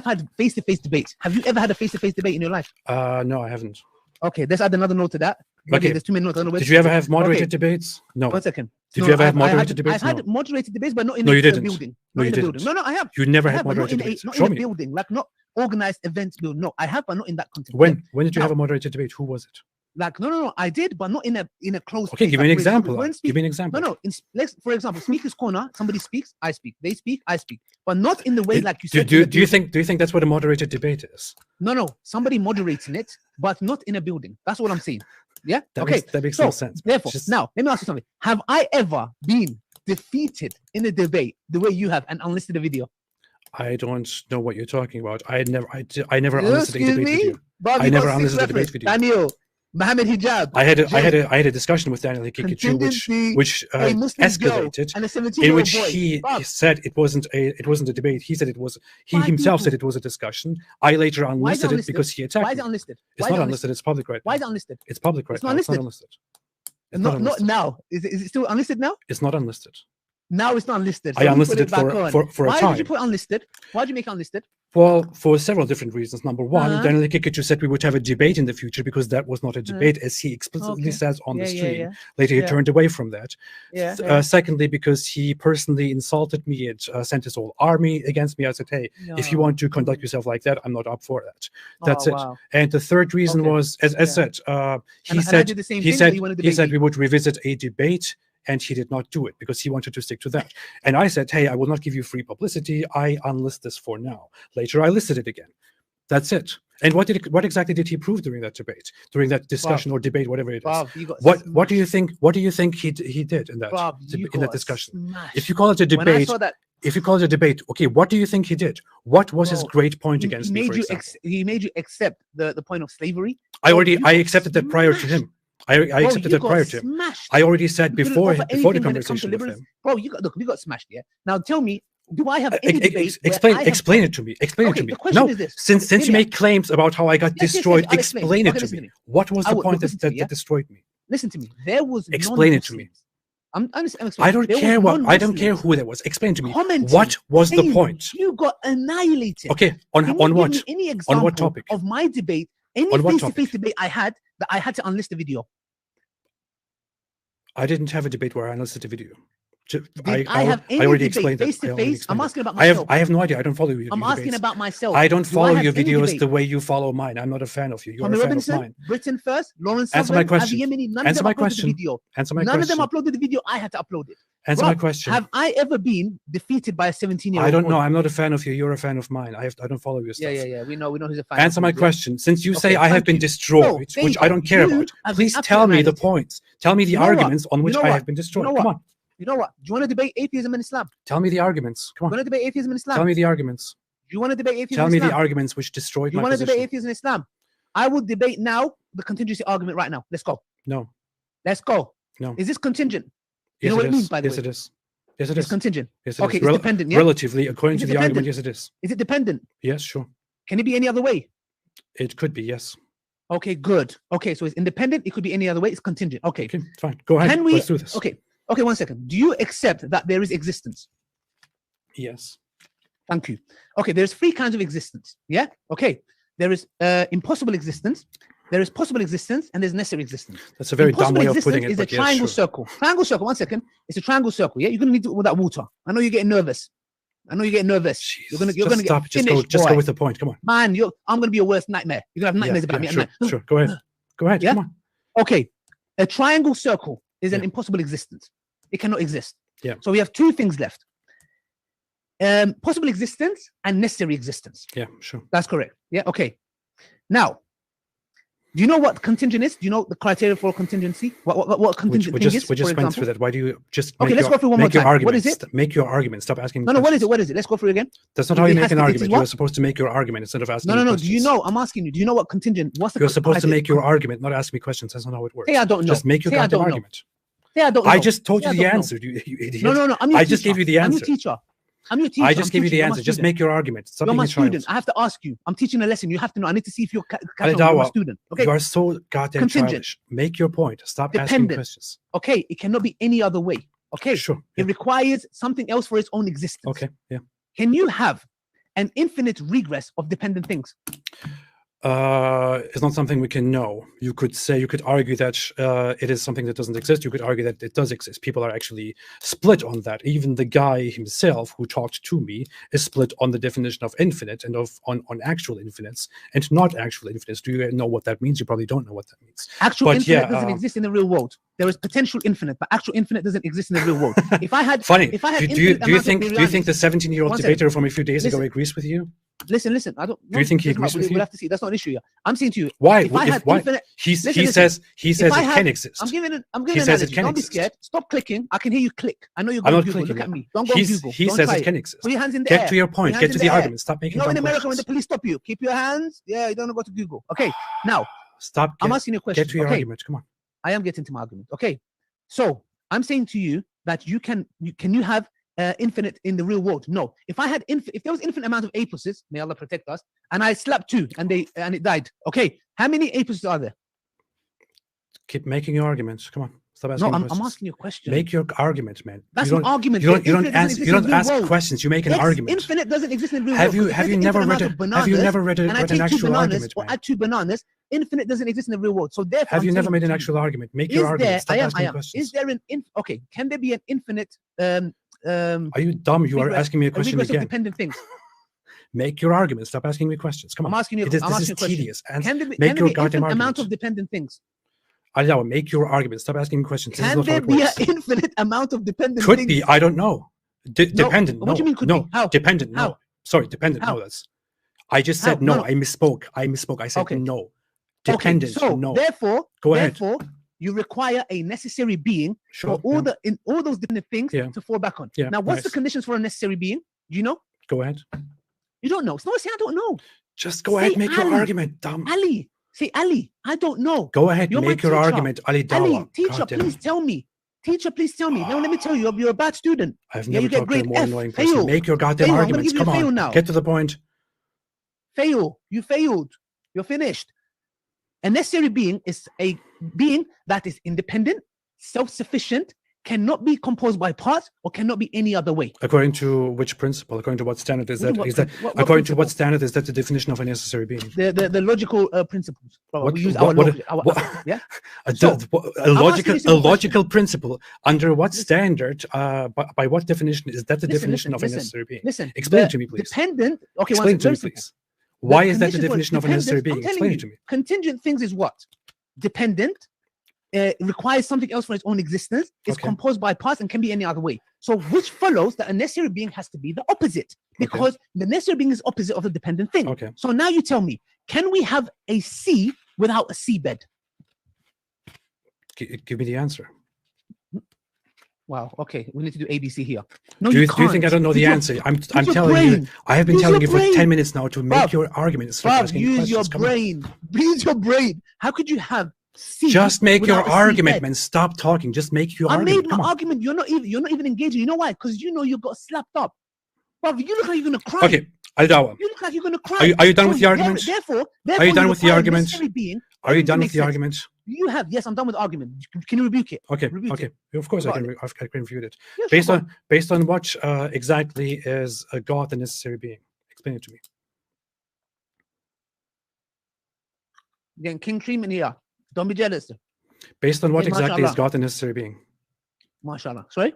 had face-to-face debates. Have you ever had a face-to-face debate in your life? No, I haven't. Okay, let's add another note to that. Maybe Okay. There's too many notes. Did you ever have moderated debates? No. 1 second. Did you ever have moderated debates? I've had moderated debates, but not in No, a you didn't. building. No, Not you in a didn't. building. No, I have. You never I had have, but not moderated in debates. not Show in a me. building, like not organized events building. No, I have, but not in that context. When did you Now- have a moderated debate? Who was it? Like no, I did, but not in a closed. Okay, place, give me an like, example. when Give me an example. No. Let's, for example, speakers corner. Somebody speaks, I speak. They speak, I speak. But not in the way like you said. Do you think that's what a moderated debate is? No. Somebody moderating it, but not in a building. That's what I'm saying. Yeah. That makes no sense. Therefore, now let me ask you something. Have I ever been defeated in a debate the way you have and unlisted a video? I don't know what you're talking about. I never unlisted a Excuse debate me? video. Bob, I you never got six unlisted a debate reference. video. Daniel, Mohammed Hijab. I had a discussion with Daniel Hikikichu, which a Muslim escalated, and a in 17-year-old which boy. he Bob, said it wasn't a debate. He said it was. He Why himself people? said it was a discussion. I later Why is it unlisted it unlisted? because he Why attacked is it me. unlisted? It's not unlisted. It's public right Why now. is it unlisted? It's public right It's now. not It's not unlisted. unlisted. It's not Not unlisted. now. Is it still unlisted now? It's not unlisted. Now it's not unlisted. I So unlisted put it back on. for a Why time. did you put unlisted? Why did you make it unlisted? Well, for several different reasons. Number one, Uh-huh. Daniel Hikikichu said we would have a debate in the future because that was not a debate, as he explicitly Okay. says on the stream. Yeah. Later, he Yeah. turned away from that. Yeah. Secondly, because he personally insulted me and sent his whole army against me. I said, hey, if you want to conduct yourself like that, I'm not up for that. That's it. Wow. And the third reason Okay. was, as said, And he I said did the same he thing, said but you wanted to he debate said me. we would revisit a debate. And he did not do it because he wanted to stick to that. And I said, hey, I will not give you free publicity. I unlist this for now. Later, I listed it again. That's it. And what exactly did he prove during that debate, during that discussion or debate, whatever it is? Bob, you got What do you think? What do you think he did in that Bob, you in that got discussion? smashed. If you call it a When I debate, saw that, okay, what do you think he did? What was his Bro, great point he against me? made For you example, he made you accept the point of slavery. I Bro, you accepted got that prior to him. I accepted that prior to him. Smashed. I already said You couldn't before offer the anything when it comes to conversation with liberals. him. Bro, you got smashed, yeah. Now tell me, do I have any debate? where I have Explain it to me. Explain Okay, it to me. the question No, is this. since you make claims about how I got Yes, destroyed, I'll explain. explain Okay, it to listen me. to me. What was I the will- point listen that to me, yeah? destroyed me? Listen to me. There was Explain it to me. I'm I don't care what. I don't care who that was. Explain to me. What was the point? You got annihilated. Okay, Can you on give what? me any example On what topic? of my debate? Any On what face-to-face topic? debate I had that I had to unlist the video. I didn't have a debate where I unlisted a video. Did I have any already debate explained face that. to I already face? I'm explained asking about that. myself. I have no idea. I don't follow you. I'm asking about myself. I don't Do follow have your any videos debate? the way you follow mine. I'm not a fan of you. You're Tommy a fan Robinson, of mine. Britain First, Lawrence Answer my Southern, question. Avi Yemeni, none Answer of my them uploaded question. the video. Answer my None question. of them uploaded the video. I had to upload it. Answer Bruv, my question. Have I ever been defeated by a 17-year-old? I don't know. I'm not a fan of you. You're a fan of mine. I don't follow your stuff. Yeah. We know who's a fan. Answer my question. Since you say I have thank been you. destroyed, No, which there I you don't go. care You about, have please been tell me the absolute points. Tell me the You know what? arguments on You which know I what? have been destroyed. You know Come what? on. You know what? Do you want to debate atheism and Islam? Tell me the arguments. Come You on. want to debate atheism and Islam? Tell me the arguments. Do you want to debate atheism Tell and me Islam? the arguments which destroyed You my want to debate position. atheism and Islam? I would debate now the contingency argument right now. Let's go. No. Let's go. No. Is this contingent? Yes, know what it is. means, by the Yes, way? it is. Yes, it It's is. contingent. Yes, it Okay, is. it's dependent, yeah? Relatively, according Is to it the argument, dependent? yes, it is. Is it dependent? Yes, sure. Can it be any other way? It could be, yes. Okay, good. Okay, so it's independent. It could be any other way. It's contingent. Okay. Okay, fine. Go ahead. Can we? Let's do this. Okay. 1 second. Do you accept that there is existence? Yes. Thank you. Okay, there's 3 kinds of existence. Yeah. Okay. There is impossible existence. There is possible existence, and there's necessary existence. That's a very dumb Impossible way of putting it. existence is a But yes, triangle sure. circle. Triangle circle. 1 second. It's a triangle circle. Yeah. You're gonna need to with that water. I know you're getting nervous. You're Jeez, You're gonna just stop. get Just finished, go boy. with the point. Come on. Man, I'm gonna be your worst nightmare. You're gonna have nightmares about me at sure, night. sure. Go ahead. Go ahead. Yeah? Come on. Okay, a triangle circle is an Yeah. impossible existence. It cannot exist. Yeah. So we have 2 things left. Possible existence and necessary existence. Yeah, sure. That's correct. Yeah. Okay. Now, do you know what contingent is? Do you know the criteria for contingency? What contingent thing is? We just for went example? through that. Why do you just Okay, make let's your, go through one make more your time. What argument? is it? Make your argument. Stop asking. No, what is questions. it? What is it? Let's go through it again. That's not how you It make has an to- it is argument. You're what? supposed to make your argument instead of asking. No. me Do you questions. know? I'm asking you. Do you know what contingent? What's the? You're supposed to criteria? make your argument, not ask me questions. That's not how it works. Say I don't know. Just make your Say I goddamn don't know. argument. Say I don't know. I just told Say you I the don't know. answer, you idiot. No. I'm your I teacher. just gave you the I'm your answer. teacher. I'm your teacher. I just gave you the You're my answer. Just student. make your argument. Stop You're being my a child. student. I have to ask you. I'm teaching a lesson. You have to know. I need to see if you're Ali you're my Dawah, student. Okay. You are so goddamn Contingent. childish. Make your point. Stop asking Dependent. questions. Okay. It cannot be any other way. Okay. Sure. It requires something else for its own existence. Okay. Yeah. Can you have an infinite regress of dependent things? It's not something we can know. You could argue that it is something that doesn't exist. You could argue that it does exist. People are actually split on that. Even the guy himself who talked to me is split on the definition of infinite and on actual infinites and not actual infinites. Do you know what that means? You probably don't know what that means. Actual But infinite yeah, doesn't exist in the real world. There is potential infinite, but actual infinite doesn't exist in the real world. If I had, Funny. if I had Do you infinite amount of think Biryani- the 17-year-old One second. debater from a few days ago Listen. agrees with you? Listen. I don't. Do you think he doesn't agrees matter. with We'll you? have to see. That's not an issue here. I'm saying to you, Why? if I had Why? infinite, He listen. says it If I had- can exist. I'm giving an He says it analogy. can Don't be exist. scared. Stop clicking. I can hear you click. I know you're I'm going not to Google. clicking. Look at yeah. me. Don't go on Google. He Don't says try it can exist. Put your hands in the air. Get to your Put point. your Get hands to in the air. argument. Stop making You know, in dumb America, when questions. the police stop you, keep your hands. Yeah, you don't go to Google. Okay. Now, Stop. I'm asking you a question. Get to your Okay. argument. Come on. I am getting to my argument. Okay. So I'm saying to you that you have infinite in the real world? No. If there was infinite amount of apuses, may Allah protect us, and I slapped 2 and it died. Okay. How many apuses are there? Keep making your arguments. Come on. Stop asking No, I'm questions. asking you a question. Make your argument, man. That's you an don't, argument. you don't Infinite doesn't ask. exist You in don't the real ask world. questions. You make an argument. Infinite doesn't exist in the real Have world. you If have there's you an never infinite read amount it? of bananas, Have you never read and I an take 2 actual bananas argument, or man? add 2 bananas, infinite doesn't exist in the real world. So therefore, Have I'm you never saying made an to you, actual argument? Make your argument. Stop asking questions. Is there okay? Can there be an infinite Are you dumb? You are regress- asking me a question regress of again. dependent things? Make your argument. Stop asking me questions. Come on. I'm asking you. This I'm asking is you a question. tedious. Can there be, make can your there be goddamn infinite amount argument. of dependent things? Aliawa, make your argument. Stop asking me questions. This is Can not how there it be an works. infinite amount of dependent Could things? be. I don't know. Dependent. What No. do you mean could no. be? How? Dependent. How? No. Sorry. Dependent. How? No. That's. I just How? said no. No, no. I misspoke. I said Okay. no. Dependent. Okay, so no. therefore, Go ahead. you require a necessary being Sure. for all yeah. all those dependent things Yeah. to fall back on. Yeah, Now, what's the nice. conditions for a necessary being? Do you know? Go ahead. You don't know. So say I don't know. Just go Say ahead. Make your Ali. argument, dumb. Ali, say Ali. I don't know. Go ahead. You're my Make your teacher. argument, Ali Dawah. Ali, teacher, God damn please it. tell me. Teacher, please tell me. Now, let me tell you, you're a bad student. I've Yeah, never you get talked to a grade more F. annoying person. Fail. Make your goddamn Fail. I'm gonna arguments. give you a Come fail on. now. Get to the point. Fail. You failed. You're finished. A necessary being is a being that is independent, self-sufficient, cannot be composed by parts or cannot be any other way. According to which principle? According to what standard is that? What According to what principle? standard is that the definition of a necessary being? The logical principles. Brother. What- We use what- our what- logic. Yeah. A, So, a logical, asking you a a logical principle. Under what standard? By what definition is that the Listen, definition of a listen, necessary being? Listen. Explain the it to me, please. Dependent. Okay. Explain one it to me, second, very please. simple. Why is that the conditions for definition of a necessary dependence- being? I'm telling Explain it to you, me. Contingent things is what? Dependent. Requires something else for its own existence, is Okay. composed by parts and can be any other way. So which follows that a necessary being has to be the opposite, because the necessary being is opposite of the dependent thing. Okay. So now you tell me, can we have a sea without a seabed? Give me the answer. Wow, okay, we need to do ABC here. No, Do you can't. think I don't know the Use your- answer? I'm your telling you. brain. I have been Use telling you your for 10 brain. minutes now to make Bruv, your argument. Stop Bruv, asking use your questions. Come on. brain. Use your brain. How could you have sea Just make your without a argument, seabed? man. Stop talking. Just make your I argument. made my Come on. argument. You're not even engaging. You know why? Because you know you got slapped up. Bruv, you look like you're gonna cry. Okay, Al-Dawa. You look like you're gonna cry. Are you done with the there- argument? Therefore, Are you done with the require a argument? necessary being. Are you Everything done with makes the sense. argument? You have. Yes, I'm done with the argument. Can you rebuke it? Okay, Rebuke okay. it. Of course, I Got can. I can review it. Yeah, Based sure, on what exactly is a God the necessary being? Explain it to me. Getting king treatment here. Don't be jealous. Based on what Hey, exactly is mashallah. God the necessary being? Mashallah. Sorry?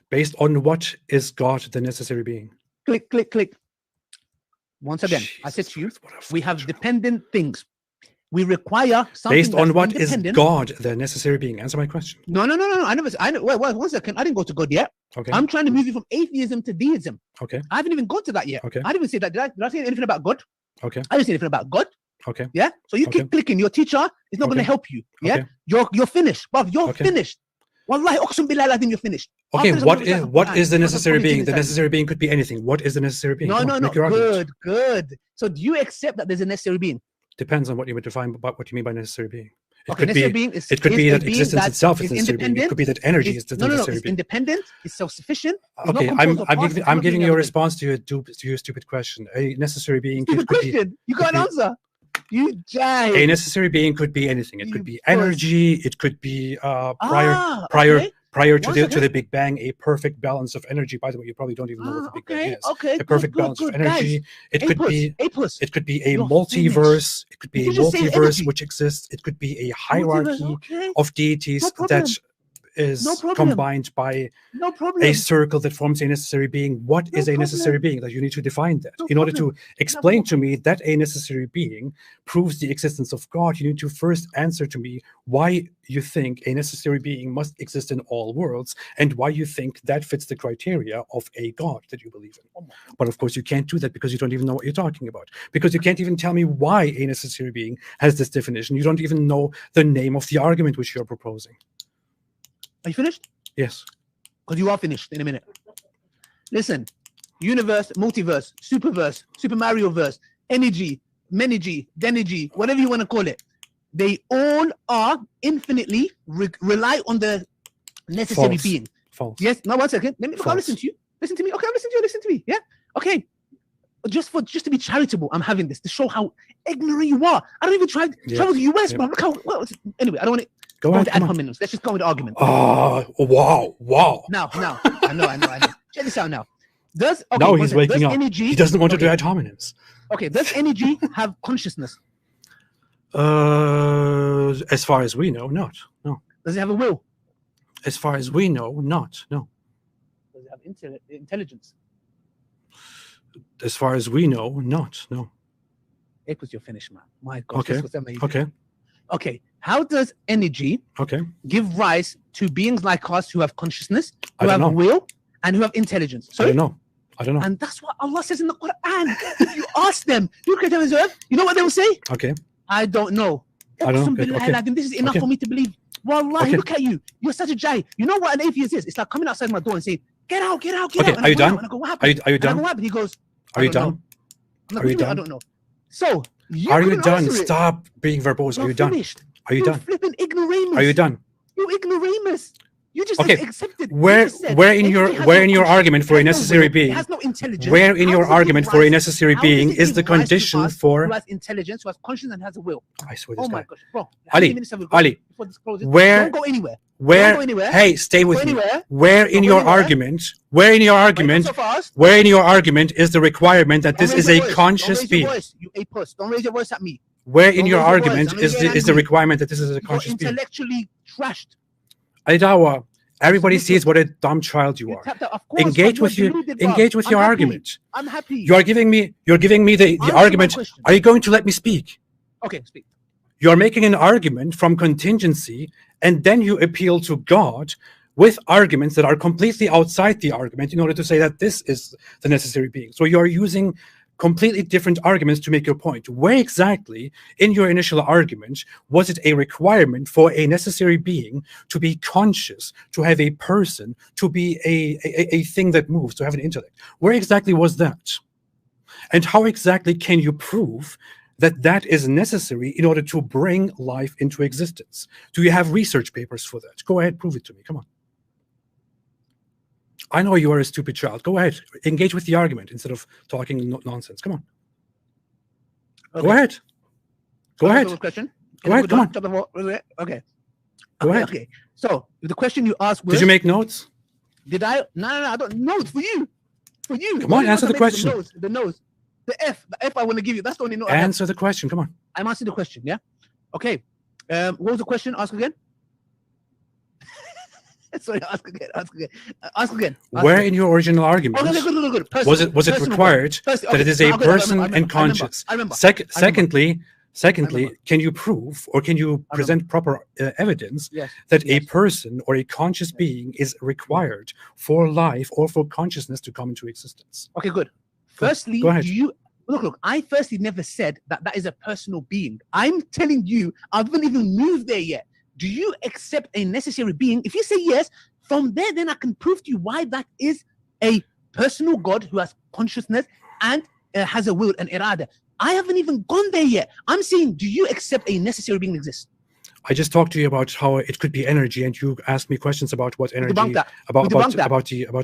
Based on what is God the necessary being? Click, click, click. Once again, I said Jesus to you, Christ, what a we have fucking- dependent things. We require something Based on that's what is independent. God the necessary being? Answer my question. No. I never. Wait, 1 second. I didn't go to God yet. Okay. I'm trying to move you from atheism to deism. Okay. I haven't even gone to that yet. Okay. I didn't even say that. Did I say anything about God? Okay. I didn't say anything about God. Okay. Yeah. So you Okay. keep clicking. Your teacher is not going to Okay. help you. Yeah. Okay. You're finished, bruv. You're Okay. finished. Wallahi, uqsum billah al-azim, you're finished. Okay. After this, I'm What gonna is recite what Quran. is the Because I'm necessary coming to being? you The inside. necessary being could be anything. What is the necessary being? No, Come no, on, no. make your argument. Good. So do you accept that there's a necessary being? Depends on what you would define by what you mean by necessary being. It Okay, could necessary be. being is It could is be a that being existence that itself is is necessary being. It could be that energy is the No, necessary it's being. independent. It's self-sufficient. It's not Okay, composed of parts, it I'm cannot be giving any you a other way. response to your stupid question. A necessary being Stupid could be question. You got an could be- answer. You jive. a necessary being could be anything. It You could be puss. energy. It could be Ah, prior okay. prior to One the second. Big Bang, a perfect balance of energy. By the way, you probably don't even know what the Big Bang is. Okay. A perfect good, balance good, of energy. It could be A plus. it could be a You're multiverse. It could be Did a you just say multiverse energy? which exists. It could be a Multiverse, hierarchy okay. of deities No problem. that is No problem. combined by No problem. a circle that forms a necessary being. What No is a necessary problem. being? That you need to define that. No In order problem. to explain to me that a necessary being proves the existence of God, you need to first answer to me why you think a necessary being must exist in all worlds and why you think that fits the criteria of a God that you believe in. But of course, you can't do that because you don't even know what you're talking about. Because you can't even tell me why a necessary being has this definition. You don't even know the name of the argument which you're proposing. Are you finished? Yes. Because you are finished in a minute. Listen, universe, multiverse, superverse, Super Mario verse, energy, menergy, denergy, whatever you want to call it. They all are infinitely rely on the necessary False. being. False. Yes. No, 1 second. Let me. I'll False. listen to you. Listen to me. Okay, I'll listen to you. Listen to me. Yeah. Okay. Just to be charitable, I'm having this to show how ignorant you are. I don't even try Yeah. travel to the US, Yeah. bro. Look how. Well, anyway, I don't want to Go go ahead. into Come ad on. hominems. Let's just go with the argument. Oh, wow. Now, I know. Check this out now. Does okay, Now one he's second. waking Does up. Energy, He doesn't want to do okay. ad hominems. Okay, does energy have consciousness? As far as we know, not. No. Does it have a will? As far as we know, not. No. Does it have intelligence? As far as we know, not. No. It was your finish, man. My God, Okay. this was amazing. Okay. Okay, how does energy Okay. give rise to beings like us who have consciousness, I who don't have know. will, and who have intelligence? I Sorry? don't know. I don't know. And that's what Allah says in the Quran. If you ask them, you create heaven and earth, you know what they will say? Okay. I don't know. I don't know. Uqsum billahi Okay. al-azim, this is enough Okay. for me to believe. Wallahi, Okay. look at you. You're such a jay. You know what an atheist is? It's like coming outside my door and saying, get out. Okay, And are I you go out, done? and I go, what Are happened? you And I go, done? what happened? He goes, Are you I don't done? know. I'm like, Are you what do mean I done? don't know. So, you Are you couldn't done? answer it. Stop being verbose. Are You're you done? finished. Are you You done? flipping ignoramus. Are you done? You ignoramus. You just Okay, accepted. Where You just said where in energy your has where no in your conscience, argument for it a has no necessary will, it being? has no intelligence. Where in How your does it give argument for a rise- necessary how does being it is the give rise to condition us for? who has intelligence, who has conscience, and has a will? I swear Oh this my guy. gosh, bro. How Ali, many minutes have we got Ali, before this closes? where- Don't go anywhere. Where? go anywhere. Hey, stay with me. Anywhere. Where in your anywhere. argument? Where in your argument? So fast. Where in your argument is the requirement that this Don't is raise a your voice. conscious Don't raise being? your voice, you a puss. Don't raise your voice at me. Where in Don't your raise your voice. argument I know is you're the angry. requirement that this is a You're conscious being? intellectually trashed. Dawah, everybody sees what a dumb child you are. Of course, Engage with your argument. I'm happy. You're giving me the Answer argument. my question. Are you going to let me speak? Okay, speak. You're making an argument from contingency, and then you appeal to God with arguments that are completely outside the argument in order to say that this is the necessary being. So you're using completely different arguments to make your point. Where exactly in your initial argument was it a requirement for a necessary being to be conscious, to have a person, to be a thing that moves, to have an intellect? Where exactly was that? And how exactly can you prove that that is necessary in order to bring life into existence? Do you have research papers for that? Go ahead, prove it to me. Come on. I know you are a stupid child. Go ahead. Engage with the argument instead of talking nonsense. Come on. Okay. Go ahead. Go ahead. Question. Go ahead. Come on. Okay. Go ahead. Okay. So the question you asked was, Did you make notes? Did I? No, I don't. Notes for you. For you. Come on, answer the question. The nose. The F I want to give you. That's the only note. Answer the question. Come on. I'm answering the question. Yeah. Okay. What was the question? Ask again. Sorry. Ask again. Where in your original argument good. was it required that it is a person and conscious? I remember. Secondly, can you prove or can you present proper evidence that a person or a conscious being is required for life or for consciousness to come into existence? Okay, good. Firstly, go ahead. Look, I firstly never said that is a personal being. I'm telling you, I haven't even moved there yet. Do you accept a necessary being? If you say yes, from there, then I can prove to you why that is a personal God who has consciousness and has a will and irada. I haven't even gone there yet. I'm saying, do you accept a necessary being exists? I just talked to you about how it could be energy, and you asked me questions about what energy, about the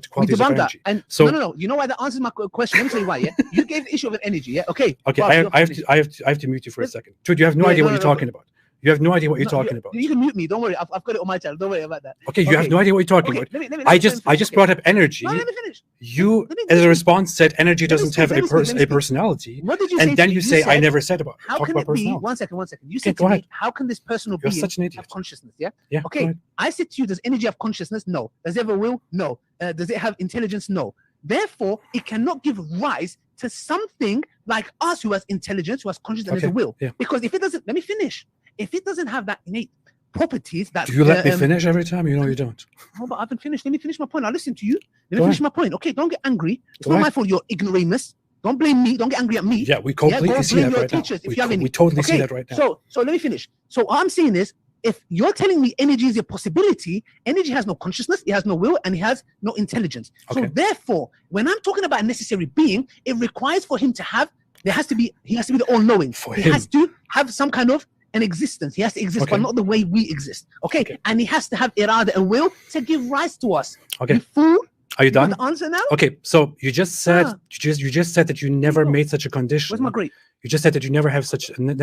qualities of energy. And so no. You know why that answers my question? Let me tell you why. Yeah, you gave the issue of an energy. Yeah. Okay. Okay. I have to mute you for a second. Dude, you have no idea what you're talking about. You have no idea what you're talking about. You can mute me. Don't worry. I've got it on my channel. Don't worry about that. Okay. You have no idea what you're talking about. Let me I just brought up energy. No, let me finish. You, as a response, said energy doesn't have a personality. What did you and say? then you say, I never said about how can it be? One second. You said to me, how can this personal being have consciousness? Yeah. Okay. I said to you, does energy have consciousness? No. Does it have a will? No. Does it have intelligence? No. Therefore, it cannot give rise to something like us who has intelligence, who has consciousness, and has a will. Because if it doesn't, let me finish. If it doesn't have that innate properties that... Do you let me finish every time? You know you don't. No, but I haven't finished. Let me finish my point. I'll listen to you. Let me finish my point. Okay, don't get angry. It's not my fault you're ignoramus. Don't blame me. Don't get angry at me. Yeah, we completely see that right now. We totally see that right now. So let me finish. So what I'm saying is, if you're telling me energy is a possibility, energy has no consciousness, it has no will, and it has no intelligence. So therefore, when I'm talking about a necessary being, it requires for him to have, he has to be the all-knowing. He has to have some kind of an existence. He has to exist, but not the way we exist. Okay? And he has to have irada and will to give rise to us. Okay. You fool. Are you done? The answer now? Okay. So you just said you just said that you never made such a condition. Where's my grade? You just said that you never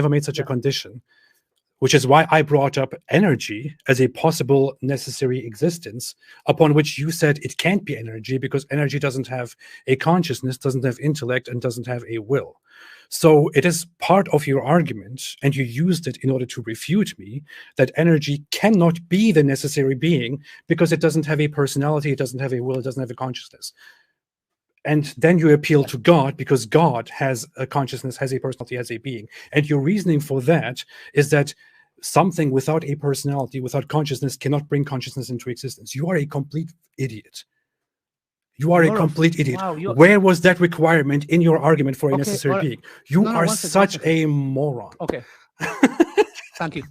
made such a condition, which is why I brought up energy as a possible necessary existence, upon which you said it can't be energy because energy doesn't have a consciousness, doesn't have intellect, and doesn't have a will. So it is part of your argument, and you used it in order to refute me, that energy cannot be the necessary being because it doesn't have a personality, it doesn't have a will, it doesn't have a consciousness. And then you appeal to God because God has a consciousness, has a personality, has a being. And your reasoning for that is that something without a personality, without consciousness, cannot bring consciousness into existence. You are a complete idiot. You are a complete idiot. Wow, where was that requirement in your argument for a necessary being? You are such a moron. Okay. Thank you.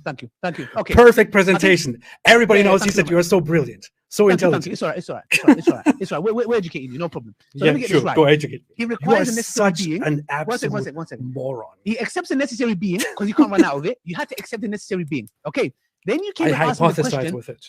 Okay. Perfect presentation. Everybody knows you said you are so brilliant, so intelligent. It's all right. We're educating you, no problem. So let me get this right. Go educate. He requires a necessary being. An absolute one second. moron. He accepts a necessary being because you can't run out of it. You had to accept the necessary being. Okay. Then you came and asked me the question. With it.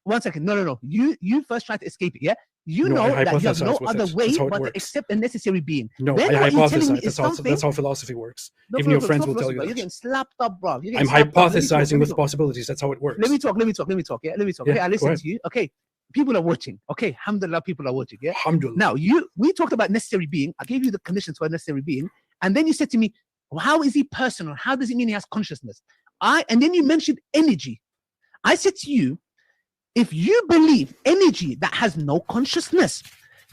1 second. No. You first tried to escape it, yeah? You No, know I that you have no hypothesize with other it. way That's how it but to works. accept a necessary being. No, Then I what you're telling me hypothesize. is That's something. how philosophy works. No, Even your no, friends it's not will tell you philosophy, You're that. getting slapped up, bro. You're I'm getting slapped up. Let me talk, hypothesizing let me with talk. possibilities. That's how it works. Let me talk. Yeah, let me talk. Yeah, Okay, I go listen ahead. to you. Okay, people are watching. Okay, alhamdulillah, people are watching. Yeah. Alhamdulillah. Now we talked about necessary being. I gave you the conditions for a necessary being, and then you said to me, well, "How is he personal? How does it mean he has consciousness?" And then you mentioned energy. I said to you, if you believe energy that has no consciousness,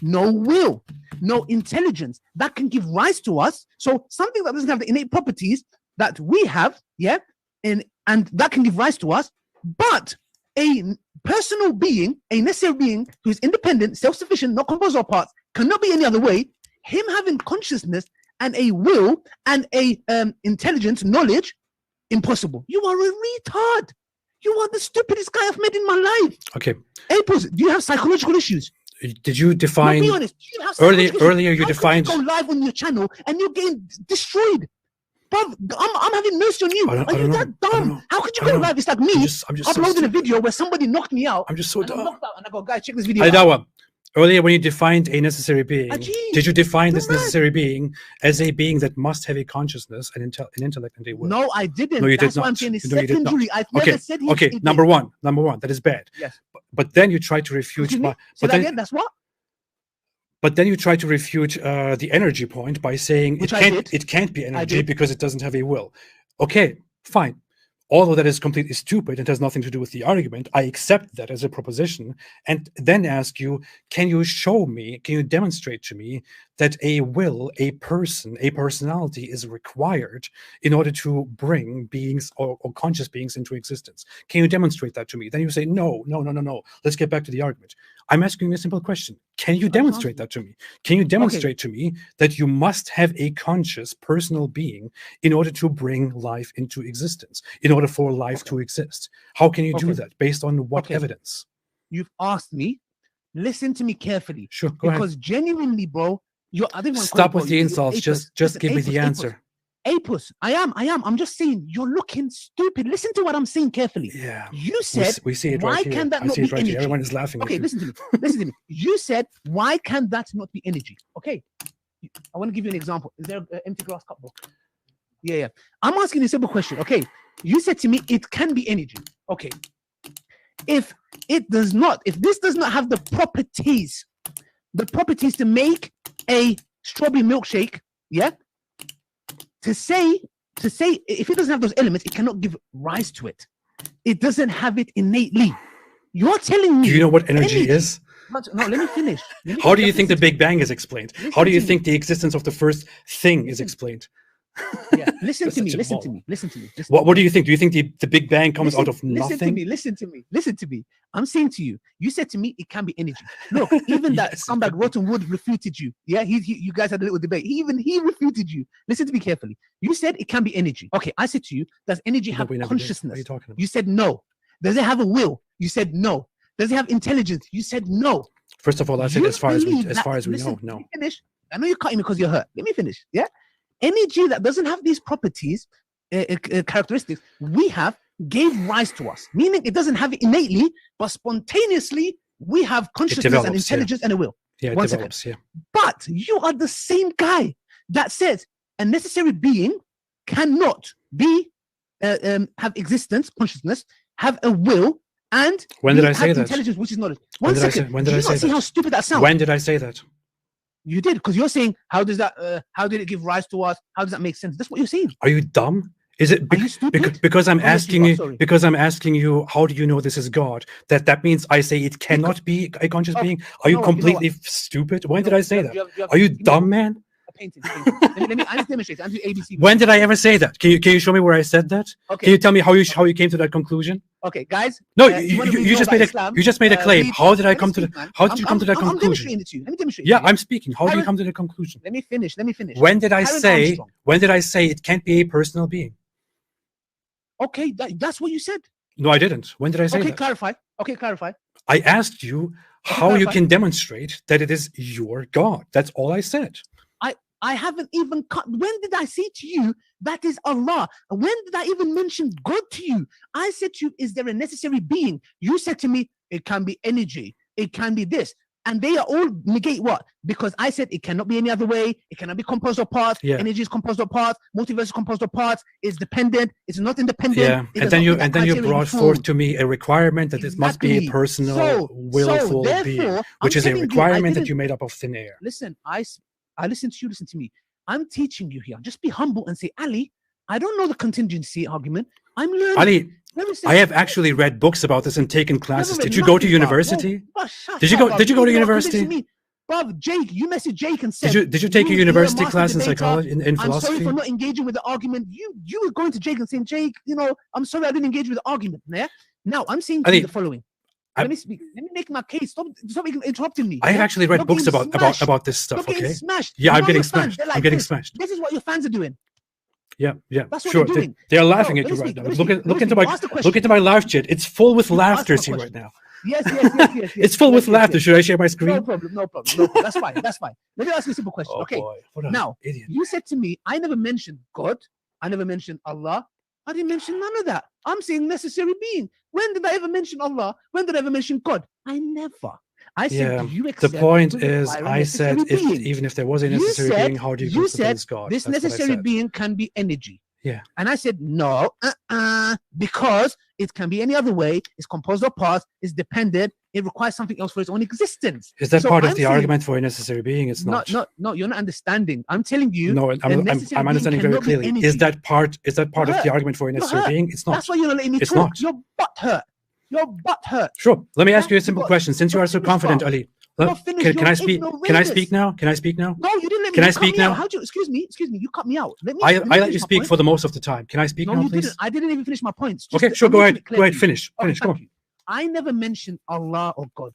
no will, no intelligence that can give rise to us, so something that doesn't have the innate properties that we have, yeah, and that can give rise to us, but a personal being, a necessary being who is independent, self-sufficient, not composed of parts, cannot be any other way. Him having consciousness and a will and a intelligence, knowledge, impossible. You are a retard. You are the stupidest guy I've met in my life. Okay. Apos, do you have psychological issues? Did you define? No, be honest. Do you have psychological Earlier issues? you How defined. can you go live on your channel and you're getting destroyed. Bruv, I'm having mercy on you. I Are don't you know. that I don't dumb? know. How could you I don't go know. live? It's like me I'm just so uploading a stupid. video where somebody knocked me out. I'm just so and I'm dumb. knocked out, and I go, guys, check this video out. Dawah, earlier when you defined a necessary being, Ajib, did you define you're this mad. necessary being as a being that must have a consciousness, an intellect, and a will? No, I didn't. No, you did That's what I'm not. saying. It's No, you did not. secondary. I've never said he Okay. did Number it. one. That is bad. Yes. But then you try to refute. Excuse me? Say But that then, again. That's what? but then you try to refute the energy point by saying Which it can't be energy because it doesn't have a will. Okay, fine. Although that is completely stupid and has nothing to do with the argument, I accept that as a proposition and then ask you, can you show me, can you demonstrate to me that a will, a person, a personality is required in order to bring beings or conscious beings into existence? Can you demonstrate that to me? Then you say, no. Let's get back to the argument. I'm asking you a simple question. Can you demonstrate that to me? Can you demonstrate to me that you must have a conscious personal being in order to bring life into existence, in order for life to exist? How can you do that? Based on what evidence? You've asked me. Listen to me carefully. Sure, go ahead. Because genuinely, bro, I didn't want to stop with the insults. Just give me the answer. Apos, I am. I'm just saying you're looking stupid. Listen to what I'm saying carefully. Yeah. You said we see it why right here. can that I not see be it right energy? here. Everyone is laughing. Okay, listen to me. Listen to me. You said why can that not be energy? Okay. I want to give you an example. Is there an empty glass cup, bro? Yeah. I'm asking you a simple question. Okay. You said to me it can be energy. Okay. If this does not have the properties to make a strawberry milkshake, yeah, to say if it doesn't have those elements, it cannot give rise to it. It doesn't have it innately. You're telling me. Do you know what energy is? No, let me finish. How do you think the Big Bang is explained? How do you think the existence of the first thing is explained? Yeah, listen to me. What do you think? Do you think the Big Bang comes out of nothing? Listen to me. I'm saying to you, you said to me it can be energy. Look, even that scumbag Rotten Wood refuted you. Yeah, you guys had a little debate. He refuted you. Listen to me carefully. You said it can be energy. Okay, I said to you, does energy have consciousness? What are you talking about? You said no. Does it have a will? You said no. Does it have intelligence? You said no. First of all, I said as far as we know, no. Let me finish. I know you're cutting me because you're hurt. Let me finish. Yeah. Energy that doesn't have these properties, characteristics we have, gave rise to us. Meaning it doesn't have it innately, but spontaneously we have consciousness and intelligence and a will. Yeah, it develops. Yeah. But you are the same guy that says a necessary being cannot be have existence, consciousness, have a will, and when did I say that? Intelligence, which is knowledge. When did I say that? How stupid that sounds? When did I say that? You did, because you're saying, how did it give rise to us? How does that make sense? That's what you're saying. Are you dumb? Is it Are you stupid? because I'm asking you? Because I'm asking you, how do you know this is God? That means I say it cannot be a conscious being. Are you completely stupid? When did I say that? Are you dumb, man? Painting. Let me demonstrate. I'm doing ABC. When did I ever say that? Can you show me where I said that? Okay. Can you tell me how you came to that conclusion? Okay, guys. No, you just made a claim. How did I come to that? How did you come to that conclusion? I'm demonstrating it to you. Let me demonstrate. Yeah, I'm speaking. How do you come to the conclusion? Let me finish. When did I say it can't be a personal being? Okay, that's what you said. No, I didn't. When did I say that? Okay, clarify. I asked you how you can demonstrate that it is your God. That's all I said. I haven't even cut. When did I say to you that is Allah? When did I even mention God to you? I said to you, is there a necessary being? You said to me, it can be energy. It can be this. And they are all negate what? Because I said it cannot be any other way. It cannot be composed of parts. Yeah. Energy is composed of parts. Multiverse is composed of parts. It's dependent. It's not independent. Yeah, and then you brought forth to me a requirement that it must be a personal, willful being, which is a requirement that you made up of thin air. Listen, I listen to you. Listen to me. I'm teaching you here. Just be humble and say, Ali, I don't know the contingency argument. I'm learning. Ali, I have actually read books about this and taken classes. Did you go to university? Did you go to university? Bruv, Jake, you messaged Jake and said. Did you take a university class in psychology, in philosophy? I'm sorry for not engaging with the argument. You were going to Jake and saying, Jake, I'm sorry I didn't engage with the argument. Yeah. Now I'm saying to you the following. Let me speak. Let me make my case. Stop interrupting me. I have actually read books about this stuff. Okay. Smashed. Yeah, I'm getting smashed. I'm getting smashed. This is what your fans are doing. Yeah. That's what sure. they're doing. They are laughing at you right now. Look into my live chat. It's full with laughter here right now. Yes. It's full with laughter. Should I share my screen? No problem. That's fine. Let me ask you a simple question. Okay. Now, you said to me, I never mentioned God. I never mentioned Allah. I didn't mention none of that. I'm saying necessary being. When did I ever mention Allah? When did I ever mention God? I never. I said, do you accept the point is, I said, even if there was a necessary being, how do you consider this God? This necessary being can be energy. Yeah. And I said, no, because it can be any other way. It's composed of parts. It's dependent. It requires something else for its own existence. Is that part of the argument for a necessary being? It's not. No, you're not understanding. I'm telling you. No, I'm understanding very clearly. Is that part of the argument for a necessary being? It's not. That's why you're not letting me talk. Not. Your butt hurt. Sure. Let me ask you a simple question. Since you are so confident, Ali, can I speak? Can I speak now? No, you didn't let me. Can I speak now? How'd you? Excuse me. You cut me out. I let you speak for the most of the time. Can I speak now, please? I didn't even finish my points. Okay, sure. Go ahead. Finish. Come on. I never mentioned Allah or God.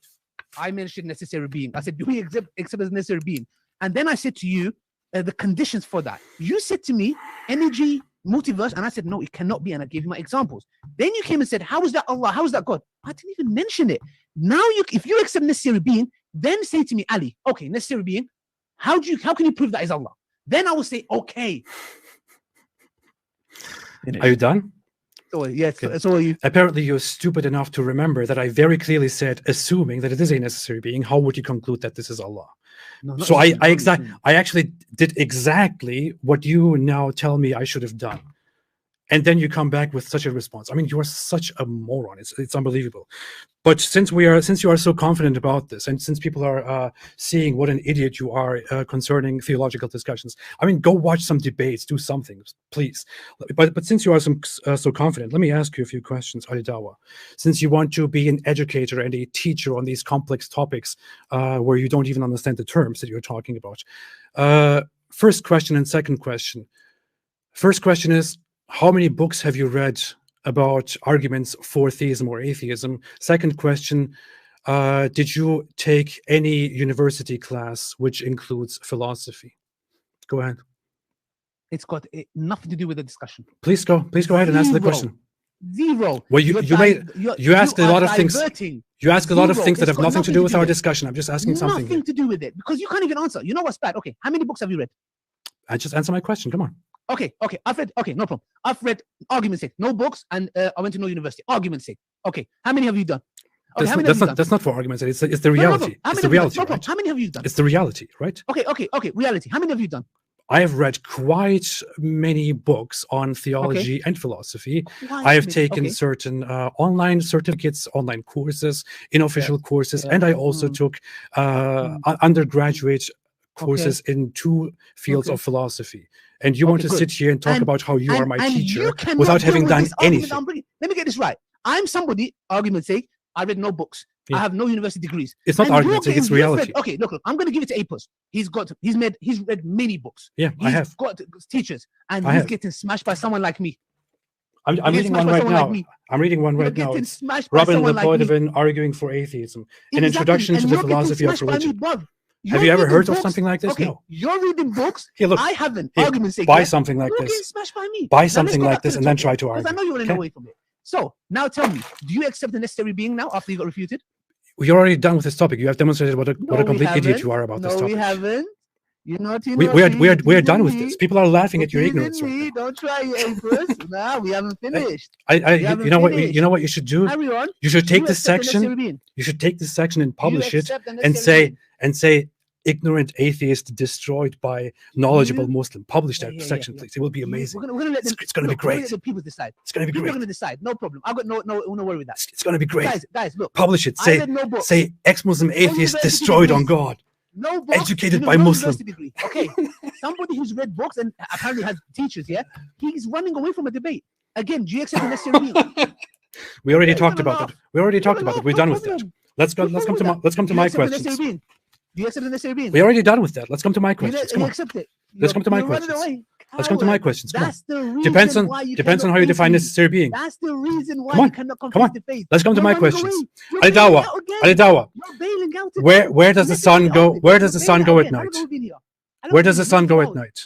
I mentioned necessary being. I said, do we accept as necessary being? And then I said to you, the conditions for that. You said to me, energy, multiverse, and I said, no, it cannot be. And I gave you my examples. Then you came and said, how is that Allah? How is that God? I didn't even mention it. Now, if you accept necessary being, then say to me, Ali, okay, necessary being, how can you prove that is Allah? Then I will say, okay. Are you done? So, yes, so you. Apparently, you're stupid enough to remember that I very clearly said, assuming that it is a necessary being, how would you conclude that this is Allah? No, so I actually did exactly what you now tell me I should have done. And then you come back with such a response. I mean, you are such a moron. It's unbelievable. But since you are so confident about this, and since people are seeing what an idiot you are concerning theological discussions, I mean, go watch some debates, do something, please. But since you are so confident, let me ask you a few questions, Ali Dawah. Since you want to be an educator and a teacher on these complex topics where you don't even understand the terms that you're talking about. First question and second question. First question is, how many books have you read about arguments for theism or atheism? Second question, did you take any university class which includes philosophy? Go ahead. It's got nothing to do with the discussion. Please go ahead and answer the question. Zero. Well, you asked a lot of things. You ask a lot of things that have nothing to do with our discussion. I'm just asking something. Nothing to do with it, because you can't even answer. You know what's bad? Okay, how many books have you read? I just answer my question. Come on. Okay. I've read. Okay, no problem. I've read, argument's sake, no books, and I went to no university. Argument's sake. Okay, how many have you done? Okay, that's not for argument's sake. It's the reality. It's the reality. Right? How many have you done? It's the reality, right? Okay. Reality. How many have you done? I have read quite many books on theology and philosophy. I have taken certain online certificates, online courses, unofficial courses, and I also took undergraduate courses in 2 fields of philosophy. And you want to sit here and talk about how you are my teacher without having done anything. Let me get this right. I'm somebody, argument's sake, I read no books. I have no university degrees. It's not argument's sake, it's reality. Okay, look, I'm going to give it to Apos. He's read many books. Yeah, I have. He's got teachers, and he's getting smashed by someone like me. I'm reading one right now. I'm reading one right now. It's Robin Lepodevin arguing for atheism. An introduction to the philosophy of religion. Have you ever heard of something like this? Okay, no. You're reading books. Here, look, I haven't. Argument's sake. Buy something like this. You're getting smashed by me. Buy something like this and then try to argue. Because I know you want to get away from it. So now tell me, do you accept the necessary being now after you got refuted? You're already done with this topic. You have demonstrated what a complete idiot you are about this topic. No, we haven't. You're naughty, We are done with this. People are laughing at your ignorance right now. Don't try your Apis. No, we haven't finished. You know what? You know what you should do? Carry on. You should take You this accept the section. necessary being. You should take this section and publish it, accept the and necessary say ignorant atheist destroyed by knowledgeable You- Muslim. Publish that Yeah, section, please. It will be amazing. We're gonna let them. It's gonna be look, we're gonna great. let the people decide. It's gonna be People are great. gonna decide. No problem. I've got no worry with that. It's gonna be great. Guys, look. Publish it. I read no book. Say ex-Muslim atheist university destroyed on degrees. God. No books. Educated you know, by no Muslim. university degree. Okay, somebody who's read books and apparently has teachers. Yeah, he's running away from a debate. Again, do you accept the necessary being? We already Yeah, talked you're gonna about laugh. it. We already talked You're about gonna it. We're laugh, done no with that. problem. Let's come What's wrong to with my that? let's come to Do you my accept the necessary questions. being? Do you accept the necessary being? We already done with that. Let's come to my You questions. Come on. accept it. Let's come to my You're running questions. away. Let's come to my Coward. questions. Come on. That's the reason Depends on why you depends on cannot how you face define me. necessary being. That's the reason why Come on, you cannot come confess on. the faith. Let's come to You're my running questions. away. You're Ali bailing Dawah. out again. Ali Dawah. You're bailing out again. Where does the Let's sun be go? honest. Where does the You're sun bailing go out at again. How long night? have we been here? How long Where have we does the been? sun go at Nearly night?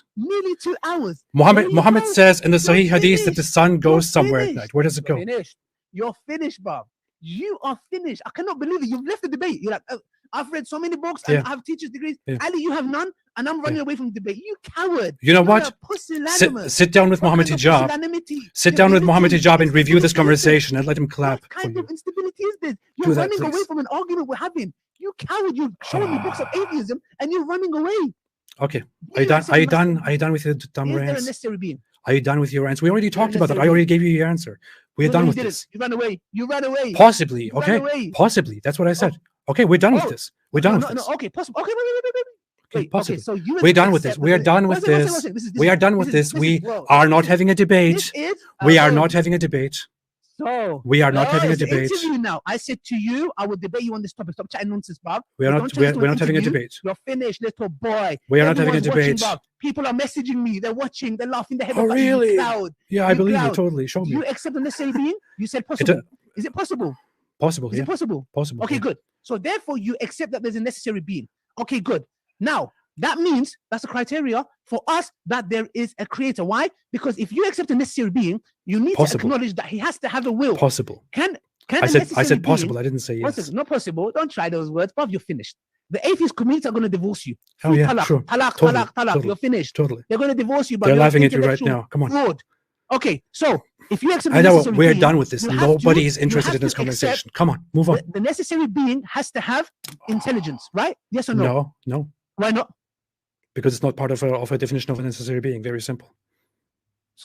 2 hours. Nearly 2 hours. Muhammad says in the You're Sahih Hadith that the finished. sun You're goes somewhere at finished. night. Where does it You're go? finished. You're finished, Bob. You are finished. I cannot believe it. You've left the debate. You're like, oh, I've read so many books and Yeah. I have teachers' degrees. Yeah. Ali, you have none, and I'm running away from the debate. You coward. You know You're what? a pusillanimous. Sit down with What Muhammad kind of Hijab. pusillanimity? Sit down with Muhammad Stability. Hijab and review this Instability is this? conversation and let him clap What for kind you. of instability is this? Do You're that, running away please. from an argument we're having. You coward. You're showing me books of atheism and you're running away. Okay. Do you accept the Are you done with your dumb Is there a rants? necessary being? Are you done with your answer? We already talked about that. I necessary already gave you your answer. We're No, done you with didn't. this. You ran away. You ran away. Possibly. You ran Okay. away. Possibly. That's what I said. Okay, we're done with Oh. this. We're done with no, this. okay, possible. Okay, wait. Okay, Okay, possibly. so you We're done with this. accept We are that- done with One second, this. one second. This is- We are done with this. We are not having a debate. This is We are vote. not having a debate. So We are not having a it's an debate. interview now. I said to you, I would debate you on this topic. Stop chatting nonsense, Bob. We are Don't not. turn We this are, to we're an not having a interview. debate. You're finished, little boy. We are not having a Everyone's watching, debate. Bob. People are messaging me. They're watching. They're laughing their head Oh, off at you, really? cloud. Yeah, I You believe you clown. totally. Show Do me. you accept the necessary being? You said possible. Is it possible? Possible. Is Yeah. it possible? Possible. Okay, yeah. good. So therefore, you accept that there's a necessary being. Okay, good. Now that means that's the criteria for us that there is a creator. Why? Because if you accept a necessary being, you need Possible. to acknowledge that he has to have a will. Possible. Can I a said necessary possible. being- I didn't say One yes. second, not possible. Don't try those words, Bob. You're finished. The atheist community are going to divorce you. Oh Through yeah, talaq, sure. talaq, Totally, talaq, talaq. totally. You're finished. Totally. They're going to divorce you. But They're you're laughing at you right intellectual now. Come on. fraud. Okay, so if you accept I the know necessary we're being, done with this. you have to- Nobody is you interested have in this to accept conversation. Come on, move on. the necessary being has to have intelligence, right? Yes or no? No, Why not? because it's not part of a definition of a necessary being. Very simple.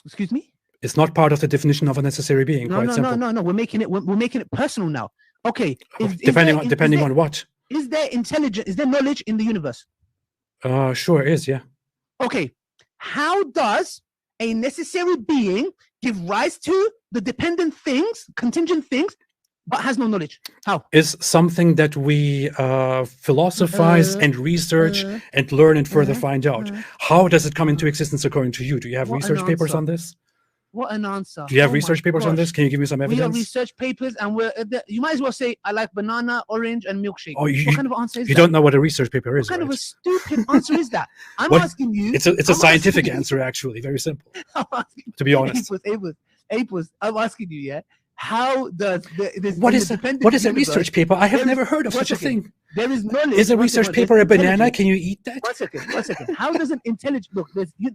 Excuse me? It's not part of the definition of a necessary being. No, Quite no, simple. no, no, no. We're making it personal now. Okay. Depending on what. Is there intelligence? Is there knowledge in the universe? Sure is. Yeah. Okay. How does a necessary being give rise to the dependent things, contingent things, but has no knowledge? How? Is something that we philosophize and research and learn and further find out. How does it come into existence according to you? Do you have What an research papers answer. on this? What an answer. Do you have Oh my research papers on gosh. this? Can you give me some We have evidence? research papers, and you might as well say, I like banana, orange, and milkshake. Oh, What kind of answer is You that? don't know what a research paper What is, kind right? of a stupid answer is that? I'm What- asking you. It's a I'm scientific asking you- answer, actually. Very simple, I'm asking to be honest. Apis, I'm asking you, yeah. How does What is a research paper? I have there never is- heard of one such a second. thing. There is knowledge. Is a one research second, paper a there's banana? intelligence. Can you eat that? One second. How does an intelligence look?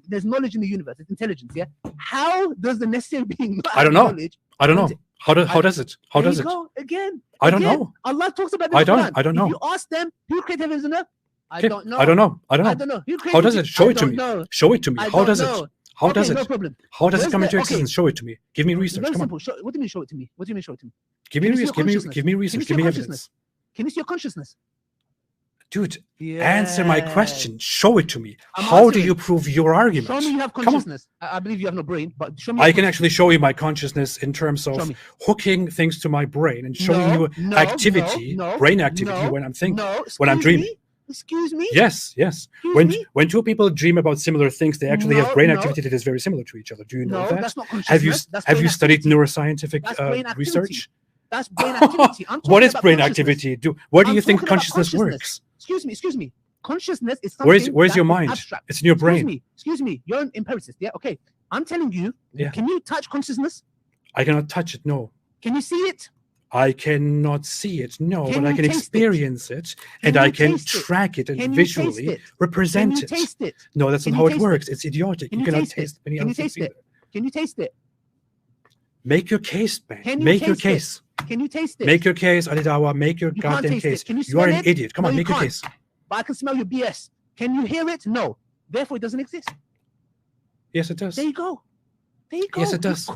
There's knowledge in the universe. It's intelligence, yeah. How does the necessary being not I don't have know. knowledge? I don't What know. is it? How does it? How There does you it? go. Again. I don't Again. know. Allah talks about this. I don't Quran. know. If you ask them who created heavens and earth, I Okay, don't know. I don't know. I I don't know. don't know. Who created How does it? Show I it to don't me. know. Show it to me. I How don't does know. it? How does Okay, it? No problem. How does it Where's come the- into okay. existence? Show it to me. Give me research. Very Come on. simple. What do you mean show it to me? What do you mean show it to me? Give me Can you see research. your Give consciousness? me Can research. you see Give me your evidence. consciousness? Can you see your consciousness? Dude, answer my question. Show it to me. I'm How do answering. you prove your argument? Show me you have on. consciousness. I believe you have no brain, but show me. I your can consciousness. actually show you my consciousness in terms Show of me. hooking things to my brain and showing No, you no, activity, no, brain activity no, when I'm thinking, No, when I'm excuse dreaming. me? Excuse me. Yes, yes. Excuse me? When two people dream about similar things, they actually have No, brain no. activity that is very similar to each other. Do you know No, that? that's not consciousness. Have you That's have brain you studied activity. neuroscientific That's brain activity. research? That's brain activity. I'm What talking is about brain consciousness. activity? Where do I'm you think talking about consciousness consciousness. works? Excuse me. Consciousness is something. Where's your that is mind? Abstract. It's in your brain. Excuse me. You're an empiricist. Yeah. Okay. I'm telling you. Yeah. Can you touch consciousness? I cannot touch it. No, Can you see it? I cannot see it, no, Can but I you can taste it? experience it, Can and you I can taste it? track it and Can you taste visually it? Can represent you it. taste it? No, that's Can not you how it taste it? works. It's idiotic. Can You you cannot taste it? taste many Can you other things taste it? either. Can you taste it? Make your case, man. Can you Make your taste it? case. Can you taste it? Make your case, Ali Dawah. Make your You can't goddamn taste it. case. Can you You are smell an it? idiot. Come No, on, you make your can't. case. But I can smell your BS. Can you hear it? No. Therefore, it doesn't exist. Yes, it does. There you go. There you go. Yes, it does.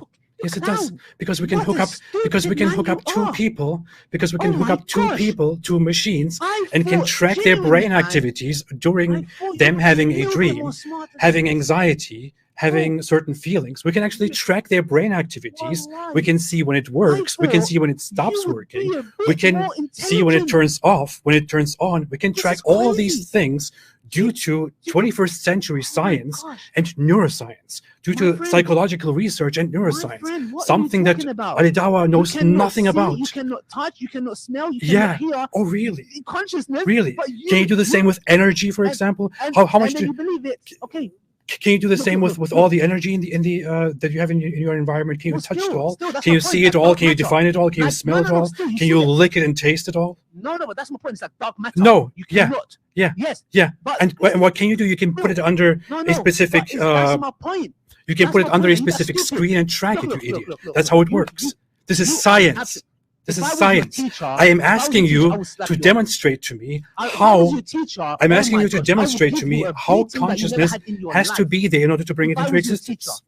Yes, it does. Clown. Because we can What hook a up. Because we stupid can man hook up you two are. people. Because we can Oh hook my up two gosh. people to machines I and can thought track their genuinely, brain man, activities I during thought them you were having a a little bit dream, more smarter than having this. anxiety, having certain feelings. We can actually track their brain activities. We Wallahi. can see when it works. We can thought see when it stops you would working. be a We bit can more see when it intelligent. turns off, when it turns on. We can This track is all crazy. these things due to 21st century science gosh. and neuroscience, due My to friend, psychological research and My neuroscience. friend, what Something are you that talking about? Ali Dawah You knows cannot nothing see, about. You cannot touch. You cannot smell. You Yeah. cannot hear. Oh, really? Consciousness. Really? But Can you do the same with energy, for example? How much and then do you believe it? Okay. can you do the Look, same look, with look. all the energy in the that you have in your environment? Can you Well, touch it all? still, that's Can my you point. see it That's all? dark Can you matter. define it all? Can you Like, smell it all? still, Can see you it. lick it and taste it all? No, but that's my point. It's like dark matter. No, You yeah, cannot. yeah, Yes. yeah. But And what can you do? You can put it under no, a specific. but that's my point. You can That's put it my under a point. You got specific stupid. screen and track Look, it, you idiot. look, That's how it you- works. This is you science. This If is I was your science. teacher, I am if I was asking your teacher, I you would slap to you up. demonstrate to me If I was how. your teacher, I'm oh asking my you to gosh, I would demonstrate give to you me a how beating that you never consciousness had in your has to life. be there in order to bring If it I into was your existence.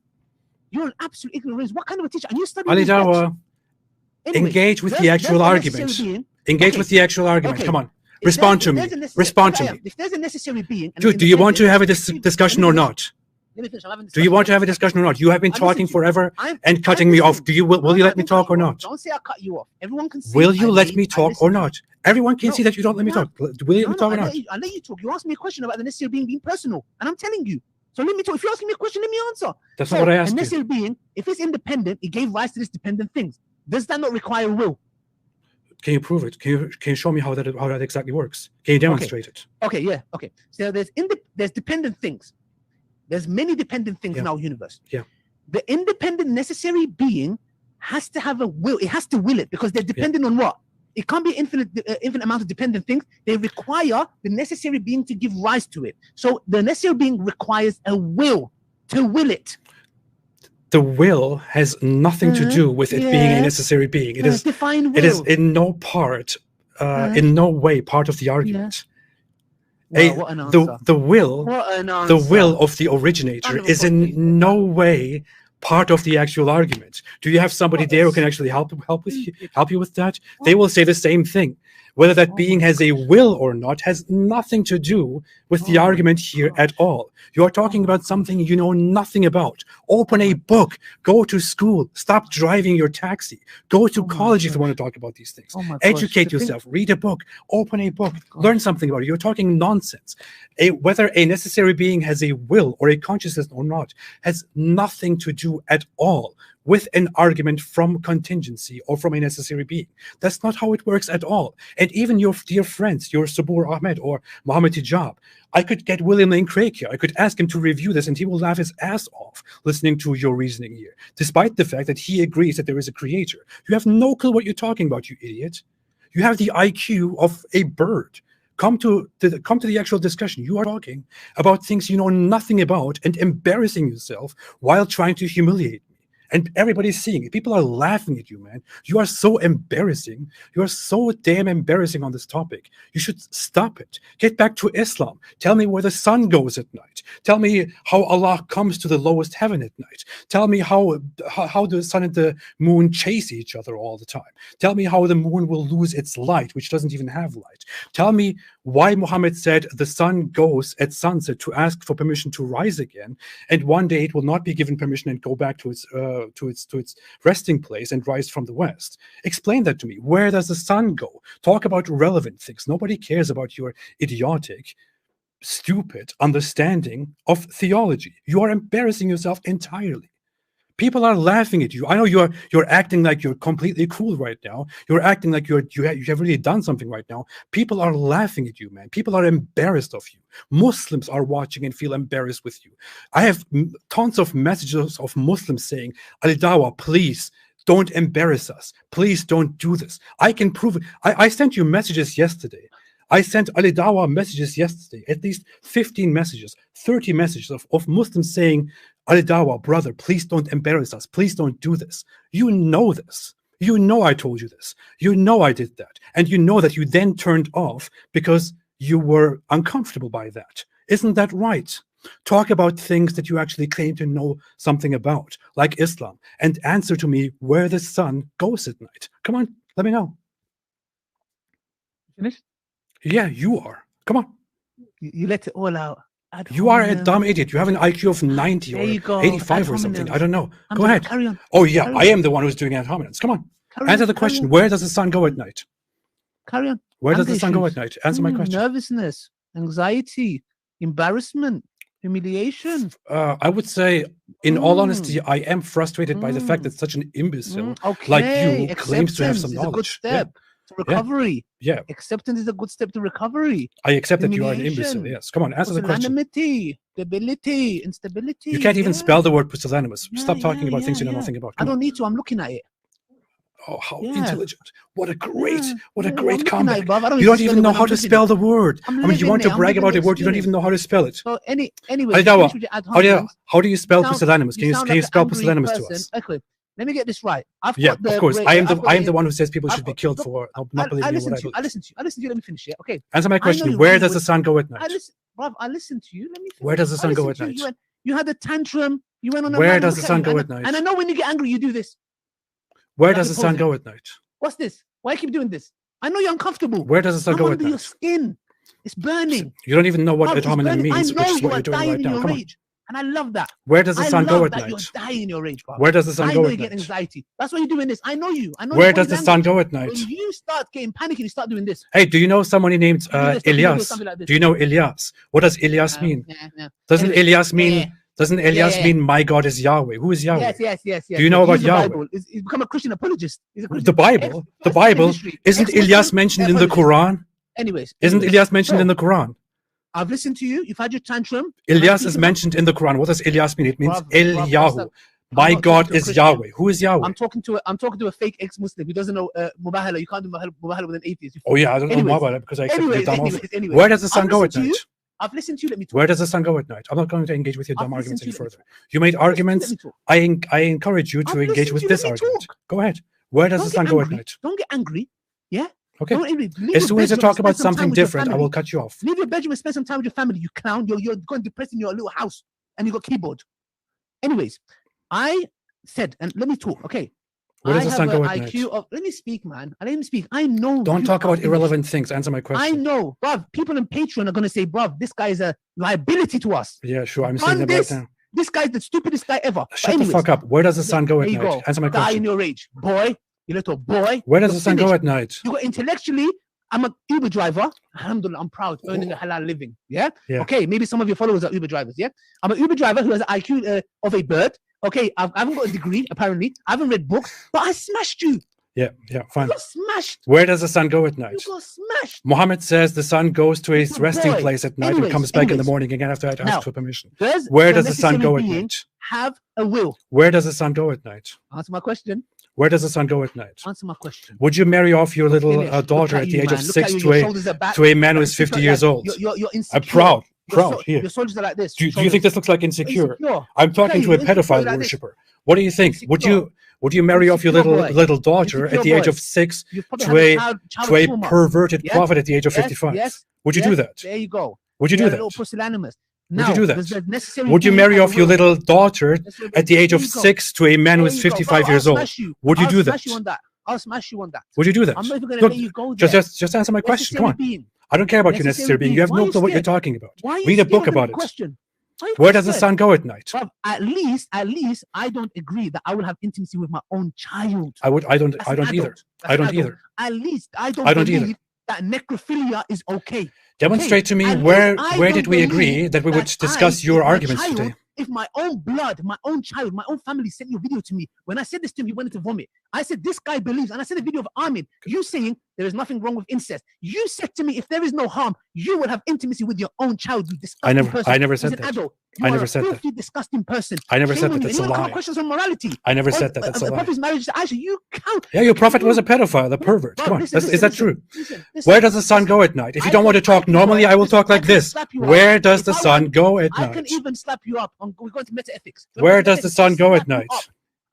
You're an absolute ignorance. What kind of a teacher? And you study Ali this bitch. Dawah, Anyway, engage with there's- the actual there's a necessary argument. being. Engage Okay, with the actual argument. okay. Come on. If Respond to there's- me. there's a necessary- Respond okay, to me. If there's a necessary being, and Dude, do you want to have a independent- discussion or not? Let me finish. I'm having Do you want to have a discussion or not? You have been I'm talking listening to you. forever I'm- and I'm cutting me off. listening. Do you will No, you I let me didn't cut talk you or off. not? Don't say I cut you off. Everyone can see. Will you I let lead, me I talk listen. or not? Everyone can No, see that you don't let me no. talk. Will you let me talk or not? I let you talk. You asked me a question about the necessary being personal, and I'm telling you. So let me talk. If you're asking me a question, let me answer. That's So, not what I a asked you. necessary being, if it's independent, it gave rise to these dependent things. Does that not require will? Can you prove it? Can you show me how that exactly works? Can you demonstrate it? Okay, yeah, okay. So there's dependent things. There's many dependent things in Yeah. our universe. Yeah. The independent necessary being has to have a will. It has to will it because they're dependent on what? It can't be infinite amount of dependent things. They require the necessary being to give rise to it. So the necessary being requires a will to will it. The will has nothing to do with it being a yes. necessary being. It is. Define will. It is in no part, in no way part of the argument. Wow, what an answer. The will, What an the answer. will of the originator Round of is applause, please. in no way part of the actual argument. Do you have somebody What there who is- can actually help you with that? What? They will say the same thing. Whether that Oh being my has a will or not has nothing to do with the Oh my argument here at all. You are talking Oh my about something you know nothing about. Open Oh a my book, go to school, stop driving your taxi, go to Oh my college if you gosh. want to talk about these things. Oh my gosh, Educate to think- yourself, read a book, open a book, gosh. learn something about it. You're talking nonsense. Whether a necessary being has a will or a consciousness or not has nothing to do at all with an argument from contingency or from a necessary being. That's not how it works at all. And even your dear friends, your Sabur Ahmed or Mohammed Hijab, I could get William Lane Craig here. I could ask him to review this and he will laugh his ass off listening to your reasoning here, despite the fact that he agrees that there is a creator. You have no clue what you're talking about, you idiot. You have the IQ of a bird. Come to the actual discussion. You are talking about things you know nothing about and embarrassing yourself while trying to humiliate me. And everybody's seeing it. People are laughing at you, man. You are so embarrassing. You are so damn embarrassing on this topic. You should stop it. Get back to Islam. Tell me where the sun goes at night. Tell me how Allah comes to the lowest heaven at night. Tell me how the sun and the moon chase each other all the time. Tell me how the moon will lose its light, which doesn't even have light. Tell me why Muhammad said the sun goes at sunset to ask for permission to rise again, and one day it will not be given permission and go back to its resting place and rise from the west. Explain that to me. Where does the sun go? Talk about relevant things. Nobody cares about your idiotic, stupid understanding of theology. You are embarrassing yourself entirely. People are laughing at you. I know you're acting like you're completely cool right now. You're acting like you have really done something right now. People are laughing at you, man. People are embarrassed of you. Muslims are watching and feel embarrassed with you. I have tons of messages of Muslims saying, Ali Dawah, please don't embarrass us. Please don't do this. I can prove it. I sent you messages yesterday. I sent Ali Dawah messages yesterday, at least 15 messages, 30 messages of Muslims saying, Ali Dawah, brother, please don't embarrass us. Please don't do this. You know this. You know I told you this. You know I did that. And you know that you then turned off because you were uncomfortable by that. Isn't that right? Talk about things that you actually claim to know something about, like Islam, and answer to me where the sun goes at night. Come on, let me know. Finished? Yeah, you are. Come on. You let it all out. You are a dumb idiot. You have an IQ of 90 There you or go. 85 or something. I don't know. Go ahead. Carry on. Oh, yeah, Carry I am the one who's doing ad hominems. Come on. Answer the question. Where does the sun go at night? Carry on. Where does the sun go issues. at night? Answer my question. Nervousness, anxiety, embarrassment, humiliation. I would say, in all honesty, I am frustrated by the fact that such an imbecile like you claims to have some knowledge. Is a good step to recovery. Yeah. Acceptance is a good step to recovery. I accept that you are an imbecile. Yes. Come on, answer the question. Pusillanimity, debility, instability. You can't even spell the word pusillanimous. Stop talking about things you know nothing about. I don't need to. I'm looking at it. Oh, how intelligent. What a great I'm comeback. looking at it, You don't even know how to spell the word. I mean, you want to brag about a word, you don't even know how to spell it. So anyway, Ali Dawah, how do you spell pusillanimous? Can you spell pusillanimous to us? Okay, let me get this right. Of course. I am the one who says people should be killed for not believing in what I believe. I listen to you. Let me finish it. Okay. Answer my question. Where does the sun go at night? I listen to you. Let me finish. Where does the sun go at night? You had a tantrum. You went on a Where does the sun go at night? And I know when you get angry, you do this. Where does the sun go at night? What's this? Why you keep doing this? I know you're uncomfortable. Where does the sun go at night? Your skin. It's burning. You don't even know what ad hominem means, which is what you're doing right now. Come on. And I love that. Where does the sun go at night? You're dying in your rage, bro. Where does the sun go at night? I know you get anxiety. That's why you're doing this. I know you. I know. Where does the sun go at night? When you start getting panicky, you start doing this. Hey, do you know somebody named Elias? Do you know Elias? What does Elias mean? Doesn't Elias mean? Doesn't Elias mean my God is Yahweh? Who is Yahweh? Yes. Do you know about Yahweh? He's become a Christian apologist. The Bible. Isn't Elias mentioned in the Quran? Anyways. Isn't Elias mentioned in the Quran? I've listened to you. You've had your tantrum. Elias is mentioned in the Quran. What does Elias mean? It means El-Yahu. My God is Yahweh. Who is Yahweh? I'm talking to a fake ex-Muslim who doesn't know Mubahala. You can't do Mubahala with an atheist. Oh yeah, I don't know more about it because I accept the dumb offer. Where does the sun go at night? I've listened to you. Let me talk. Where does the sun go at night? I'm not going to engage with your dumb arguments any further. You made arguments. I encourage you to engage with this argument. Go ahead. Where does the sun go at night? Don't get angry. Yeah. Okay. As soon as you talk about something different, I will cut you off. Leave your bedroom and spend some time with your family. You clown. You're going depressed in your little house, and you got keyboard. Anyways, I said, and let me talk. Okay. Where does the sun go at night? Let me speak, man. Let me speak. I know. Don't talk about irrelevant things. Answer my question. I know, bruv. People on Patreon are going to say, bruv, this guy is a liability to us. Yeah, sure. I'm saying that right now. This guy's the stupidest guy ever. Shut the fuck up. Where does the sun go at night? Answer my question. Die in your rage. Boy, you little boy. Where does the sun go at night? You got intellectually, I'm an Uber driver. Alhamdulillah, I'm proud, earning a halal living. Yeah? Okay, maybe some of your followers are Uber drivers. Yeah? I'm an Uber driver who has an IQ of a bird. Okay, I haven't got a degree, apparently. I haven't read books, but I smashed you. Yeah, fine. You got smashed. Where does the sun go at night? You got smashed. Muhammad says the sun goes to his resting place at night and comes back in the morning again after I had asked for permission. Where does the sun go at night? Have a will. Where does the sun go at night? Answer my question. Where does the sun go at night? Answer my question. Would you marry off your little daughter at the age of 6 to a man who is 50 years old? You're insecure. I'm proud. Here. Your soldiers are like this. Do you think this looks like insecure? I'm talking to a pedophile worshipper. What do you think? Would you marry off your little daughter at the age of 6 to a perverted prophet at the age of 55? Would you do that? There you go. Would you do that? Would you do that? Would you marry off your little daughter at the age of 6 to a man who is 55 years old? Would you do that? I'll smash you on that. Would you do that? I'm not even going to let you go there. Just answer my question. Come on. I don't care about your necessary being. You have no clue what you're talking about. Read a book about it. Where does the sun go at night? Well, at least I don't agree that I will have intimacy with my own child. I don't either. I don't either. At least I don't believe that necrophilia is okay. Demonstrate to me where did we agree that we would discuss your arguments today? If my own blood, my own child, my own family sent your video to me, when I said this to him, he wanted to vomit. I said, this guy believes, and I sent a video of Armin, you saying there is nothing wrong with incest. You said to me, if there is no harm, you will have intimacy with your own child. You I never said that. Adult. You I are never a said that. filthy, disgusting person. I never Shame said on that. you. That's And a you wanna come lie. up questions on morality. I never said that. That's a The lie. Prophet's marriage to Aisha, you count. Yeah, your prophet was a pedophile, a pervert. Bro, Come on, listen, is that true? Listen, Where does the sun go at night? If you I don't want to can- I talk can normally, go- I will listen, talk like I can this. slap you up. Where does If the I sun want- go at I can night? even slap you up. We're going to meta ethics. Where does the sun go at night?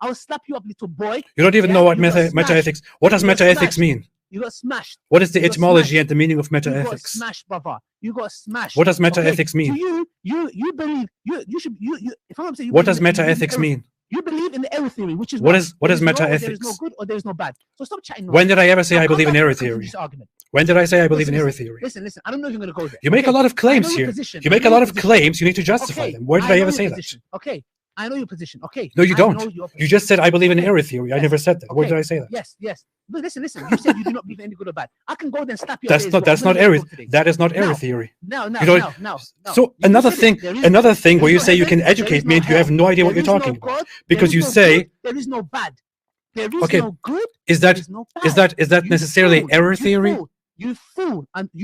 I'll slap you up, little boy. You don't even Yeah, know what you got meta smashed. ethics. What does You got meta ethics smashed. mean? You got smashed. What is the You got etymology smashed. and the meaning of meta You got ethics? smashed, brother. You got smashed. What does meta Okay, ethics mean? So you believe you should you if I'm saying you What believe does in- meta you believe in ethics error- mean? You believe in the error theory, which is What what is There meta no, There is no ethics? good or there is no bad. So stop chatting. When did I ever say Now, I come believe in back to error the theory? contentious argument. When did I say I believe in Listen, error listen, theory? Listen, I don't know if you're going to go there. You make a lot of claims I know your here. position. You make I a know lot your of position. claims. You need to justify Okay, them. Where did I know ever your say that? position. Okay, I know your position. Okay. No, you I know don't. your You position. just said I believe in Okay. error theory. I Yes. never said that. Where Okay. did I say that? Yes. But listen. You said you do not believe in any good or bad. I can go there and slap you. That's not error. That is not error Now, theory. No. You don't- No. So You another said it. thing, There is another thing there where is you no say you heaven, can there is educate no me and you have hell. no idea what There you're is no talking about. God, Because there you is no say, good, there is no bad. There is Okay, no good. is There that is no bad. is that You necessarily fool, error you theory? fool, You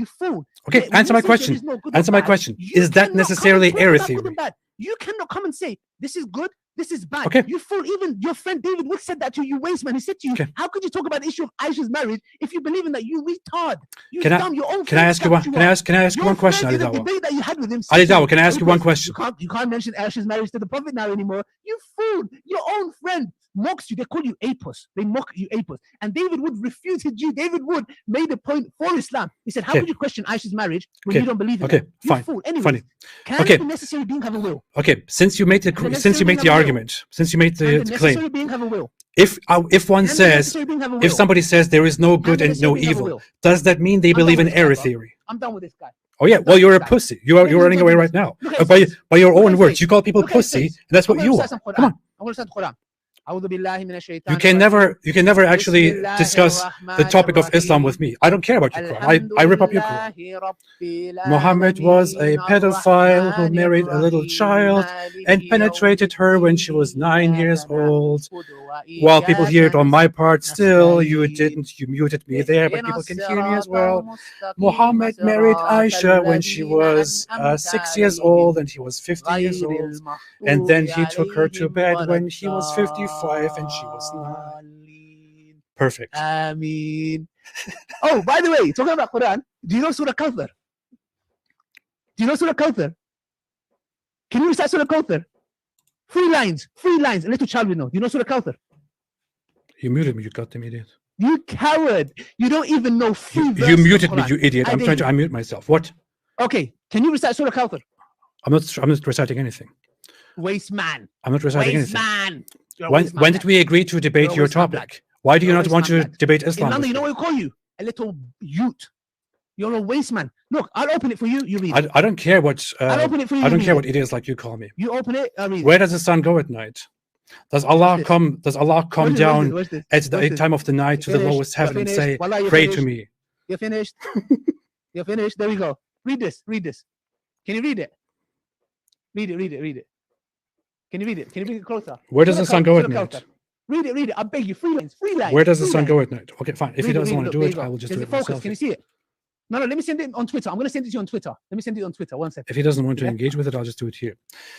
fool. Okay, When answer you my say there question. is no good or Answer my bad, question. you Is that cannot come and necessarily talk error about good theory? and bad. You cannot come and say this is good, this is bad. Okay. You fool. Even your friend David Wood said that to you, waste man. He said to you, Okay. "How could you talk about the issue of Aisha's marriage if you believe in that? You retard. You Can I- dumb. Your own Can I friend ask you slapped one? Can I up. ask? Can I ask you Your one question, friend Ali in the Dawah? debate that you had with him said Ali to you, Dawah, can I ask you one question? You can't mention Aisha's marriage to the Prophet now anymore. You fool. Your own friend mocks you. They call you Apos. They mock you Apos. And David Wood refuted you. David Wood made a point for Islam. He said, "How Okay. could you question Aisha's marriage when Okay. you don't believe in Okay. it? You Fine. fool." Anyways, Funny. can Okay. the necessary being have a will? Okay, since you made the argument, since you made Can the the claim, necessary being have a will? if one Can the says, necessary being have a will? if somebody says there is no good the and no necessary being have a evil, will? does that mean they I'm done believe with in this guy, error bro. theory? I'm done with this guy. Oh yeah, I'm well done you're with a this guy. pussy. You're running away right now. Look at his By face. your Look at own his words, face. you call people Look at his pussy. face. That's I'm what gonna you recite are. some Quran. Come on. I'm going to recite the Quran. أعوذ بالله من الشيطان You can الرجيم. never actually بسم الله discuss الرحمن the topic of Islam الرحيم. with me. I don't care about your Quran. I rip up your Quran. الحمد لله رب Muhammad was a العالمين pedophile who الرحمن married a little الرحيم child and مالك penetrated يوم her when she was الدين 9 years إياك old. نعبد While people hear it on my وإياك part, still you نستعين. didn't. You muted me there, but اهدنا people can hear me as الصراط well. المستقيم Muhammad married صراط Aisha when she الذين was أنعمت 6 years عليهم old and he was 50 years غير old. المغضوب And then he took her to عليهم bed ولا when he was 55 and she was 9. الضالين. Perfect. Ameen. Oh, by the way, talking about Quran, do you know Surah Kawthar? Do you know Surah Kawthar? Can you recite Surah Kawthar? 3 lines. A little child will know. Do you know Surah Kawthar? You muted me, you goddamn idiot. You coward. You don't even know 3 You verses of muted me, Quran. you idiot. I I'm dare trying to you. unmute myself. What? Okay, can you recite Surah Kawthar? I'm not reciting anything. Waste man. I'm not reciting Waste anything. man. You're a waste man, When did we agree to debate You're a your waste man, topic? Why do you You're a not waste want man, to lad. debate In Islam? London, with you know me? what we call you? A little Ute. You're a waste man. Look, I'll open it for you. You read it. I don't care what I'll open it for you. I you don't read care it. what idiots like you call me. You open it. I'll read it. Where does the sun go at night? Does Allah this? come? Does Allah come Watch down Watch this. at the Watch this. time of the night to the Finished. lowest You're heaven and finished. say, Wallah, you're "Pray to finished. me"? You're finished. You're finished. There we go. Read this. Read this. Can you read it? Read it. Read it. Read it. Can you read it? Can you bring it closer? Where does Surah the sun Kawthar, go at Surah night? Kawthar. Read it. Read it. I beg you. 3 lines. 3 lines. Where does the 3 sun lines. go at night? Okay, fine. If he Read doesn't want to look, do there it, you I go. will just There's do a it focus. myself. Can you see it? No, let me send it on Twitter. I'm going to send it to you on Twitter. Let me send it on Twitter. 1 second. If he doesn't want to Yeah. engage with it, I'll just do it here.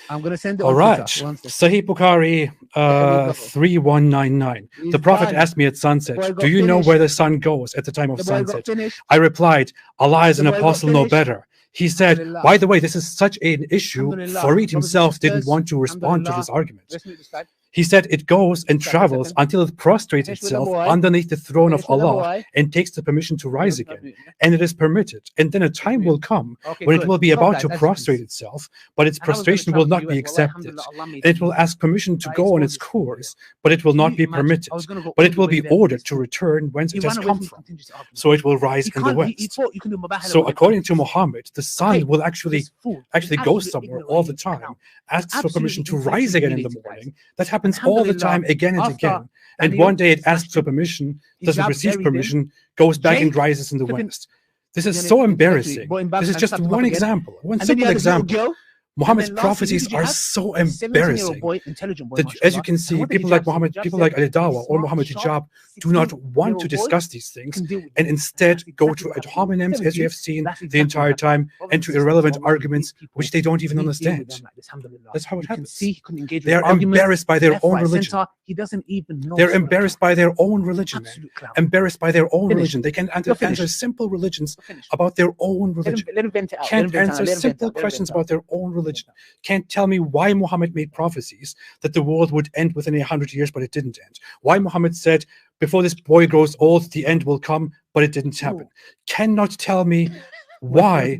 I'm going to send it All on right. Twitter. 1 second. Sahih Bukhari go. 3199. He's The Prophet done. asked me at The boy sunset, got "Do you know finished. where the sun goes at the time of The boy got sunset?" finished. I replied, "Allah is The an boy got apostle, no finished. better." He said, Alhamdulillah. "By the way, this is such an issue. Alhamdulillah. Farid Brothers and himself didn't sisters, want to respond to this Alhamdulillah. argument. Let's mute this guy. He said it goes and Second, travels second. until it prostrates Finish with the itself boy. underneath the throne of Finish with the Allah boy. and takes the permission to rise Not again. mute, yeah? And it is permitted. And then a time mute. will come Okay, when it good. will be Stop about that. to That's prostrate peace. itself, but its And I was gonna prostration travel will to not US, be wallah, accepted. alhamdulillah, Allah made It it. will ask permission to That go on exposes its you. course, but it will Can not you be imagine? permitted. I was gonna go But all it the will way be there for ordered this to one. return whence He it ran has away come from his from. contentious argument. So it will rise He in the can't. He west. thought you can do mubahala So with according to incompetence. Muhammad, the sun Okay, will actually This fool. actually He's go absolutely somewhere ignorant all when the he came time, out. asks for permission to Absolutely rise again in the infatuated, guys. morning. That happens all the time, Alhamdulillah, again and after again. And Daniel one day it smashed asks for him, permission, his doesn't jab receive buried him. permission, goes back and Jake rises in the flipping- west. This is then so it- embarrassing. brought him back This is and just slapped him up one again. example, one And then you simple had this little example. girl. Muhammad's then lastly, who prophecies did you are have? so 17-year-old embarrassing boy, intelligent boy, that, as you mashallah. can And see, what did people like Hijab say? Muhammad, Hijab people said, like Ali "A Dawah or smart, Muhammad sharp, Hijab do not want 16-year-old to boy discuss these things, can deal with and you." instead That's go exactly to ad what happened. hominems, as you have 17, seen that's the exactly entire what happened. time, Brothers and to sisters, irrelevant wallahi, arguments these people, which they don't even we deal with understand. them like this, alhamdulillah. That's how it You can happens. see he couldn't engage They with are arguments, embarrassed by their left, own right, religion. center. He doesn't even know. They're Surah embarrassed by their own religion, man. Absolute clown. Embarrassed by their own Finish. religion. They can You're answer finished. simple religions You're finished. about their own Let him, religion. let him vent it out. Can't let him vent answer out. Let him vent simple out. Let him questions vent out. about their own religion. Can't tell me why Muhammad made prophecies that the world would end within 100 years, but it didn't end. Why Muhammad said, before this boy grows old, the end will come, but it didn't happen. Cannot tell me why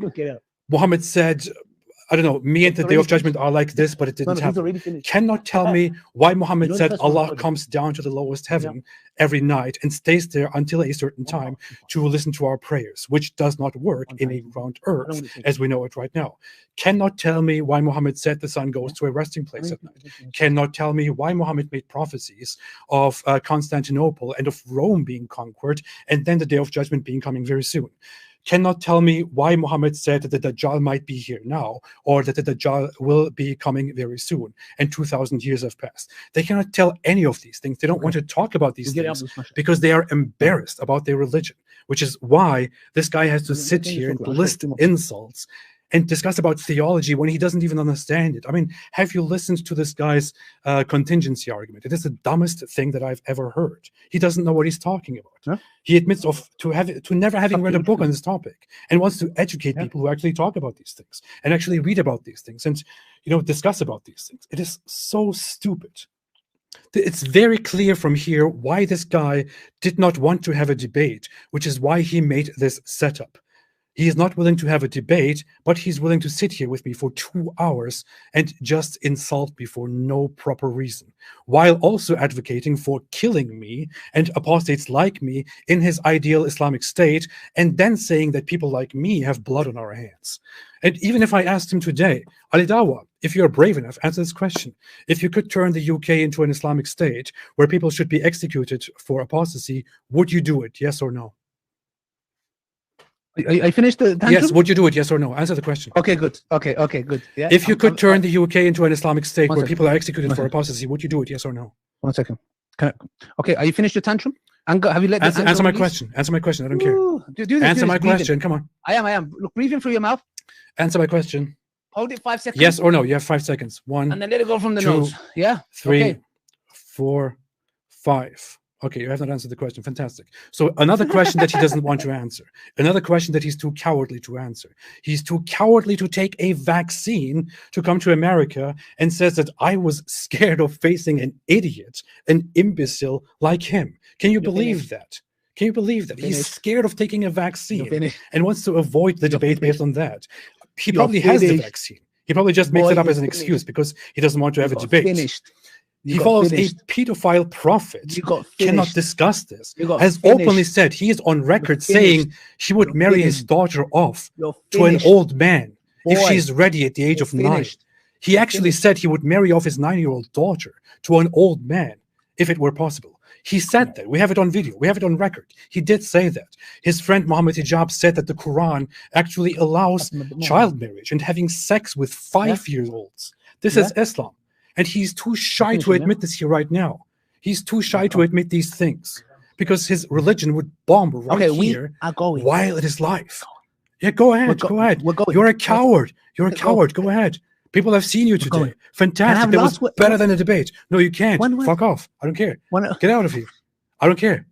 Muhammad said, I don't know, me and the day of judgment are like this, but it didn't happen. Cannot tell me why Muhammad said Allah comes down to the lowest heaven every night and stays there until a certain time to listen to our prayers, which does not work in a round earth as we know it right now. Cannot tell me why Muhammad said the sun goes to a resting place at night. Cannot tell me why Muhammad made prophecies of Constantinople and of Rome being conquered, and then the day of judgment being coming very soon. Cannot tell me why Muhammad said that the Dajjal might be here now, or that the Dajjal will be coming very soon, and 2,000 years have passed. They cannot tell any of these things. They don't want to talk about these things because they are embarrassed about their religion, which is why this guy has to sit here and list insults and discuss about theology when he doesn't even understand it. I mean, have you listened to this guy's contingency argument? It is the dumbest thing that I've ever heard. He doesn't know what he's talking about. Huh? He admits to never having read a book on this topic and wants to educate people who actually talk about these things and actually read about these things and discuss about these things. It is so stupid. It's very clear from here why this guy did not want to have a debate, which is why he made this setup. He is not willing to have a debate, but he's willing to sit here with me for 2 hours and just insult me for no proper reason, while also advocating for killing me and apostates like me in his ideal Islamic state, and then saying that people like me have blood on our hands. And even if I asked him today, Ali Dawah, if you're brave enough, answer this question. If you could turn the UK into an Islamic state where people should be executed for apostasy, would you do it? Yes or no? I finished the tantrum? Yes, would you do it? Yes or no? Answer the question. Okay, good. Okay, good. Yeah. If you could turn the UK into an Islamic state where second. people are executed for apostasy, would you do it? Yes or no? 1 second. Okay, are you finished your tantrum? Have you let the answer my question? Answer my question. I don't care. Do this, answer my question. Come on. I am. Look, breathe in through your mouth. Answer my question. Hold it 5 seconds. Yes or no? You have 5 seconds. 1, and then let it go from the 2, nose. Yeah. 3, 4, 5. Okay, you have not answered the question. Fantastic. So another question that he doesn't want to answer. Another question that he's too cowardly to answer. He's too cowardly to take a vaccine to come to America and says that I was scared of facing an idiot, an imbecile like him. Can you believe that? Can you believe that? He's scared of taking a vaccine and wants to avoid the debate based on that. He probably has the vaccine. He probably just makes it up as an excuse because he doesn't want to have a debate. He follows a pedophile prophet, cannot discuss this, has openly said, he is on record saying she would marry his daughter off to an old man if she's ready at the age of 9. He actually said he would marry off his 9-year-old daughter to an old man if it were possible. He said that. We have it on video. We have it on record. He did say that. His friend Muhammad Hijab said that the Quran actually allows child marriage and having sex with 5-year-olds. This is Islam. And he's too shy to admit this here right now. He's too shy to admit these things because his religion would bomb right here while it is live. Yeah, go ahead. Go ahead. You're a coward. You're a coward. Go ahead. People have seen you today. Fantastic. That was better than a debate. No, you can't. Fuck off. I don't care. Get out of here. I don't care.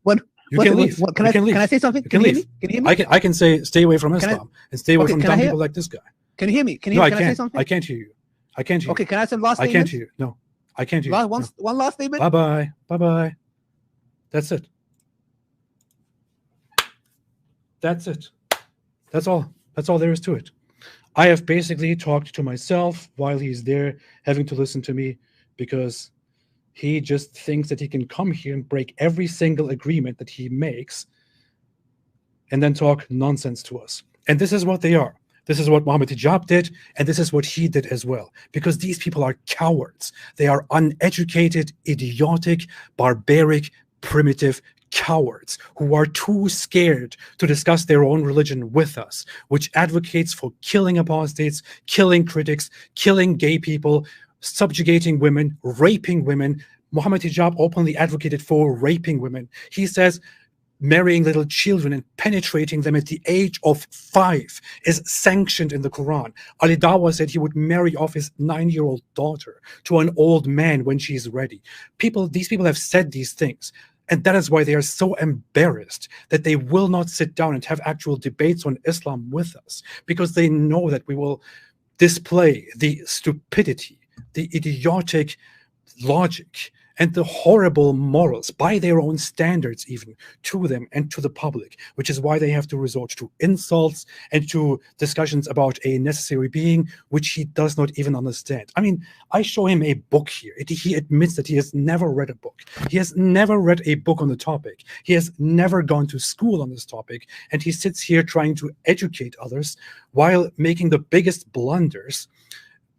You can leave. Can I say something? You can leave. Can you hear me? I can say stay away from Islam and stay away from dumb people like this guy. Can you hear me? No, I can't. I can't hear you. I can't hear you. Okay, can I say last statement? I can't hear you. No, I can't hear you. One last statement? Bye-bye. Bye-bye. That's it. That's it. That's all. That's all there is to it. I have basically talked to myself while he's there having to listen to me because he just thinks that he can come here and break every single agreement that he makes and then talk nonsense to us. And this is what they are. This is what Muhammad Hijab did, and this is what he did as well. Because these people are cowards. They are uneducated, idiotic, barbaric, primitive cowards who are too scared to discuss their own religion with us, which advocates for killing apostates, killing critics, killing gay people, subjugating women, raping women. Muhammad Hijab openly advocated for raping women. He says marrying little children and penetrating them at the age of 5 is sanctioned in the Quran. Ali Dawah said he would marry off his 9-year-old daughter to an old man when she's ready. These people have said these things. And that is why they are so embarrassed that they will not sit down and have actual debates on Islam with us, because they know that we will display the stupidity, the idiotic logic, and the horrible morals by their own standards, even to them and to the public, which is why they have to resort to insults and to discussions about a necessary being, which he does not even understand. I mean, I show him a book here. He admits that he has never read a book. He has never read a book on the topic. He has never gone to school on this topic. And he sits here trying to educate others while making the biggest blunders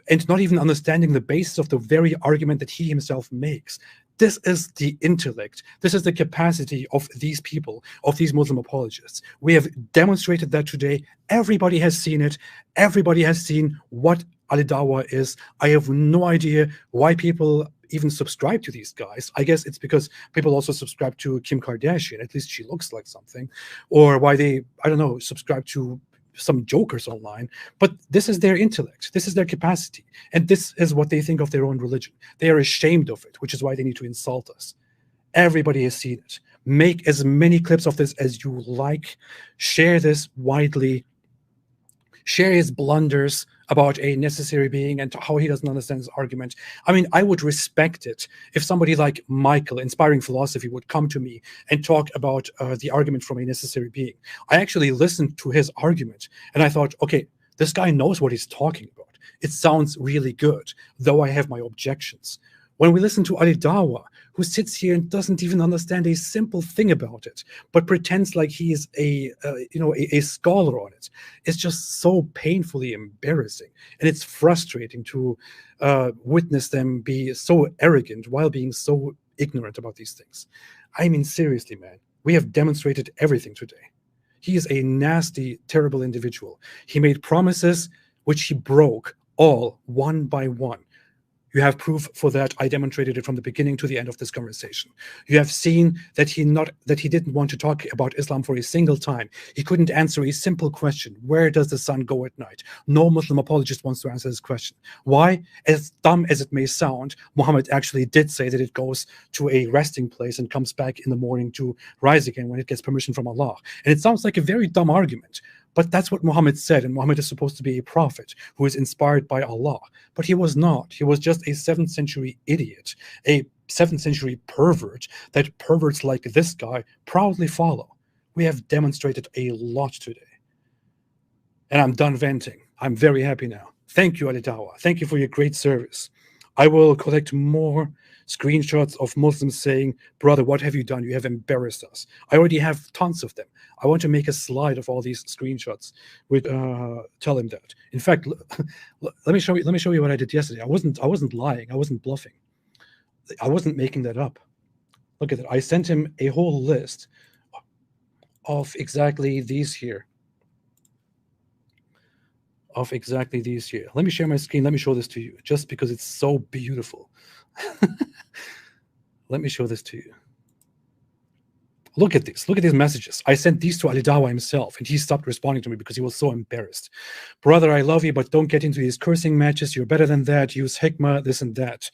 and not even understanding the basis of the very argument that he himself makes. This is the intellect. This is the capacity of these people, of these Muslim apologists. We have demonstrated that today. Everybody has seen it. Everybody has seen what Ali Dawah is. I have no idea why people even subscribe to these guys. I guess it's because people also subscribe to Kim Kardashian. At least she looks like something. Or why they, I don't know, subscribe to some jokers online. But this is their intellect. This is their capacity. And this is what they think of their own religion. They are ashamed of it, which is why they need to insult us. Everybody has seen it. Make as many clips of this as you like. Share this widely. Share his blunders about a necessary being and how he doesn't understand his argument. I mean, I would respect it if somebody like Michael, Inspiring Philosophy, would come to me and talk about the argument from a necessary being. I actually listened to his argument and I thought, okay, this guy knows what he's talking about. It sounds really good, though I have my objections. When we listen to Ali Dawah, who sits here and doesn't even understand a simple thing about it, but pretends like he is a scholar on it, it's just so painfully embarrassing, and it's frustrating to witness them be so arrogant while being so ignorant about these things. I mean, seriously, man, we have demonstrated everything today. He is a nasty, terrible individual. He made promises which he broke all one by one. You have proof for that. I demonstrated it from the beginning to the end of this conversation. You have seen that he didn't want to talk about Islam for a single time. He couldn't answer a simple question. Where does the sun go at night? No Muslim apologist wants to answer this question. Why? As dumb as it may sound, Muhammad actually did say that it goes to a resting place and comes back in the morning to rise again when it gets permission from Allah. And it sounds like a very dumb argument. But that's what Muhammad said, and Muhammad is supposed to be a prophet who is inspired by Allah. But he was not. He was just a 7th century idiot, a 7th century pervert that perverts like this guy proudly follow. We have demonstrated a lot today. And I'm done venting. I'm very happy now. Thank you, Ali Dawah. Thank you for your great service. I will collect more screenshots of Muslims saying, brother, what have you done? You have embarrassed us. I already have tons of them. I want to make a slide of all these screenshots with tell him that. In fact, let me show you what I did yesterday. I wasn't lying. I wasn't bluffing. I wasn't making that up. Look at that. I sent him a whole list of exactly these here. Let me share my screen. Let me show this to you, just because it's so beautiful. Let me show this to you. Look at this. Look at these messages. I sent these to Ali Dawah himself, and he stopped responding to me because he was so embarrassed. Brother, I love you, but don't get into these cursing matches. You're better than that. Use hikmah, this and that.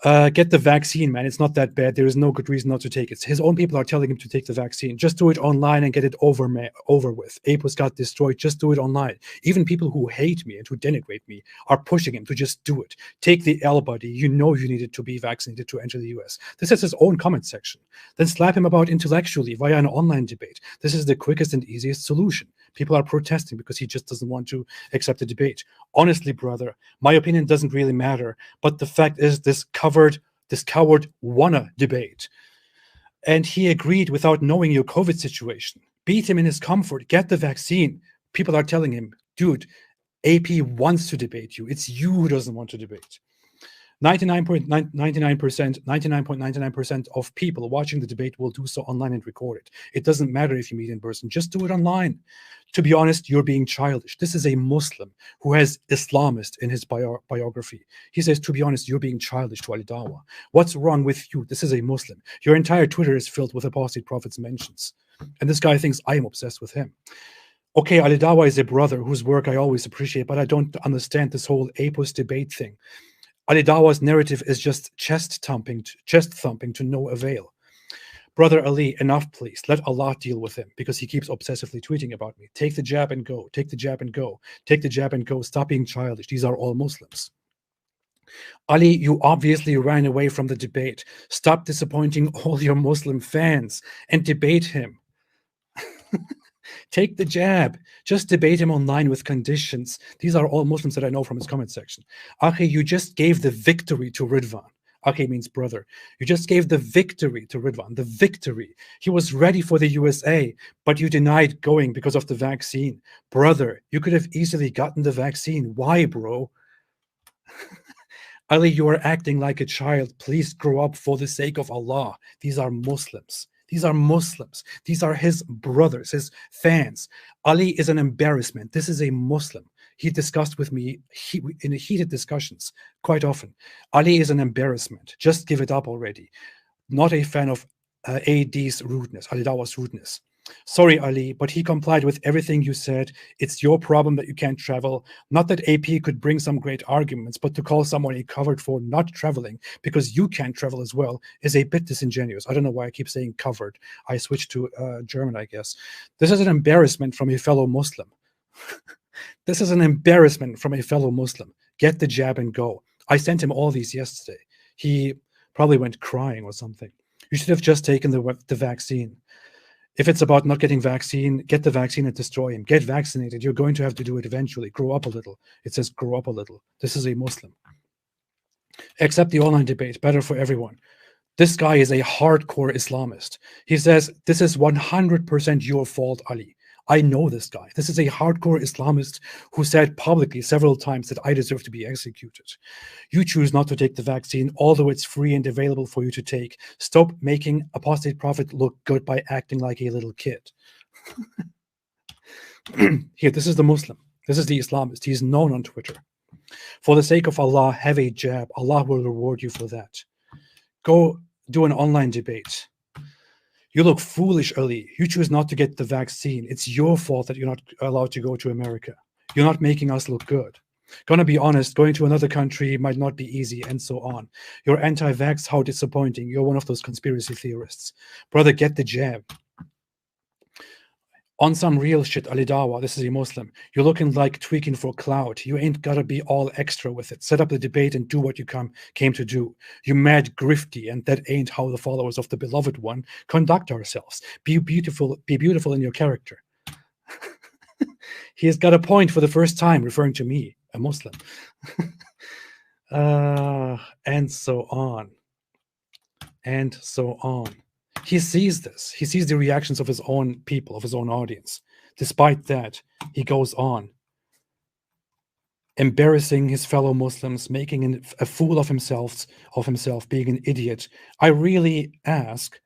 Get the vaccine, man. It's not that bad. There is no good reason not to take it. His own people are telling him to take the vaccine. Just do it online and get it over with. Apos got destroyed. Just do it online. Even people who hate me and who denigrate me are pushing him to just do it. Take the L, buddy. You know you needed to be vaccinated to enter the US. This is his own comment section. Then slap him about intellectually via an online debate. This is the quickest and easiest solution. People are protesting because he just doesn't want to accept the debate. Honestly, brother, my opinion doesn't really matter. But the fact is, this coward won a debate. And he agreed without knowing your COVID situation. Beat him in his comfort. Get the vaccine. People are telling him, dude, AP wants to debate you. It's you who doesn't want to debate. 99.99% of people watching the debate will do so online and record it. It doesn't matter if you meet in person, just do it online. To be honest, you're being childish. This is a Muslim who has Islamist in his biography. He says, to be honest, you're being childish to Ali Dawah. What's wrong with you? This is a Muslim. Your entire Twitter is filled with apostate prophets mentions. And this guy thinks I am obsessed with him. Okay, Ali Dawah is a brother whose work I always appreciate, but I don't understand this whole Apos debate thing. Ali Dawah's narrative is just chest thumping to no avail. Brother Ali, enough please. Let Allah deal with him because he keeps obsessively tweeting about me. Take the jab and go. Take the jab and go. Take the jab and go. Stop being childish. These are all Muslims. Ali, you obviously ran away from the debate. Stop disappointing all your Muslim fans and debate him. Take the jab. Just debate him online with conditions. These are all Muslims that I know from his comment section. Akhi, you just gave the victory to Ridwan. Akhi means brother. You just gave the victory to Ridwan. The victory. He was ready for the USA, but you denied going because of the vaccine. Brother, you could have easily gotten the vaccine. Why, bro? Ali, you are acting like a child. Please grow up for the sake of Allah. These are Muslims. These are Muslims. These are his brothers, his fans. Ali is an embarrassment. This is a Muslim. He discussed with me in heated discussions quite often. Ali is an embarrassment. Just give it up already. Not a fan of AD's rudeness, Ali Dawah's rudeness. Sorry, Ali, but he complied with everything you said. It's your problem that you can't travel. Not that AP could bring some great arguments, but to call someone a coward for not traveling because you can't travel as well is a bit disingenuous. I don't know why I keep saying covered. I switched to German, I guess. This is an embarrassment from a fellow Muslim. This is an embarrassment from a fellow Muslim. Get the jab and go. I sent him all these yesterday. He probably went crying or something. You should have just taken the vaccine. If it's about not getting vaccine, get the vaccine and destroy him. Get vaccinated. You're going to have to do it eventually. Grow up a little. It says grow up a little. This is a Muslim. Accept the online debate. Better for everyone. This guy is a hardcore Islamist. He says, this is 100% your fault, Ali. I know this guy. This is a hardcore Islamist who said publicly several times that I deserve to be executed. You choose not to take the vaccine, although it's free and available for you to take. Stop making apostate prophet look good by acting like a little kid. Here, this is the Muslim. This is the Islamist. He is known on Twitter. For the sake of Allah, have a jab. Allah will reward you for that. Go do an online debate. You look foolish, Ali. You choose not to get the vaccine. It's your fault that you're not allowed to go to America. You're not making us look good. Gonna be honest, going to another country might not be easy, and so on. You're anti-vax, how disappointing. You're one of those conspiracy theorists. Brother, get the jab. On some real shit, Ali Dawah, this is a Muslim. You're looking like tweaking for clout. You ain't gotta be all extra with it. Set up the debate and do what you came to do. You mad grifty, and that ain't how the followers of the beloved one conduct ourselves. Be beautiful in your character. He has got a point for the first time, referring to me, a Muslim. And so on. And so on. He sees this. He sees the reactions of his own people, of his own audience. Despite that, he goes on, embarrassing his fellow Muslims, making a fool of himself, being an idiot. I really ask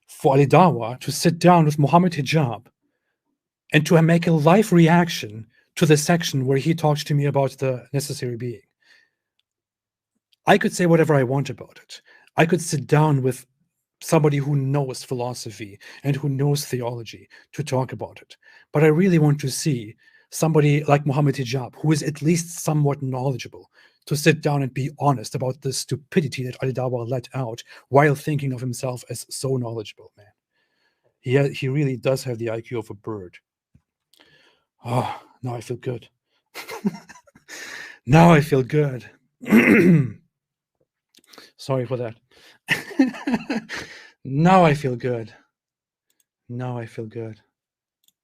for Ali Dawah to sit down with Muhammad Hijab and to make a live reaction to the section where he talked to me about the necessary being. I could say whatever I want about it. I could sit down with somebody who knows philosophy and who knows theology to talk about it. But I really want to see somebody like Muhammad Hijab, who is at least somewhat knowledgeable, to sit down and be honest about the stupidity that Ali Dawah let out while thinking of himself as so knowledgeable, man. He really does have the IQ of a bird. Oh, now I feel good. Now I feel good. Sorry for that. Now I feel good. Now I feel good.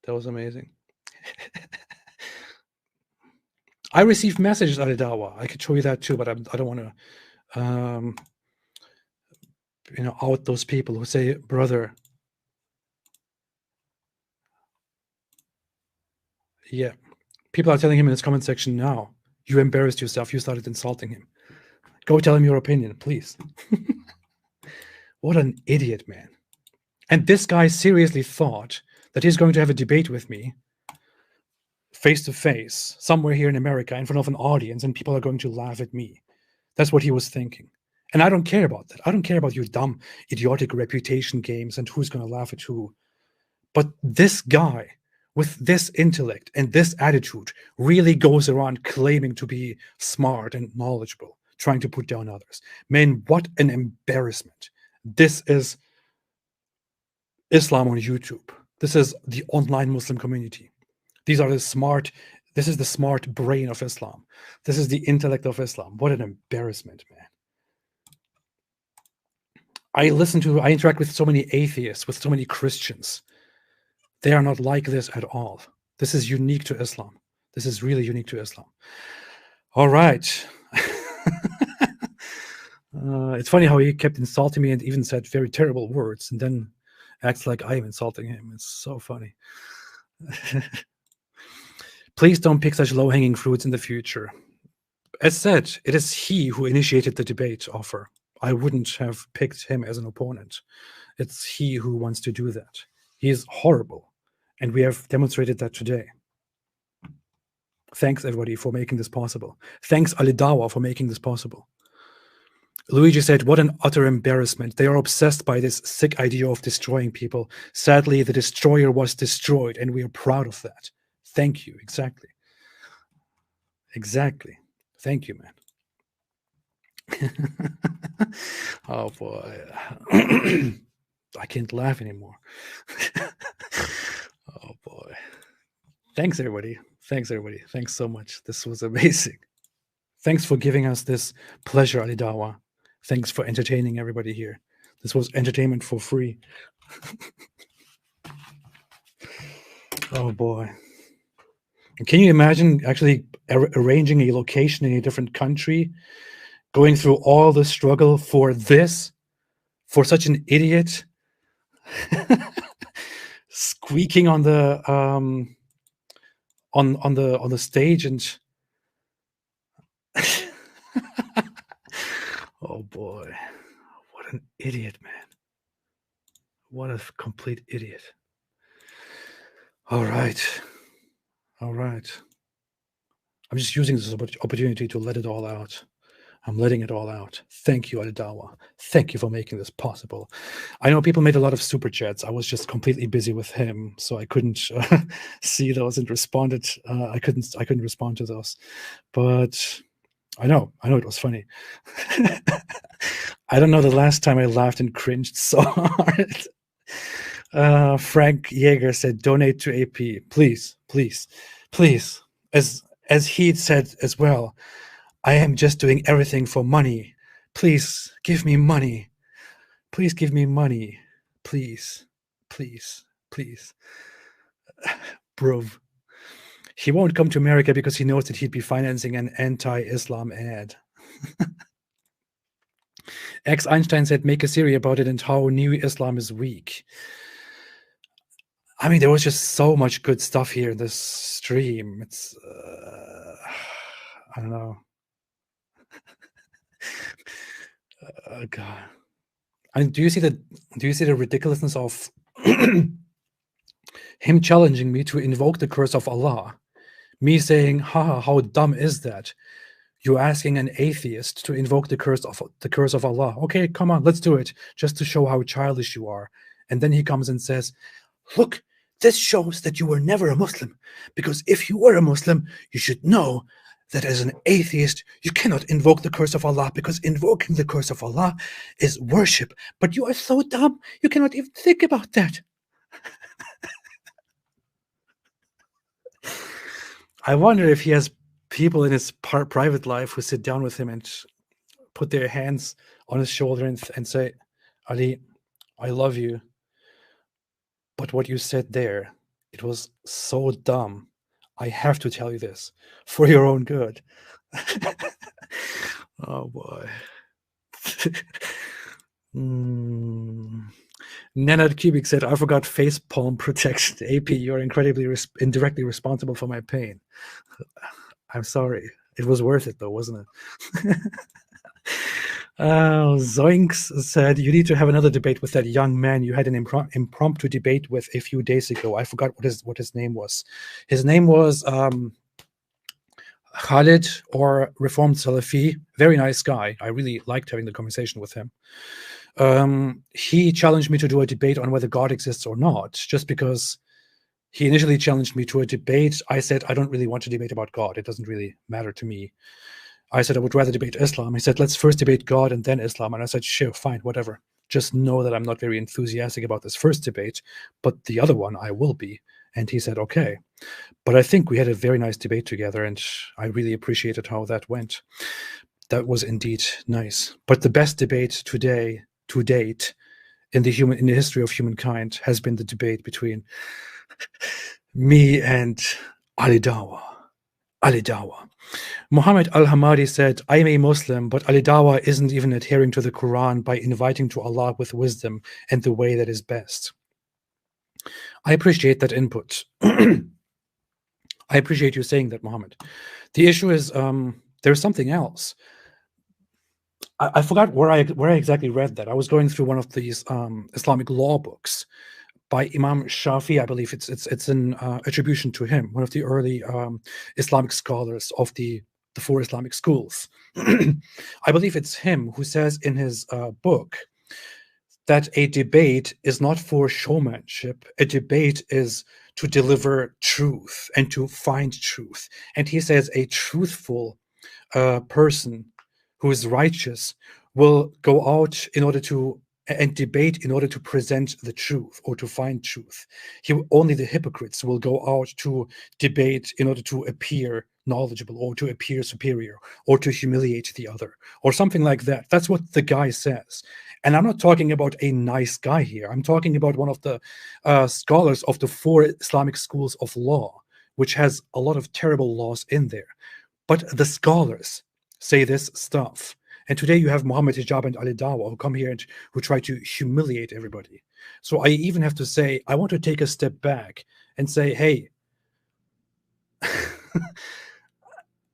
That was amazing. I received messages out of Dawah. I could show you that too, but I don't want to, out those people who say, brother. Yeah. People are telling him in his comment section now, you embarrassed yourself. You started insulting him. Go tell him your opinion, please. What an idiot, man. And this guy seriously thought that he's going to have a debate with me face to face somewhere here in America in front of an audience, and people are going to laugh at me. That's what he was thinking. And I don't care about that. I don't care about your dumb, idiotic reputation games and who's going to laugh at who. But this guy with this intellect and this attitude really goes around claiming to be smart and knowledgeable, trying to put down others. Man, what an embarrassment. This is Islam on YouTube. This is the online Muslim community. This is the smart brain of Islam. This is the intellect of Islam. What an embarrassment, man. I interact with so many atheists, with so many Christians. They are not like this at all. This is unique to Islam. This is really unique to Islam. All right. It's funny how he kept insulting me and even said very terrible words and then acts like I am insulting him. It's so funny. Please don't pick such low-hanging fruits in the future. As said, it is he who initiated the debate offer. I wouldn't have picked him as an opponent. It's he who wants to do that. He is horrible, and we have demonstrated that today. Thanks, everybody, for making this possible. Thanks, Ali Dawah, for making this possible. Luigi said, what an utter embarrassment. They are obsessed by this sick idea of destroying people. Sadly, the destroyer was destroyed, and we are proud of that. Thank you. Exactly. Exactly. Thank you, man. Oh, boy. I can't laugh anymore. Oh, boy. Thanks, everybody. Thanks, everybody. Thanks so much. This was amazing. Thanks for giving us this pleasure, Ali Dawah. Thanks for entertaining everybody here. This was entertainment for free. Oh, boy. Can you imagine actually arranging a location in a different country, going through all the struggle for this, for such an idiot, squeaking on the on the stage and oh boy, what an idiot, man. What a complete idiot. All right. All right. I'm just using this opportunity to let it all out. I'm letting it all out. Thank you, Ali Dawah. Thank you for making this possible. I know people made a lot of super chats. I was just completely busy with him, so I couldn't see those and responded. I couldn't respond to those, but I know it was funny. I don't know the last time I laughed and cringed so hard. Frank Yeager said, donate to AP. Please, please, please. As he said as well, I am just doing everything for money. Please give me money. Please give me money. Please, please, please. Bro. He won't come to America because he knows that he'd be financing an anti-Islam ad. X Einstein said, make a series about it and how new Islam is weak. I mean, there was just so much good stuff here in this stream. It's, I don't know. God. And do you see the ridiculousness of him challenging me to invoke the curse of Allah? Me saying, haha, how dumb is that? You're asking an atheist to invoke the curse of Allah. Okay, come on, let's do it, just to show how childish you are. And then he comes and says, look, this shows that you were never a Muslim, because if you were a Muslim, you should know that as an atheist, you cannot invoke the curse of Allah, because invoking the curse of Allah is worship. But you are so dumb, you cannot even think about that. I wonder if he has people in his private life who sit down with him and put their hands on his shoulder and say, Ali, I love you, but what you said there, it was so dumb. I have to tell you this for your own good. Oh boy. Nenad Cubic said, I forgot face palm protection. AP, you're incredibly indirectly responsible for my pain. I'm sorry. It was worth it though, wasn't it? Zoinks said, you need to have another debate with that young man you had an impromptu debate with a few days ago. I forgot what his name was. His name was Khalid, or Reformed Salafi. Very nice guy. I really liked having the conversation with him. He challenged me to do a debate on whether God exists or not, just because he initially challenged me to a debate. I said, I don't really want to debate about God. It doesn't really matter to me. I said, I would rather debate Islam. He said, let's first debate God and then Islam. And I said, sure, fine, whatever. Just know that I'm not very enthusiastic about this first debate, but the other one I will be. And he said, okay. But I think we had a very nice debate together, and I really appreciated how that went. That was indeed nice. But the best debate to date, in the history of humankind, has been the debate between me and Ali Dawah. Ali Dawah. Muhammad al-Hamadi said, I am a Muslim, but Ali Dawah isn't even adhering to the Quran by inviting to Allah with wisdom and the way that is best. I appreciate that input. I appreciate you saying that, Muhammad. The issue is there's something else. I forgot where I exactly read that. I was going through one of these Islamic law books by Imam Shafi. I believe it's an attribution to him, one of the early Islamic scholars of the 4 Islamic schools. I believe it's him who says in his book that a debate is not for showmanship. A debate is to deliver truth and to find truth. And he says a truthful person who is righteous will go out in order to and debate in order to present the truth or to find truth. Only the hypocrites will go out to debate in order to appear knowledgeable or to appear superior or to humiliate the other or something like that. That's what the guy says. And I'm not talking about a nice guy here. I'm talking about one of the scholars of the 4 Islamic schools of law, which has a lot of terrible laws in there. But the scholars say this stuff. And today you have Muhammad Hijab and Ali Dawah who come here and who try to humiliate everybody. So I even have to say, I want to take a step back and say, hey,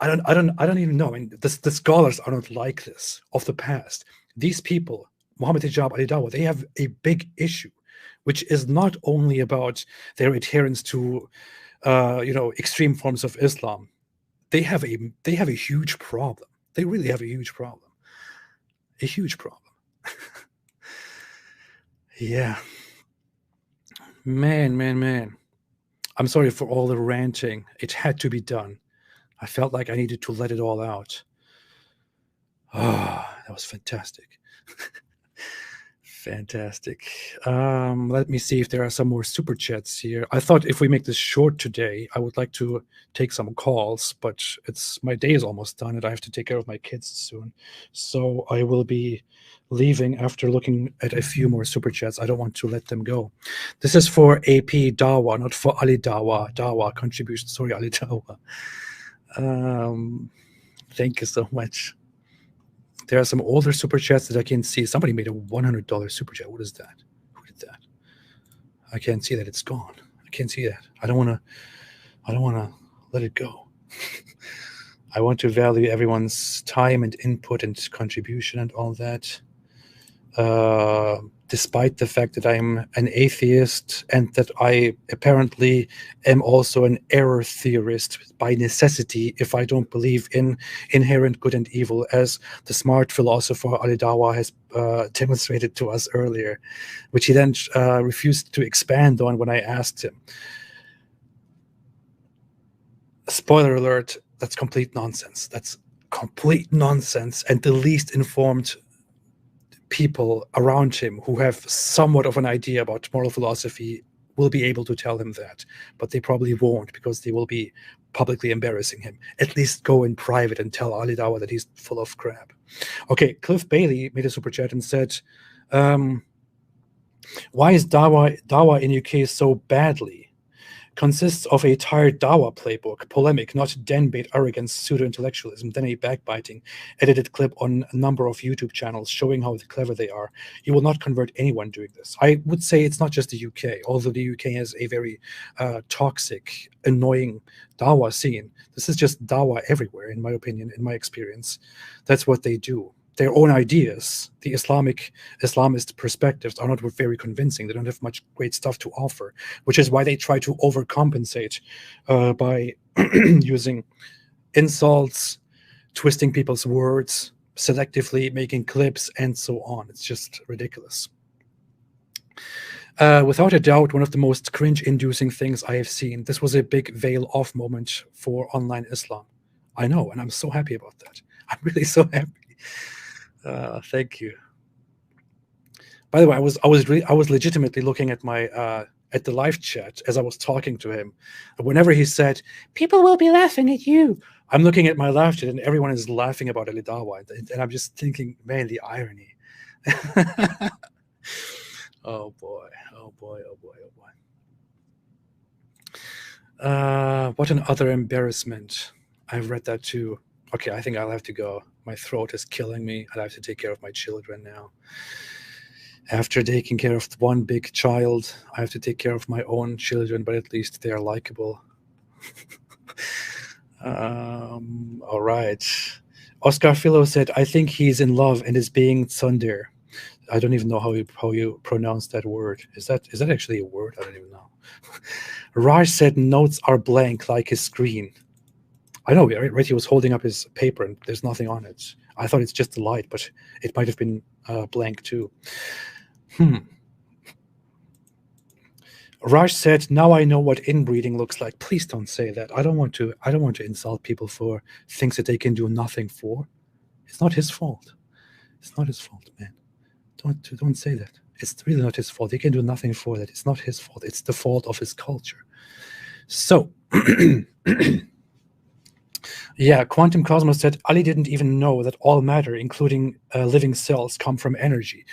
I don't even know. I mean, the scholars are not like this of the past. These people, Muhammad Hijab, Ali Dawah, they have a big issue, which is not only about their adherence to, extreme forms of Islam. They have a huge problem. They really have a huge problem. A huge problem. Yeah. Man. I'm sorry for all the ranting. It had to be done. I felt like I needed to let it all out. Ah, that was fantastic. Fantastic. Let me see if there are some more super chats here. I thought if we make this short today, I would like to take some calls, but my day is almost done and I have to take care of my kids soon. So I will be leaving after looking at a few more super chats. I don't want to let them go. This is for AP Dawah, not for Ali Dawah. Dawah contribution. Sorry, Ali Dawah. Thank you so much. There are some older super chats that I can see. Somebody made a $100 super chat. What is that? Who did that? I can't see that. It's gone. I can't see that. I don't want to let it go. I want to value everyone's time and input and contribution and all that. Despite the fact that I'm an atheist and that I apparently am also an error theorist by necessity if I don't believe in inherent good and evil, as the smart philosopher Ali Dawah has demonstrated to us earlier, which he then refused to expand on when I asked him. Spoiler alert, that's complete nonsense. That's complete nonsense, and the least informed people around him who have somewhat of an idea about moral philosophy will be able to tell him that, but they probably won't because they will be publicly embarrassing him. At least go in private and tell Ali Dawah that he's full of crap. Okay, Cliff Bailey made a super chat and said, why is Dawah in UK so badly? Consists of a tired Dawah playbook, polemic, not den-bait arrogance, pseudo-intellectualism, then a backbiting, edited clip on a number of YouTube channels showing how clever they are. You will not convert anyone doing this. I would say it's not just the UK, although the UK has a very toxic, annoying Dawah scene. This is just Dawah everywhere, in my opinion, in my experience. That's what they do. their own ideas, the Islamist perspectives, are not very convincing. They don't have much great stuff to offer, which is why they try to overcompensate by using insults, twisting people's words, selectively making clips, and so on. It's just ridiculous. Without a doubt, one of the most cringe-inducing things I have seen. This was a big veil-off moment for online Islam. I know, and I'm so happy about that. I'm really so happy. Thank you. By the way, I was legitimately looking at my at the live chat as I was talking to him. Whenever he said, "People will be laughing at you," I'm looking at my live chat and everyone is laughing about Ali Dawah, and I'm just thinking, man, the irony. Oh boy, oh boy, oh boy, oh boy. What an utter embarrassment. I've read that too. Okay, I think I'll have to go. My throat is killing me. I'll have to take care of my children now. After taking care of one big child, I have to take care of my own children, but at least they're likable. All right. Oscar Philo said, I think he's in love and is being tsundere. I don't even know how you pronounce that word. Is that actually a word? I don't even know. Raj said notes are blank like his screen. I know, right? He was holding up his paper and there's nothing on it. I thought it's just the light, but it might have been blank too. Raj said, now I know what inbreeding looks like. Please don't say that. I don't want to insult people for things that they can do nothing for. It's not his fault. It's not his fault, man. Don't say that. It's really not his fault. He can do nothing for that. It's not his fault. It's the fault of his culture. So, yeah, Quantum Cosmos said, Ali didn't even know that all matter, including living cells, come from energy.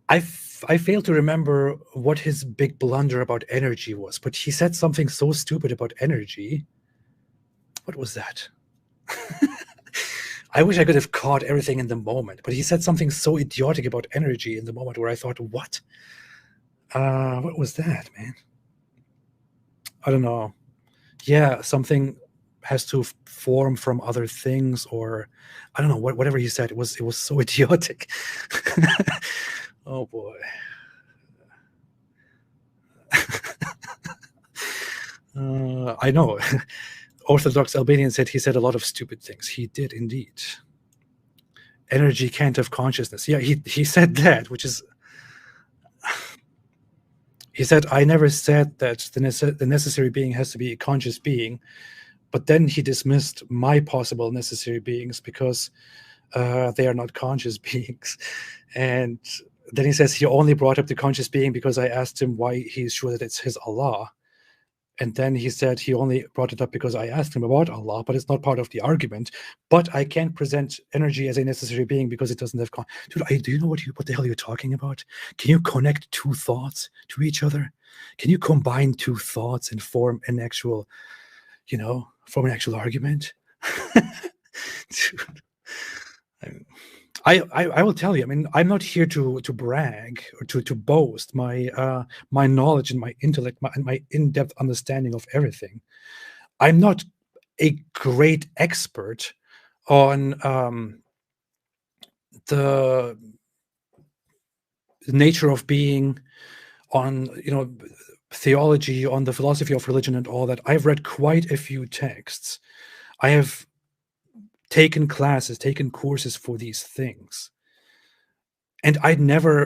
I fail to remember what his big blunder about energy was, but he said something so stupid about energy. What was that? I wish I could have caught everything in the moment, but he said something so idiotic about energy in the moment where I thought, what? What was that, man? I don't know. Yeah, something has to form from other things, or I don't know, whatever he said. It was so idiotic. Oh boy. I know. Orthodox Albanian said he said a lot of stupid things. He did indeed. Energy can't have consciousness. Yeah, he said that, which is... He said, I never said that the necessary being has to be a conscious being, but then he dismissed my possible necessary beings because they are not conscious beings. And then he says he only brought up the conscious being because I asked him why he's sure that it's his Allah. And then he said he only brought it up because I asked him about Allah, but it's not part of the argument. But I can't present energy as a necessary being because it doesn't have... Dude, do you know what the hell you're talking about? Can you connect two thoughts to each other? Can you combine two thoughts and form an actual, form an actual argument? Dude. I will tell you, I mean, I'm not here to brag or to boast my my knowledge and my intellect and my in-depth understanding of everything. I'm not a great expert on the nature of being, on theology, on the philosophy of religion and all that. I've read quite a few texts. I have taken classes, taken courses for these things. And I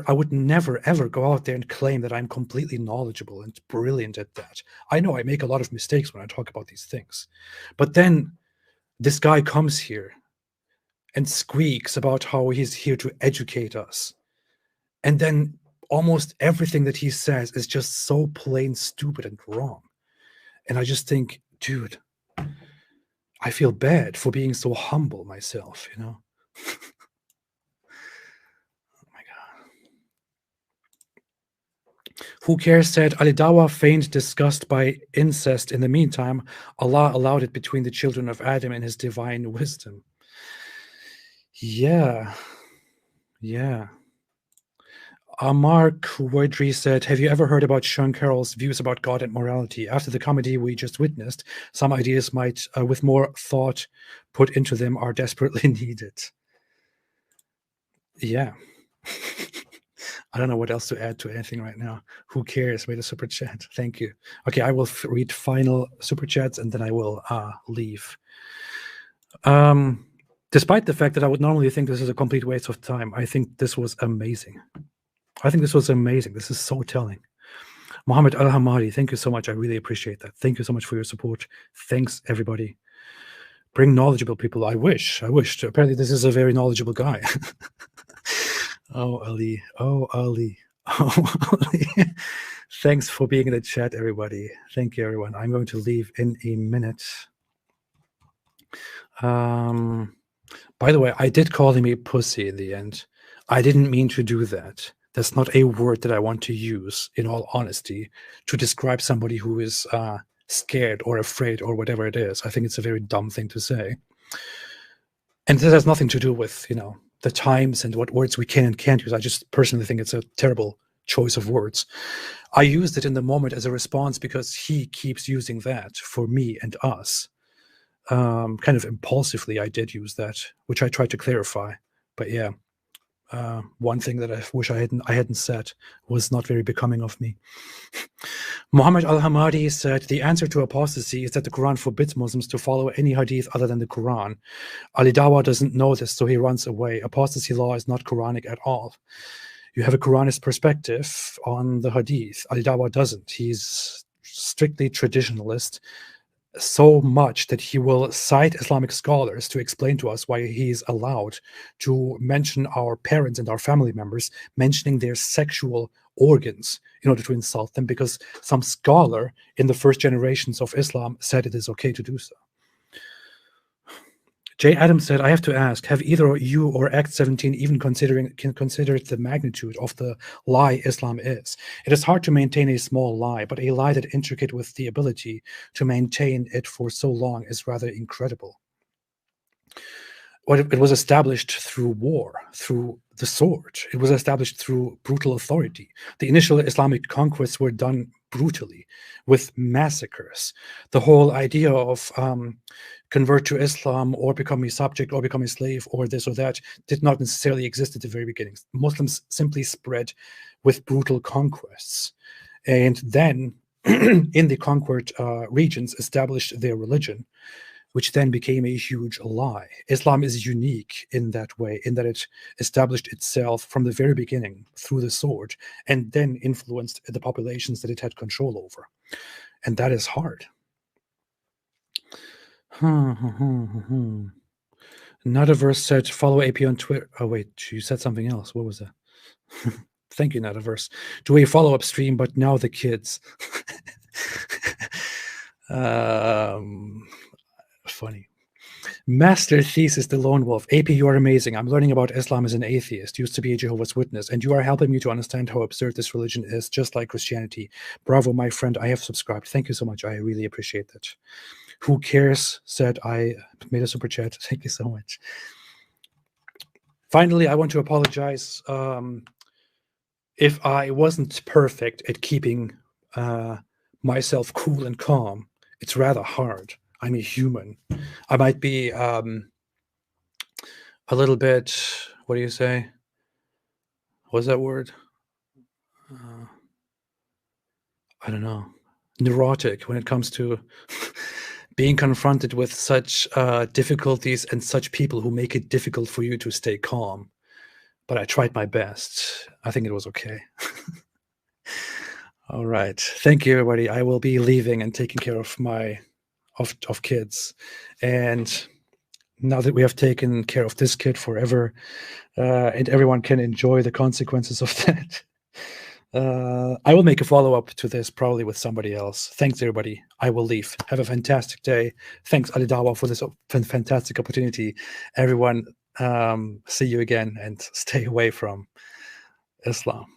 would never, ever go out there and claim that I'm completely knowledgeable and brilliant at that. I know I make a lot of mistakes when I talk about these things. But then this guy comes here and squeaks about how he's here to educate us. And then almost everything that he says is just so plain stupid and wrong. And I just think, dude, I feel bad for being so humble myself, Oh my God. Who cares said, Ali Dawah feigned disgust by incest. In the meantime, Allah allowed it between the children of Adam in his divine wisdom. Yeah. Yeah. Mark Woodry said, have you ever heard about Sean Carroll's views about God and morality? After the comedy we just witnessed, some ideas might, with more thought put into them, are desperately needed. Yeah. I don't know what else to add to anything right now. Who cares? Made a super chat. Thank you. Okay, I will read final super chats and then I will leave. Despite the fact that I would normally think this is a complete waste of time, I think this was amazing. This is so telling. Mohammed Al-Hamadi, thank you so much. I really appreciate that. Thank you so much for your support. Thanks, everybody. Bring knowledgeable people. I wish. Apparently, this is a very knowledgeable guy. Oh, Ali. Oh, Ali. Oh, Ali. Thanks for being in the chat, everybody. Thank you, everyone. I'm going to leave in a minute. By the way, I did call him a pussy in the end. I didn't mean to do that. That's not a word that I want to use, in all honesty, to describe somebody who is scared or afraid or whatever it is. I think it's a very dumb thing to say. And this has nothing to do with, the times and what words we can and can't use. I just personally think it's a terrible choice of words. I used it in the moment as a response because he keeps using that for me and us. Kind of impulsively, I did use that, which I tried to clarify. But yeah, one thing that I wish I hadn't said was not very becoming of me. Muhammad Al-Hamadi said, the answer to apostasy is that the Quran forbids Muslims to follow any hadith other than the Quran. Ali Dawah doesn't know this, so he runs away. Apostasy law is not Quranic at all. You have a Quranist perspective on the hadith. Ali Dawah doesn't. He's strictly traditionalist, so much that he will cite Islamic scholars to explain to us why he's allowed to mention our parents and our family members, mentioning their sexual organs in order to insult them, because some scholar in the first generations of Islam said it is okay to do so. Jay Adams said, I have to ask, have either you or Act 17 even considered the magnitude of the lie Islam is? It is hard to maintain a small lie, but a lie that intricate with the ability to maintain it for so long is rather incredible. It was established through war, through the sword. It was established through brutal authority. The initial Islamic conquests were done brutally with massacres. The whole idea of convert to Islam or become a subject or become a slave or this or that did not necessarily exist at the very beginning. Muslims simply spread with brutal conquests, and then in the conquered regions established their religion, which then became a huge lie. Islam is unique in that way, in that it established itself from the very beginning through the sword and then influenced the populations that it had control over. And that is hard. Nadaverse said, follow AP on Twitter. Oh, wait, you said something else. What was that? Thank you, Nadaverse. Do a follow-up stream, but now the kids. Funny. Master Thesis, the Lone Wolf. AP, you are amazing. I'm learning about Islam as an atheist, used to be a Jehovah's Witness, and you are helping me to understand how absurd this religion is, just like Christianity. Bravo, my friend. I have subscribed. Thank you so much. I really appreciate that. Who Cares said, I made a super chat. Thank you so much. Finally, I want to apologize if I wasn't perfect at keeping myself cool and calm. It's rather hard. I'm a human. I might be a little bit, what do you say? What's that word? I don't know. Neurotic when it comes to being confronted with such difficulties and such people who make it difficult for you to stay calm. But I tried my best. I think it was okay. All right. Thank you, everybody. I will be leaving and taking care of my of kids. And now that we have taken care of this kid forever, and everyone can enjoy the consequences of that, I will make a follow-up to this probably with somebody else. Thanks, everybody. I will leave. Have a fantastic day. Thanks, Ali Dawah, for this fantastic opportunity. Everyone, see you again and stay away from Islam.